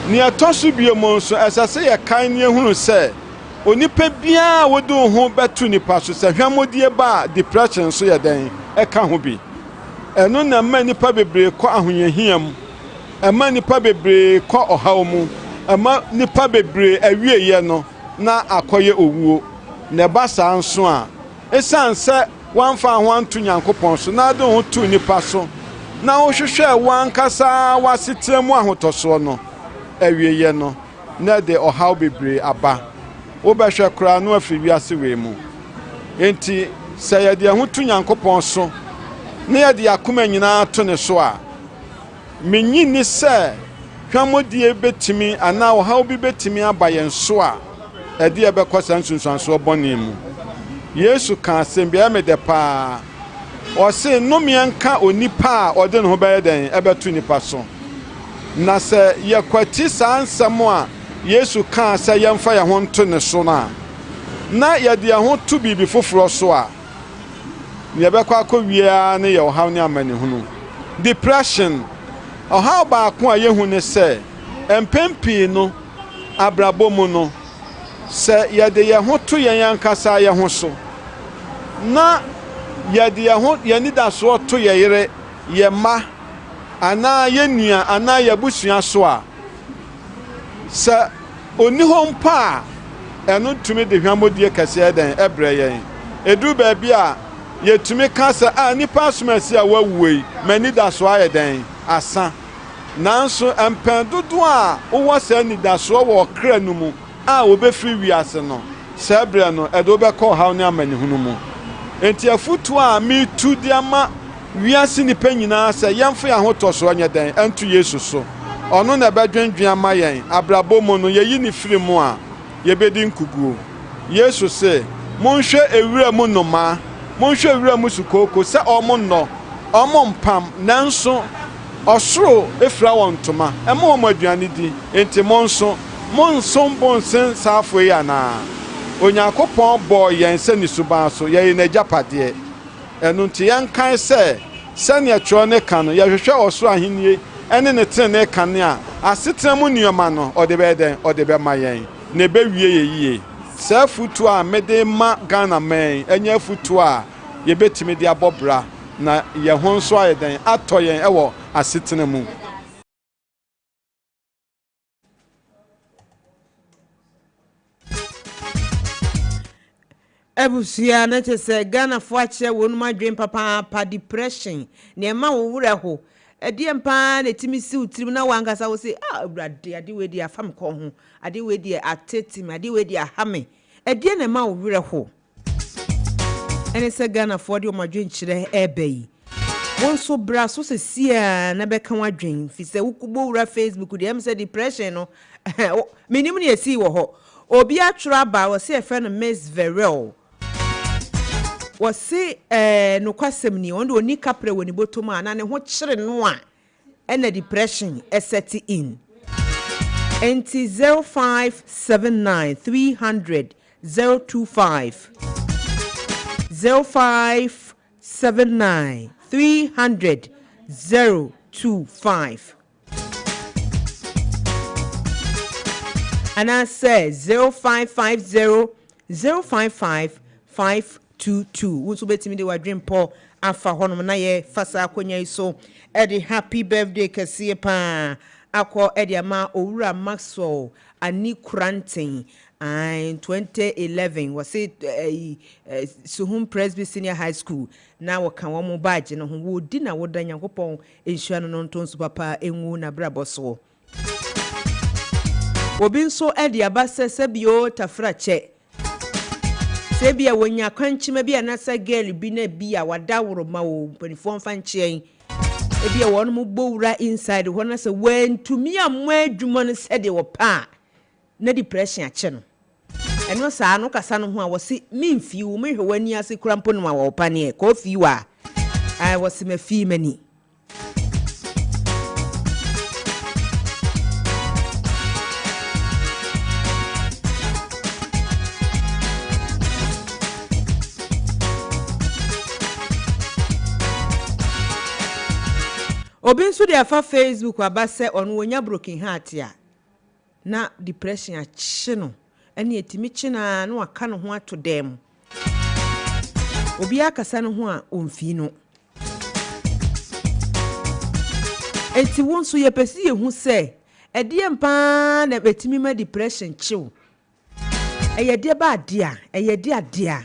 [SPEAKER 1] ni atosu biemo nso esase ye kan ne ehunu se onipa bia wodo ho betu nipa so se hwamodie ba depression so ye den eka ho bi eno na ma nipa bebre kɔ ahonyahiam ama nipa bebre kɔ ɔhaw mu ama nipa bebre awieye no na akɔye owuo ne ba sa nso a esanse wanfa ho anto nyankopɔn so na do ho tu nipa so na wo hwehwɛ wankasa wasitemu ahotoso no awieye no na de ɔhaw bebre aba wo bɛhwɛ kra no afiri wiase we mu enti sɛ yɛde ho tu nyankopɔn so na yɛde akoma nyinaa to ne so a menyi ni sɛ hwamodie betimi ana ɔhaw bi betimi aba yɛn so a ɛde yɛbɛkɔ sansunsanso bɔne mu Yesu ka asɛm bia me de paa ɔse nnome nka onipa a ɔde ne ho bɛyɛ den ɛbɛto nipa so na sɛ yɛkwati saa nsɛm a Yesu ka sɛ yɛmfa yɛn ho nto ne so na yɛde yɛn ho to bibi foforo so a yɛbɛkɔ akɔ wiea ne yɛ ɔhaw ne amanehunu depression ɔhaw baako a yɛhu ne sɛ mpempii no abrabɔ mu no sɛ yɛde yɛn ho to yɛn ankasa yɛn ho so na yɛde yɛn ho yɛn nidasoɔ to yɛ yere yɛ ma anaa yɛ nua anaa yɛ busua so a sɛ oni hɔ mpa a ɛno tumi de hwamodie kɛseɛ den ɛbrɛ yɛn edu baabi a yɛtumi ka sɛ a nipa asomasi a wawuo ma nidasoɔ ayɛ den asa nanso mpɛn dodo a wowɔ sɛ nidasoɔ wɔ kra no mu a wobɛfiri wiase no sɛ brɛ no ɛde wobɛkɔ ɔhaw ne amanehunu mu enti afutu a metu de ama wiase nipa nyinaa sɛ yɛmfa yɛn ho tɔ so nyɛ den ɛnto Yesu so ɔno na ɛbɛdwendwen ama yɛn abrabɔ mu no yɛyi ne firi mu a yɛbɛdi nkuguo Yesu sɛ monhwɛ ewura mu nnomaa monhwɛ ewura mu sukooko sɛ ɔmo nnɔ ɔmo mpam nanso ɔsoro efira wɔn ntoma ɛmo wɔn aduane di enti monso bonsen saafo yi anaa onyankopɔn bɔ yɛn sɛ ne suban so yɛyɛ n'agyapadeɛ ɛno nti yɛnkan sɛ sɛnea twerɛ ne ka no yɛhwehwɛ ɔsoro ahennie ɛne ne tene kane a asetena mu nneɛma no ɔde bɛyɛ dɛn ɔde bɛma yɛn na ɛbɛwie yɛ yie saa futu a mede ma Ghana man ɛnyɛ futu a yɛbɛtumi de abɔ bra na yɛn ho nso ayɛ dɛn atɔ yɛn ɛwɔ asetena mu
[SPEAKER 2] Ebusia na te se Ghana fo ache wonu madwen papa pa depression ne ma wo wura ho ede mpa na timisi utirim na wankasa wo se awurade ade we di afam ko ho ade we di atetim ade we di ahame ede na ma wo wura ho ene se Ghana fo de o madwen kire ebeyi won so bra so se sia na beka wadwen fi se wukubo wura Facebook de em se depression no minim ne esi wo ho obi atwra ba wo se efe no Miss Verel wasi no kwasem ni ondo oni kapre woni botoma na ne ho kyere no a ena depression set in enti 0579 300 025 0579 300 025 and I say 0550 055 522 wonso betimi de wadwen po afa honom na ye fasa akonya iso edi happy birthday kase pa akọ edi ama owura Maxwell ani Kuranten in 2011 was it Suhum Presby Senior High School na waka wo mo badge no ho wo di na wo da Nyankopon enhua no ntonso papa enwu na braboso obi nso edi abasese bio tafrache sebia wonya kwanchima bia na sa girl bi na bia wadaworo ma wo panifo mfanchien ebia won mo bowura inside ho na se wentumi amwa adwuma no sede wo pa na depression ache no eno saa no kasa no ho a wo se memfi wo mehwe wani ase kurampo no ma wo pa ne ko fi wa ai wo se mafi mani obi nso de afa Facebook abase onu wonya broken heart ya na depression achi no ene etimi chi na no aka no ho ato dem obi akasa no ho a omfi no enti wonso ye pesi ye hu se ede mpa na betimi ma depression chiw eye de ba ade a eye de ade a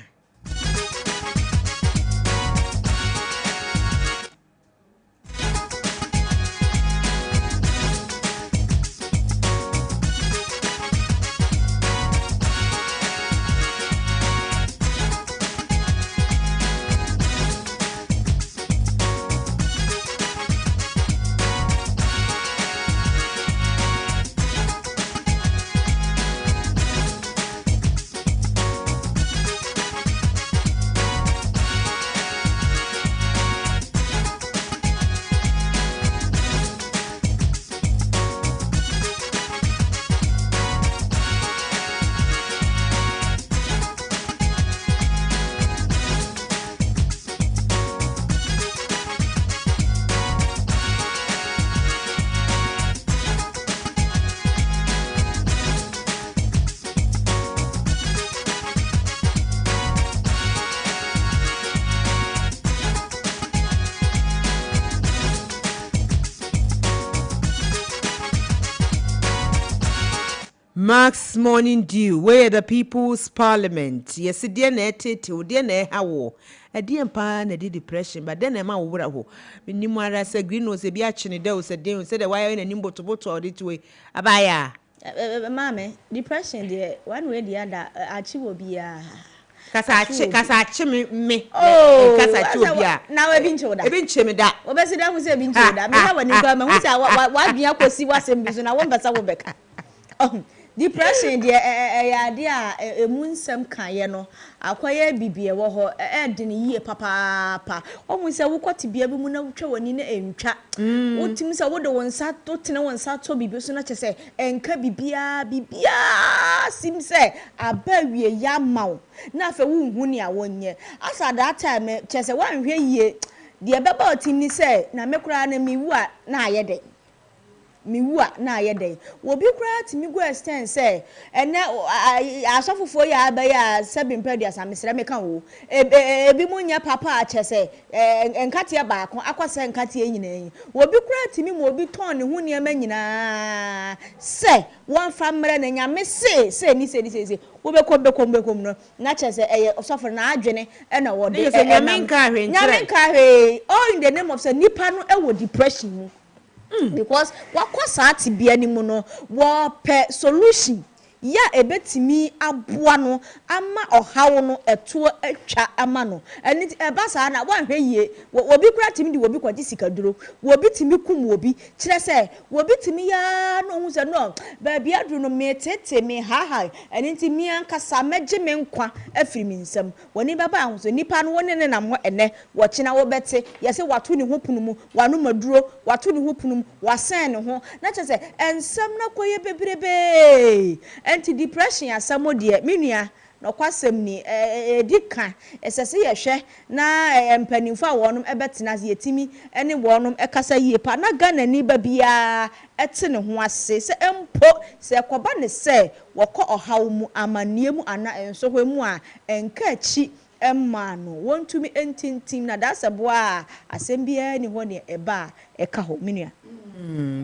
[SPEAKER 2] Max Morning Dew, where the People's Parliament. Yes, dear Nettie, dear Nehawo. A dear pan, a depression, but then a man over a ho. Minimara said Green was a biachin, though said they said a wire in a nimbo to boat or it way. Abaya.
[SPEAKER 5] Mamma, depression, dear, one way the other, Archie will be a.
[SPEAKER 2] Kasa me.
[SPEAKER 5] Oh,
[SPEAKER 2] Kasa
[SPEAKER 5] now I've been told that.
[SPEAKER 2] I've been chimney that.
[SPEAKER 5] Obesi that was a been told that. Me when you come, who say what be a see what's in business. I won't pass over back. Depression dear idea a moonsome kan no akwaya bibie wo ho de ne yie papa omu se wo kwati bia bi mu na wutwa wani na entwa wotim se wo de wonsa to tene wonsa to bibie so na chese enka bibia sim se abawie ya mawo na afa wo hu ne a wonye asa that time chese wanhwe yie de beba otim ni se na mekura na miwu a na ayede mi wu a na ayɛ dɛn obi kura timi go extend say ɛnɛ asɔfofo yɛ abɛyɛ seven pɛduasa mesrɛ me ka wo ebi mu nya papa a kyɛ sɛ nkateɛ baako akwasɛ nkateɛ nyinaa obi kura timi mu obi tɔn ne ho nneɛma nyinaa sɛ wɔn fa mmerɛ na nyame se ni se wo be kom no na kyɛ sɛ ɛyɛ ɔsɔfo na adwene ɛna wɔde
[SPEAKER 2] nyame nka
[SPEAKER 5] hwe all in the name of say nipa no ɛwɔ depression mu because wakɔ ti bia ni mu no wo pɛ solution ya ebetimi aboa no ama ɔhawo no ɛto atwa ama no ɛni ɛba saa na wanhwɛ yie obi kura timi di obi kwagye sikaduro obi timi kum obi kyerɛ sɛ obi timi ya no hu sɛ no ba bia duru no me tete me ha ɛni nti mi ankasa megye me nkwa afiri mi nsam woni baba ahu so nipa no woni ne nam ho ɛnɛ wɔkyena wo bɛte yɛse wato ne ho punu mu wano maduro wato ne ho punu mu wasen ne ho na kyerɛ sɛ ensam na koye bebrebe anti depression asamo de menua no kwasem ni edika esese ye hwe na mpanimfo a wonum ebetena yetimi ene wonum ekasa yie pa na Ghana ni ba bia ete ne ho ase se empo se koba ne se wokọ ohaw mu amanie mu ana ensohwe mu a enka achi emma no wontumi entintim na da sebo a asem bia ni ho ne eba eka ho menua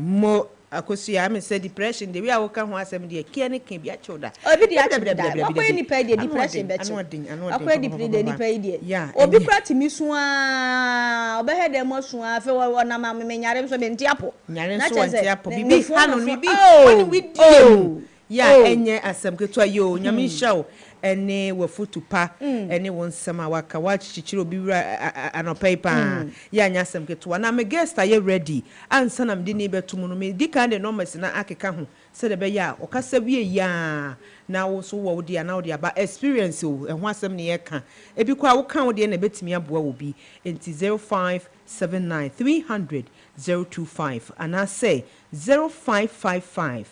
[SPEAKER 2] mo akosia me say depression de we a woka ho asem de kia ne kan bia choda
[SPEAKER 5] obi de akyeda akoye nipa de depression be cho akoye de nipa de obi kra timi so a obehe de mo so a fe wona ma me nyare so be ntiapo
[SPEAKER 2] nyare so ntiapo bibi hanu bibi when we do enye asem keto yo nyame hyaw ene wafutu pa ene wonsem a waka wachichiro obi wura anopai pa ya nya asem keto na me guest aye ready ansa na me de ne betum no me di kan de numbers na akeka ho se de be ya okasa wie ya na wo so wo de na wo de aba experience o ho asem ne ye ka ebi kwa wo kan wo de na betimi aboa wo bi enti 0579 300 025 ana say 0555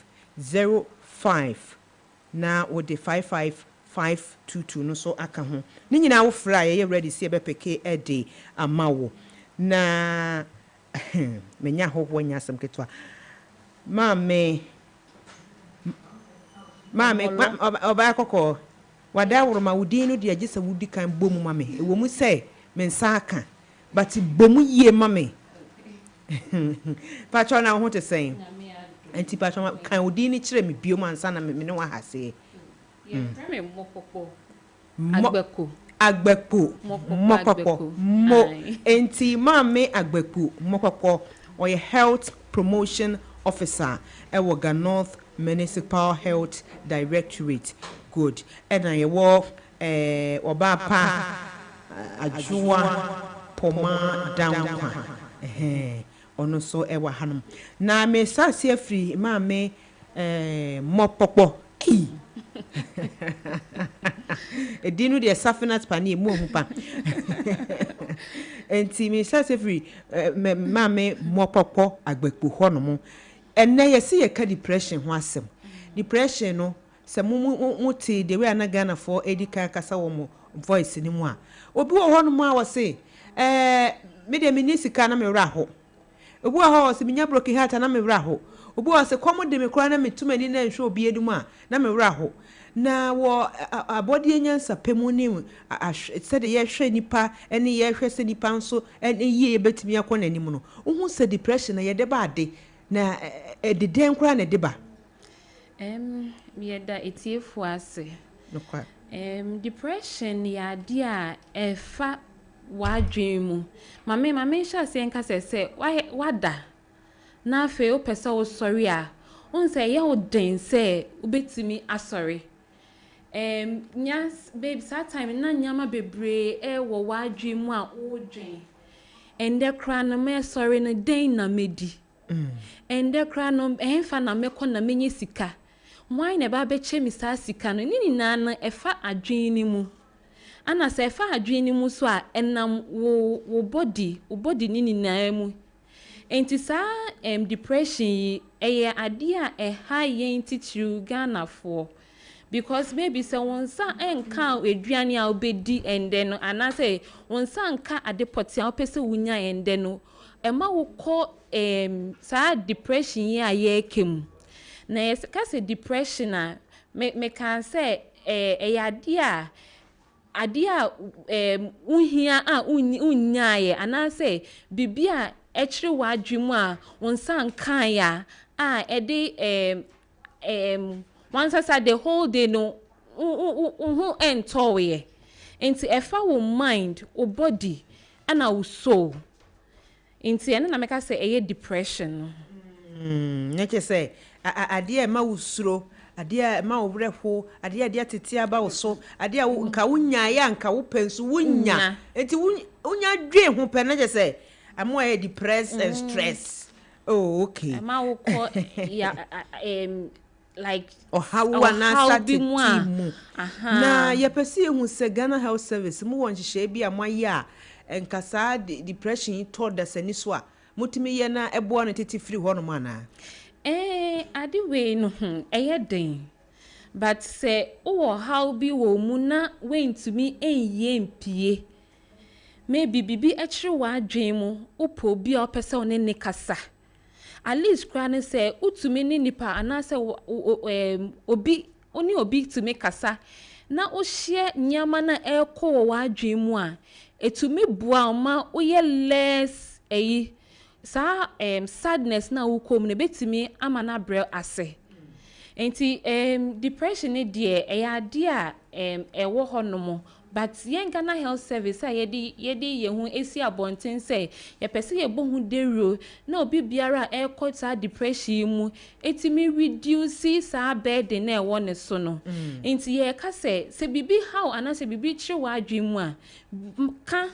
[SPEAKER 2] 05 na wo de 55522 no so aka ho ni nyina wo fra ye ready se be peke ede amawo na menya ho nya asem ketwa mame oba kokko wada wuruma wudi no de agisa wudi kan bomu mame e wo mu se me nsa aka but bomu yie mame patro na ho te sen enti patro kan wudi ni kire me biom ansa na me ne wa hase Agbeko mo enti mame agbeko mokoko or health promotion officer Ewoga North Municipal Health Directorate good and I wo oba pa ajua poma down ono so ewa hanum na me sase free mame mopoko edinu de safinat pani mu hupa enti me sase free mame mopoko agbekpo hono enne yesi ye ka depression ho asem depression no se mu ti de we ana Ghana for edika kasa wo mo voice ni mu a obi wo hono mu a wo se me de me ni sika na me wra ho obi wo ho se me nya broken heart na me wra ho obi wo se komo de me kura na me tumani na nhwe obi edum a na me wra ho na wo abodi enyansa pemu ni said ye hwe nipa ene ye hwe se nipa nso ene ye betimi akọ nanim no wo se depression na ye de ba ade na de den kura na de ba
[SPEAKER 8] me da etiefu ase
[SPEAKER 2] no kwa
[SPEAKER 8] depression ya de a efa wadwen mu mame sha se nka se wada na afi o pesa o sorry a unse ye o den se obetimi asori nyas babe that time na nyama bebre wo wadwen mu a o dwen ende kra na me sorry na den na medi ende kra no enfa na mekọ na menye sika why na ba beche mi sa sika no ni na na efa adwen ni mu ana se efa adwen ni mu so a enam wo body ni na mu enti sa depression eye ade a high yen titiru Ghana for because maybe say one sa enka eduane a obedi ende no anase one sa enka adepoti a opese wunya ende no ema wo ko sa depression ye aye kem na yes ka say depression a me can say ade a unhia a unnyaye anase bibia ekire wadwemu a one sa enka ya ede once I said the whole day no who entoye into efa wo mind wo body and our soul into na make say a depression
[SPEAKER 2] neke say ade ma usuro ade ma obrefo ade tete aba wo so ade nka wunya ya nka wo pensu wunya enti wunya dwe ho pe na je say am I depressed and stressed. Oh okay
[SPEAKER 8] ma wo ko ya like
[SPEAKER 2] how na ye pese hu se Ghana Health Service mu won hye bia moya enkasa depression to da sani so a mutimi ye na ebo na tete free ho no mana
[SPEAKER 8] ade we no den but say how bi wo mu na wentumi enye mpie maybe bibi ekire wa adwen mu opo bi a opese one ne kasa at least kran say utumi ni nipa anase obi to make kasa na o share nyama na ekọ wa adwen mu a etumi bua ma o ye less sa sadness na wo kom ne betimi ama na brel ase enti depression ne de ade a ewo honomo but yen Ghana Health Service yedi ye hu esi abonten say ye pese ye bo hu dero na obi biara ekota depression mu etimi reduce sa burden na ewo ne so no enti ye ka se bibi how ana se bibi kire wa adwen mu a ka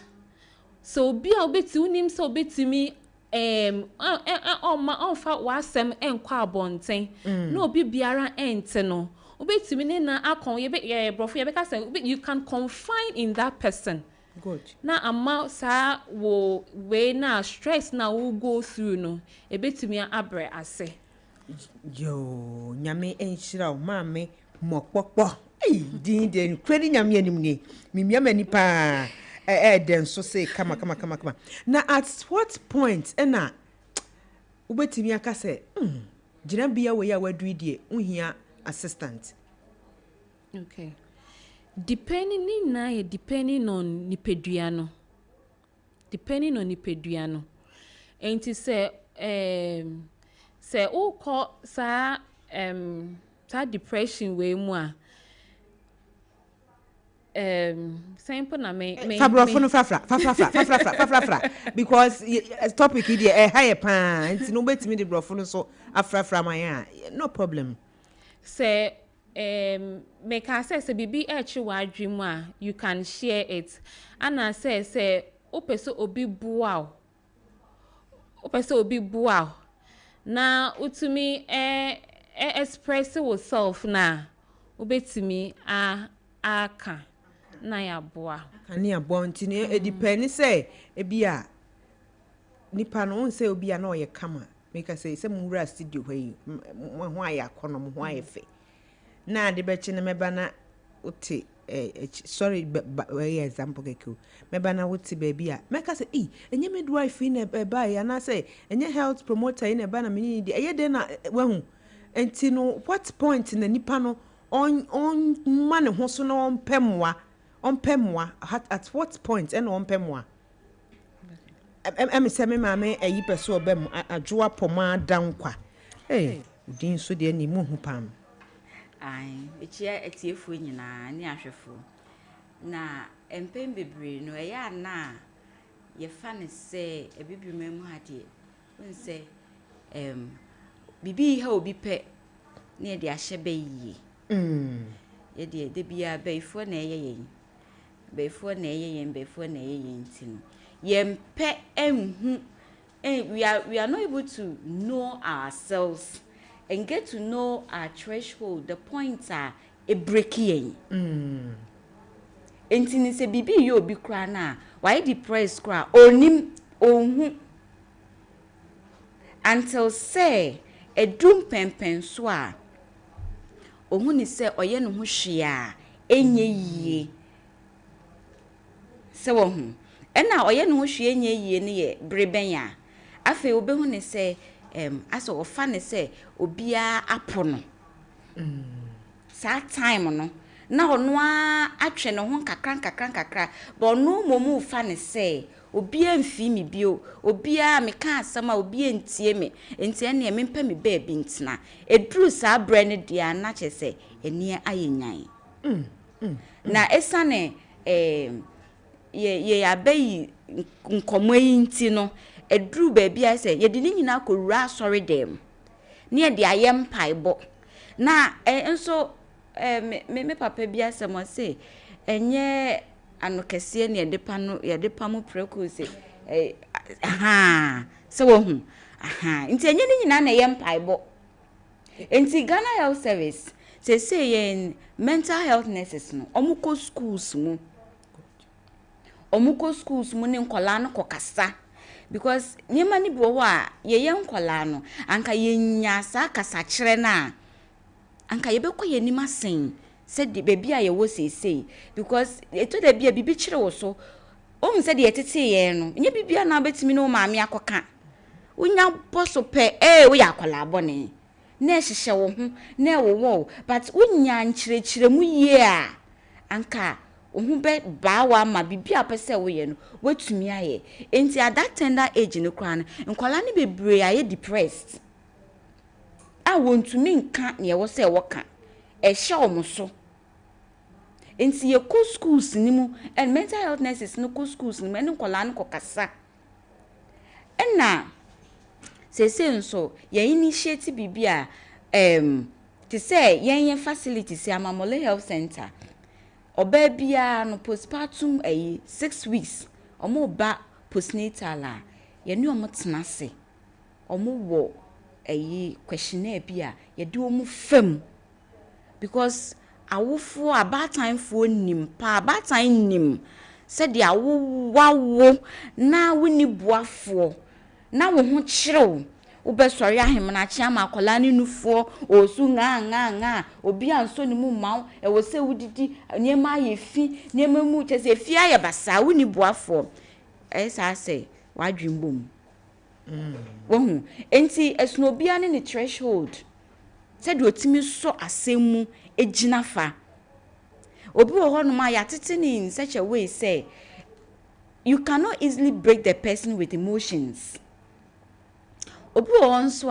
[SPEAKER 8] so obi a obeti unim so obetimi on fa wasem enkwa abonten na obi biara ente no obetimi ne na akon ye brofo ye be ka say you can confine in that person
[SPEAKER 2] good
[SPEAKER 8] na ama sa wo we na stress na wo go through no ebetimi abre ase
[SPEAKER 2] yo nyame enhira o maame mokpokpo din kwedi nyame anim ni mimia mani pa den so say kama na at what point na obetimi aka say gina bia we ya wadu die unhia assistant.
[SPEAKER 8] Okay. Depending on nipeduano. And to say o call sa depression we mo simple na me
[SPEAKER 2] fafra because topic here higher pan nti no betimi de brofo no so afrafra man no problem
[SPEAKER 8] say make I say bibi echi wa adwemu a you can share it and I say opeso obi bua na utumi express yourself na obetimi aka na ya boa
[SPEAKER 2] ani abo ntini e depend say ebia nipa no on say obia na oye kama make I say mu studio hwe ho aya kono ho aye fe na de bechi na meba na uti sorry we example keku meba na uti baby a make say enye me wife in ba ya na say enye health promoter in ba na me need eye de na wahu enti no what point na nipa no on man ho so na on pemwa at what point and on pemwa em say me mama ayi peso obem adwoa poma dankwa din so de ni mu hu pam
[SPEAKER 9] echia etiefu nyina ni ahwefo na empem bebre no eya na ye fa ne se ebibirima mu hade wonse bibi ha obi pe na de ahye bayi ye de bia bayfo na eyeyen bayfo na eyeyen tino yempe enhu we are not able to know ourselves and get to know our threshold, the points are a breaking. Entini se bibi yo bi kra na why depressed kra onim onhu until say a drum pempen so a ohun ni se oye no ho hwe a enye yie se wo hu ena oye no ho hwe enye yie ne ye breben a afi obehu ne se aso ofa ne se obia apo no sa time no na ono a atwe ne ho kakra but no momu fa ne se obia mfi mi bio obia meka asama obia ntie me ntie ne me mpa me baabi ntina edru sa bra ne dia na chese eni ayenyan na esane ye abayi nkomoyi nti no edru baabi a se ye de ni nyina akowura sorry dem ne ye de ayem paibo na enso me papa bi asemo se enye anokese ne ye de pa mo preko se se wo hu nti enye ni nyina na yem paibo nti Ghana Health Service say yen mental health nurses no omuko schools mu ne nkola no kokasa because nyema ni bi wo a ye nkola no anka yenya sa kasa kire na anka ye bekọ ye nima sen said the baby a ye wo sei because eto da bia bibi kire wo so o said ye tete ye no nye bibia na betimi no maame akoka unya boso pe wo ya akola abone na ehihye wo ho na wo but unya nchire mu ye a anka ohun be baawa ma bibia pese wo ye no watumi aye enti at that tender age no kran nkola ne bebre aye depressed a wontumi nka ne wo se wo ka ehye omoso enti ye ko schools ni mu and mental health nurses no ko schools ni mu ne nkola ne kokasa na sese nso ye initiate bibia to say yen facilities amamole health center oba bia no postpartum 6 weeks omo ba postnatal a ye ne omo tenase omo wo questionnaire bia ye de omo fam because awofo about time for nim pa about time nim said dia wawo na woni boafo na wo ho kirew wo be sori ahim na chia ma akola ni nufo osu nga obi anso ni mu maw e wo se wudidi niema ye fi niema mu chese fi aye basa woni boafo sa se wadwimbom wo enti esno bia ne threshold said otimi so asemu ejina fa obi wo ho no ma ya tete ni in such a way say you cannot easily break the person with emotions. Obi also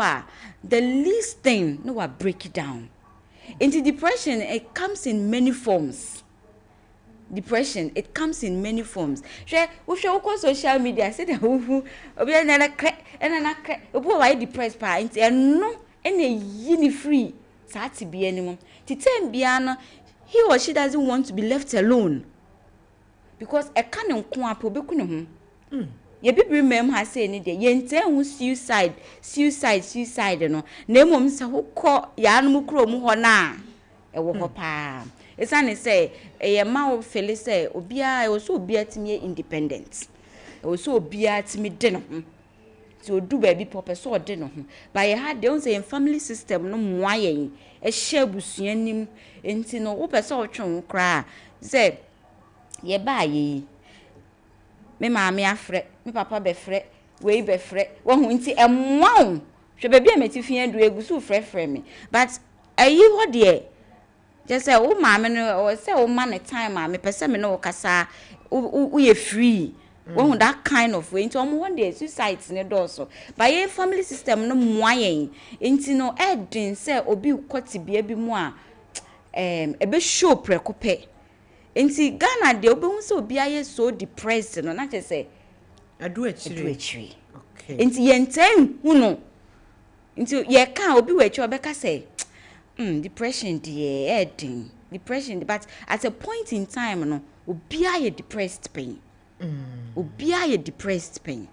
[SPEAKER 9] the least thing no will break it down. Into depression, it comes in many forms. Depression, it comes in many forms. Share we show on social media say that obi na crack obi why depressed pa and no any yini free sati bi anymore. Titem bia no he or she doesn't want to be left alone. Because a canon ko apo be kunu ho. Ye bibiri mem ha say ni de ye nte hu suicide no na emom se hokọ ya no mu kro mu ho na e wo ho pa esane say ye ma wo feel say obia e wo so obia timi independent e wo so obia timi de no ho ti odu ba bi pop so de no ho ba ye ha de on say family system no mo ayen e hye abusuanim enti no wo pese o twon kra say ye ba ye me maame afre me papa be fre we be fre wo hu nti emwa hwe be bia meti adu egusu frefre me but ayi ho de just say wo maame no o say wo man time maame pese me no kasa wo ye free wo hu that kind of way nti omo one day suicide ne do so but ye family system no moayen nti no edin say obi kwoti bia bi mu a ebe show prekope nti Ghana de obehu se obi aye so depressed no na che say
[SPEAKER 2] adu achire
[SPEAKER 9] okay nti ye ntan hu no nti ye ka obi wachi obeka say depression de edin depression but at a point in time no obi aye depressed pain obi aye depressed pain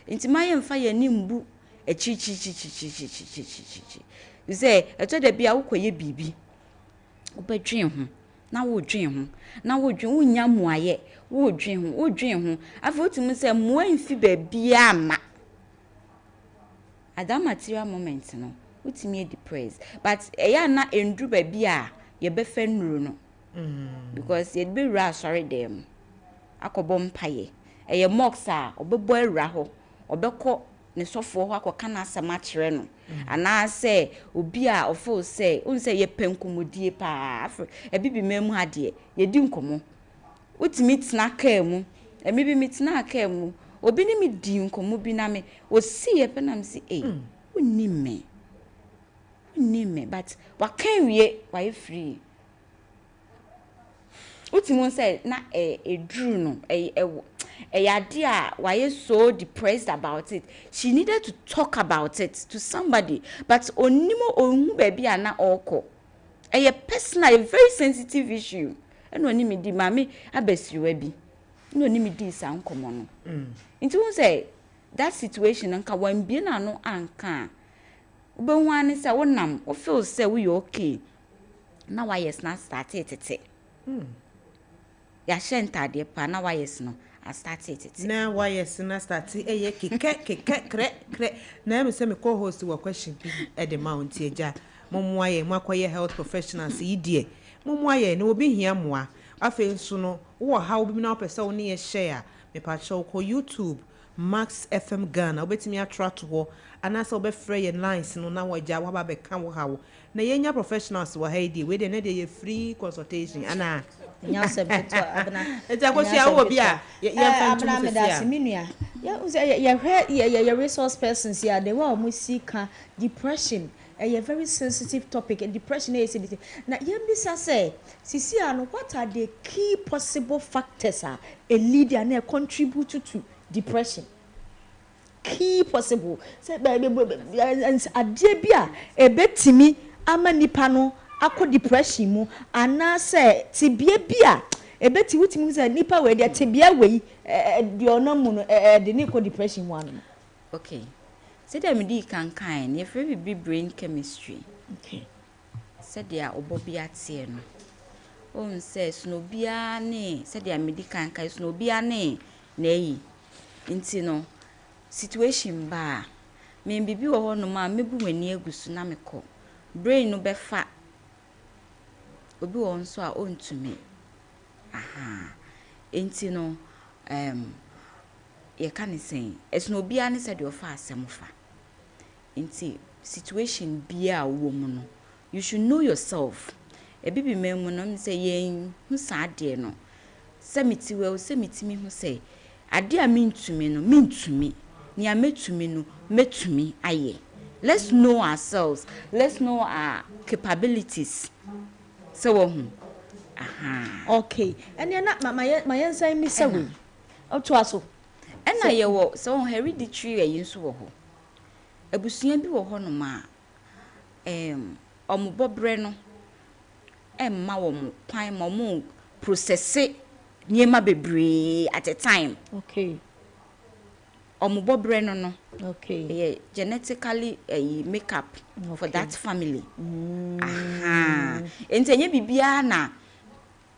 [SPEAKER 9] nti maye mfa ye nimbu echi you say eto de bia wo koye bibi obedwen ho na wo dwen ho na wo dwen unya muaye wo dwen ho afa otum se moa mfi ba bia ma at that material moment no utimi depressed but eya na endru ba bia ye be fa nuru no because ye be ra sorry dem akobọ mpaye eye mox a obebo awura ho obekọ ne sofo ho akoka na asema kire no ana se obi a ofo se unse ye penkomodie pa afre ebibi memu ade ye di nkomo utimi tena ka mu emibi mitena ka mu obi ni mi di nkomo bi na me osi ye pe na me si unime but wakan wie why free utimi say na edru no yade a why so depressed about it she needed to talk about it to somebody but onimo onhu baby ana oko personal a very sensitive issue eno ni me di mama abesiwa bi no ni me di sa nkomo no nti won say that situation nka wan bi na no anka ubehu ani say wonam o feel say we okay na why yes na start it ya shentade pa na why yes no I started it.
[SPEAKER 2] Na why yes na start eye kre na me say me co-host wa question e the mount eja momoaye makoye health professionals idie momoaye na obi hia moa afi nso no wo ha obi na opese wo ne ye share me pa show ko YouTube Max FM Ghana obetimi attract ho anasa obefrɛ ye lines no na waja wa ba be kan wo ha wo na yenya professionals wa ha idie we de na de ye free consultation ana
[SPEAKER 5] nya subject abana
[SPEAKER 2] eta ko sia wo bia ye fantu
[SPEAKER 5] abana me da seminua ye resource persons here they were mo sika depression a very sensitive topic and depression is na yembisa say sisi ano what are the key possible factors a leader na contribute to depression key possible say ade bia ebetimi ama nipa no akọ depression mu ana say tibia bia ebeti wutimi say nipa we dia tibia we de onamu no de ni ko depression one
[SPEAKER 9] okay say dem di kankan ne free be brain chemistry
[SPEAKER 5] okay
[SPEAKER 9] say dia obobia tie no on say snobia ne say dia medical kankan snobia ne na yi nti no situation ba me bibi wo ho no ma mebu wani agusu na mekọ brain no befa obi won so a ontumi enti no ye kan say snobia ne say de ofa asemfa enti situation bia wo mu no you should know yourself ebibi memu no me say yen hu saade no semiti we semitimi hu say ade a mintumi no mintumi ni ametumi no metumi aye let's know ourselves let's know our capabilities so
[SPEAKER 5] okay and you na my answer me say we to aso
[SPEAKER 9] na ye wo so hereditary ayi nso wo ho abusuan bi wo ho no ma omobobre no emma wo mo kwan mo process niema bebre at a time
[SPEAKER 5] okay
[SPEAKER 9] omobobre no
[SPEAKER 5] okay
[SPEAKER 9] genetically make up for that family entenye bibia na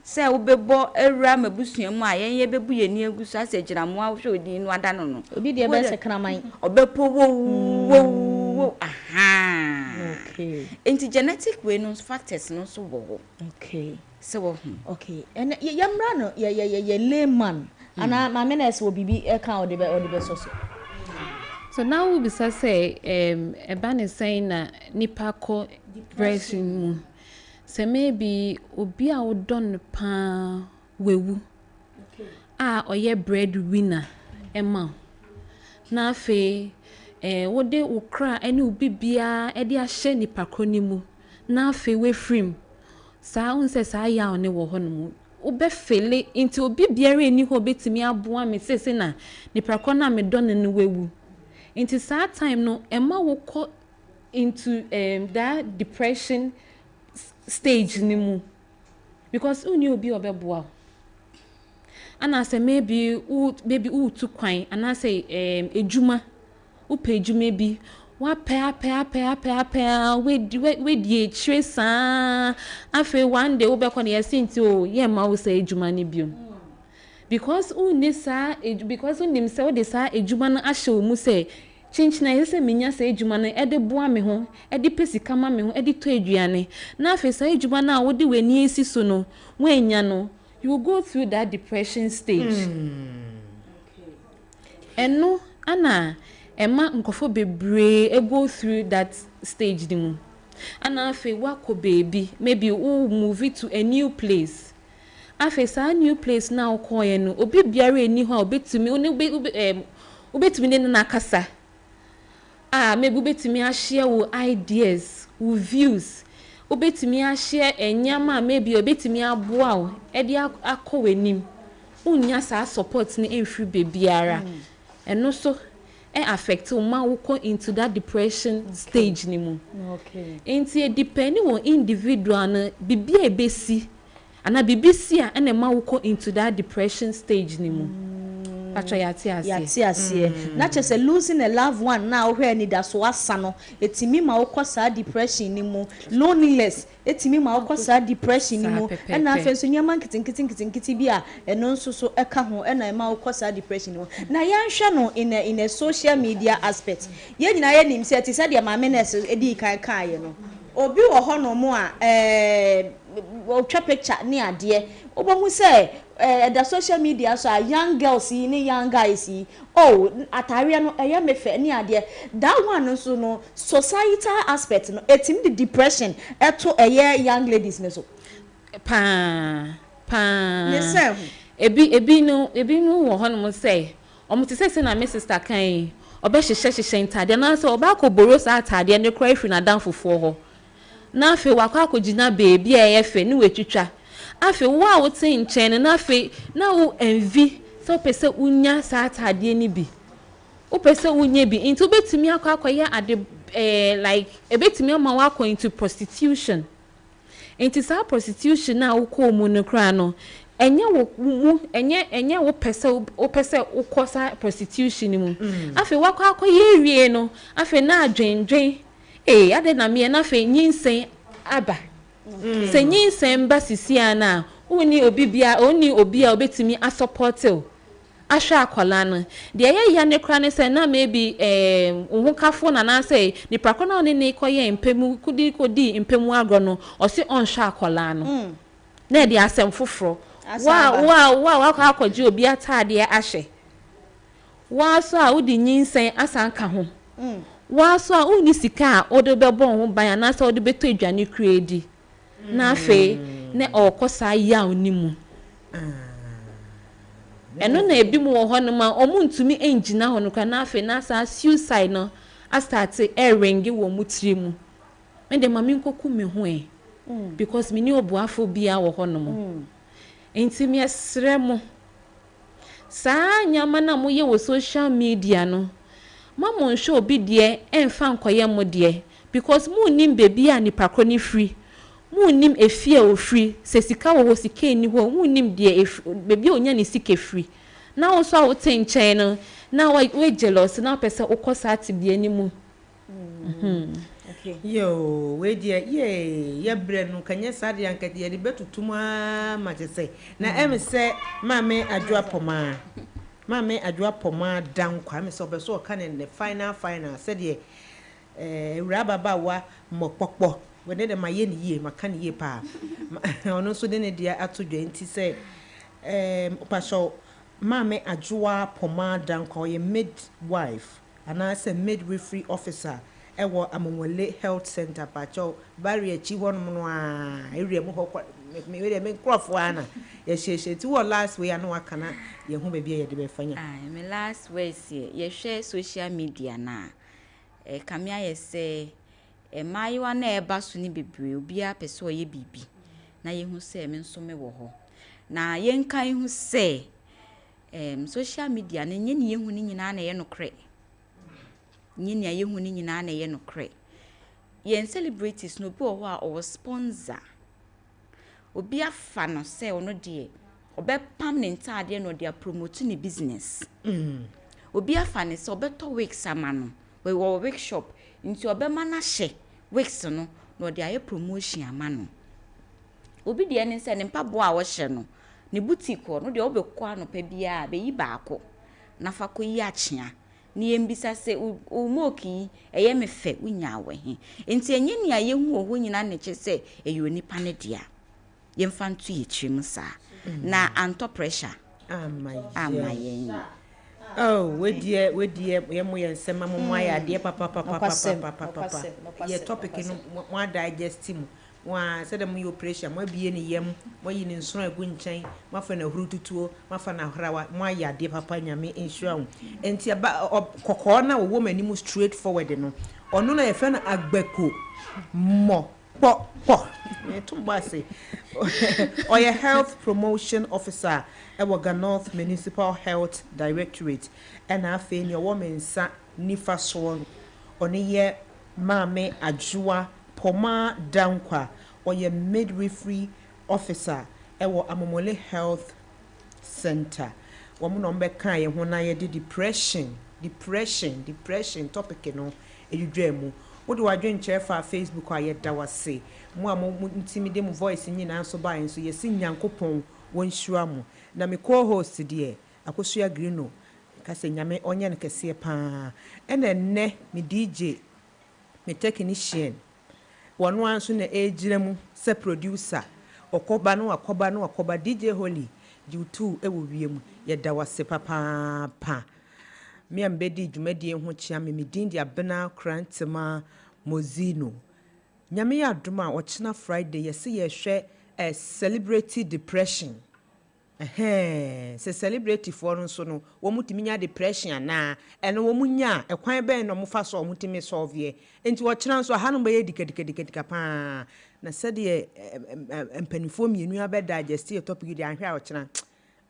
[SPEAKER 9] se obebo ewura mabusuan mu a yen ye bebu ye ni agusu ase giramo a hwe odi no ada no
[SPEAKER 5] obi de be se kraman
[SPEAKER 9] obepo wo
[SPEAKER 5] okay
[SPEAKER 9] enti genetic way no factors no so wo
[SPEAKER 5] okay
[SPEAKER 9] so
[SPEAKER 5] okay and yamra no ye layman ana ma menes wo bibi e kan odi be
[SPEAKER 8] so now we be say Abena is saying na nipa ko depression mu say maybe obi a odon pa wewu oye breadwinner ema na fe wo de ukra ene obi bia e de ahye nipa ko ni mu na fe we frim sa unse sa ya one wo ho no mu obefele into obi biara eni ho betimi aboa me sese na nipa ko na me don ne wewu into sad time no ema wo ko into that depression stage ni mu because uni obi obeboa ana say maybe u tu kwan ana say ejuma u pe ejuma bi wa pa we die tresa afi one day we be ko na yesinti o ye ma wo say ejuma ni bi because uni sa because uni say we dey sa ejuma no ahye o mu say chinchina yese minya sa ejuma no ede boa me ho ede pesika ma me ho ede to eduane na afi sa ejuma na wo de wani esi so no wanya no you will go through that depression stage. Eno ana ema nkofo bebre go through that stage dimu. Ana afi wako baby maybe we move to a new place. Afi sa new place na okoye no obi biara eni ho obetumi obetumi ne na kasa. Maybe obetumi a share wo ideas, wo views. Obetumi a share enyama maybe obetumi aboa wo e de akọwenim. Unya sa support ni emfiri bebiara. Eno so affect ma wo into that depression stage ni mu.
[SPEAKER 5] Okay.
[SPEAKER 8] Enti e depend on individual na bibia ebesi. Ana bibisi a na ma wo into that depression stage ni mu. Yati
[SPEAKER 5] asie na chese losing a loved one na ohwe ni da so asa no etimi ma okosa depression ni mu loneliness etimi ma okosa depression ni mu na afenso nyama nkitinkiti bi a eno nso so eka ho na ma okosa depression ni mu na yanhwe no in a social media aspect ye nyina ye nim se ti se de ma menes edi kan ye no obi wo ho no mo a otwa picture ni ade obohu se the social media so young girls ni young guys atare no eye mefe ni ade that one so no societal aspect no etim the depression eto eye young ladies ne so
[SPEAKER 8] pa
[SPEAKER 5] ne se
[SPEAKER 8] ebi no wo ho no say omo te say na my sister kan obe hyehyɛ ntade na so oba ko boro sa atade ne kra ifi na dan fofo ho na afi wakwa akogina baby eye fe ni wetwitwa afi wa wo tin nchen na afi na wo envy so pese unya sa atade ni bi o pese unya bi into betimi akwaye ade like ebetimi ama wa into prostitution into sa prostitution na wo ko mu no kra no enye wo pese wo kosa prostitution mu afi wakwa akwaye ewie no afi na adwendwen ade na me na fe nyinsen aba se nyinsen ba sisia na oni obi a obetimi a supportil ahwa akwala no de ye ne kra ne se na maybe nhukafo na say ni prakona oni ne koye empemu kodi empemu agro no o se onhwa akwala no na de asem foforo wa akwaji obi atade ahye wa so a odi nyinsen asanka ho wa so a uni sika odo bebo ho ban na so odo beto edwane kredi na afi ne okosa ya onimu eno na ebi mu ho no ma omuntumi engina ho no na afi na sa suicide no a start ringi wo mutiri mu me de mami nkoku me ho because me ni obuafo bia wo ho no mo enti me esre mo sa nyama na mo ye wo social media no mama nsho obi de emfa nkoye mo de because mu nim baby a ni pakro ni free mu nim efie o free se sika wo sika ni ho mu nim de baby onya ni sika free na wo so a wo tenchen no na we jealous na pese ukosa atibie ni mu
[SPEAKER 2] okay yo we de ye bre no kanye sade yankati ye de betutuma ma se na em se mame adwa poma mame adwa poma dan kwa me so be so ka ne final said ye rababa wa mokpokpo we ne de maye ni ye maka ni ye pa ono so de ne dia atodwa nti se pasho mame adwa poma dan kwa ye midwife ana se midwifery officer ewo Amomole Health Center pacho barrier chi won no a area mu hokwa me we me crofo ana ye hye ti wo last way ana wakana ye hu ba bia ye de be fanya
[SPEAKER 9] me last way ye share social media na kamia ye se mayiwa na eba so ni bebre obi a pese o ye bibi na ye hu se me nso me wo ho na ye nkan hu se social media na nye ni ye hu ni nyina na ye no kre nyini aye hu ni nyina na ye no kre ye celebrities no bi o ho a o sponsor obi afa no se ono de obe permanent ade no de promote ni business obi afa ne se obeto weeks amano we wo workshop nti obe mana hye weeks no no de aye promotion amano obi de ne se ne mpabo a wo hye no ne boutique no de obekwa no pa bia be yi baako na fa ko yi achia ni embisa se umoki eye me fe unya we he enti enye ni aye hu oho nyina ne che se eye onipa ne dia ye mfa ntu ye chirim sa na anto pressure amaye
[SPEAKER 2] oh we die ye mo ye nsema mo ya de papa ye topic no mo digest mu wa said them your pressure mo bie ne yam mo yi ne nso agu nkyɛn mo fa na huru tutuo mo fa na hrawa mo ya de papa nyame ensure enti aba kokko na wo manimu straight forward no ono na ye fa na agbako mo po tumba say or your health promotion officer Ewaga North Municipal Health Directorate and afe ni woman sa nifa so oni ye mame ajua poma dankwa or your midwifery officer ewo Amomole Health Center woman no mbeka ye ho na ye depression topic no edwemu wodi wadwen kyerɛ fa Facebook a yɛda wase mo a mo intimidate mo voice nyina so ba nso yɛsi nyankopɔn wonhyua mo na me co-host deɛ akosua grino kase nyame onye ne kese pa ene me DJ me technician wono anso na ejira mu se producer okoba DJ Holy Jutu ewo wiem yɛda wase papa me ambedi dwumadi ho chia me din dia Abena Mozeeno nyame ya adoma ochina Friday yesi ye hwe celebrity depression se celebrity for nso no wo mutimi nya depression na eno wo munya ekwan ben no mufa so mutimi solve ye enti wo kira nso ha no be dikadika pa na sede empanifo mienu abeda digest your topic di anhwa wo kira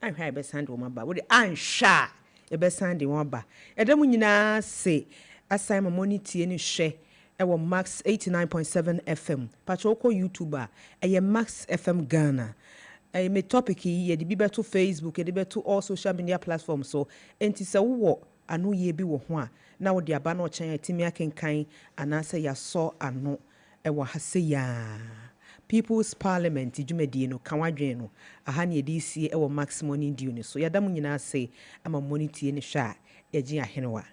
[SPEAKER 2] anhwa be sande wo maba wo de anhwa e be sande wo ba edam nyina se assignment monitor ni hwe ewo Max 89.7 FM pachoko YouTuber eye Max FM Ghana me topic ye de bi beto Facebook ye de beto all social media platforms so enti se wo anu ye bi wo ho a na wo de aba na o chan atimi akenkan anase ya so anu ewo hase ya People's Parliament dwumadi no kanwadwen no aha ne de sie ewo Max Morning Dew ni so yadam nyina se ama monitor ni hwa ye gye ahenewa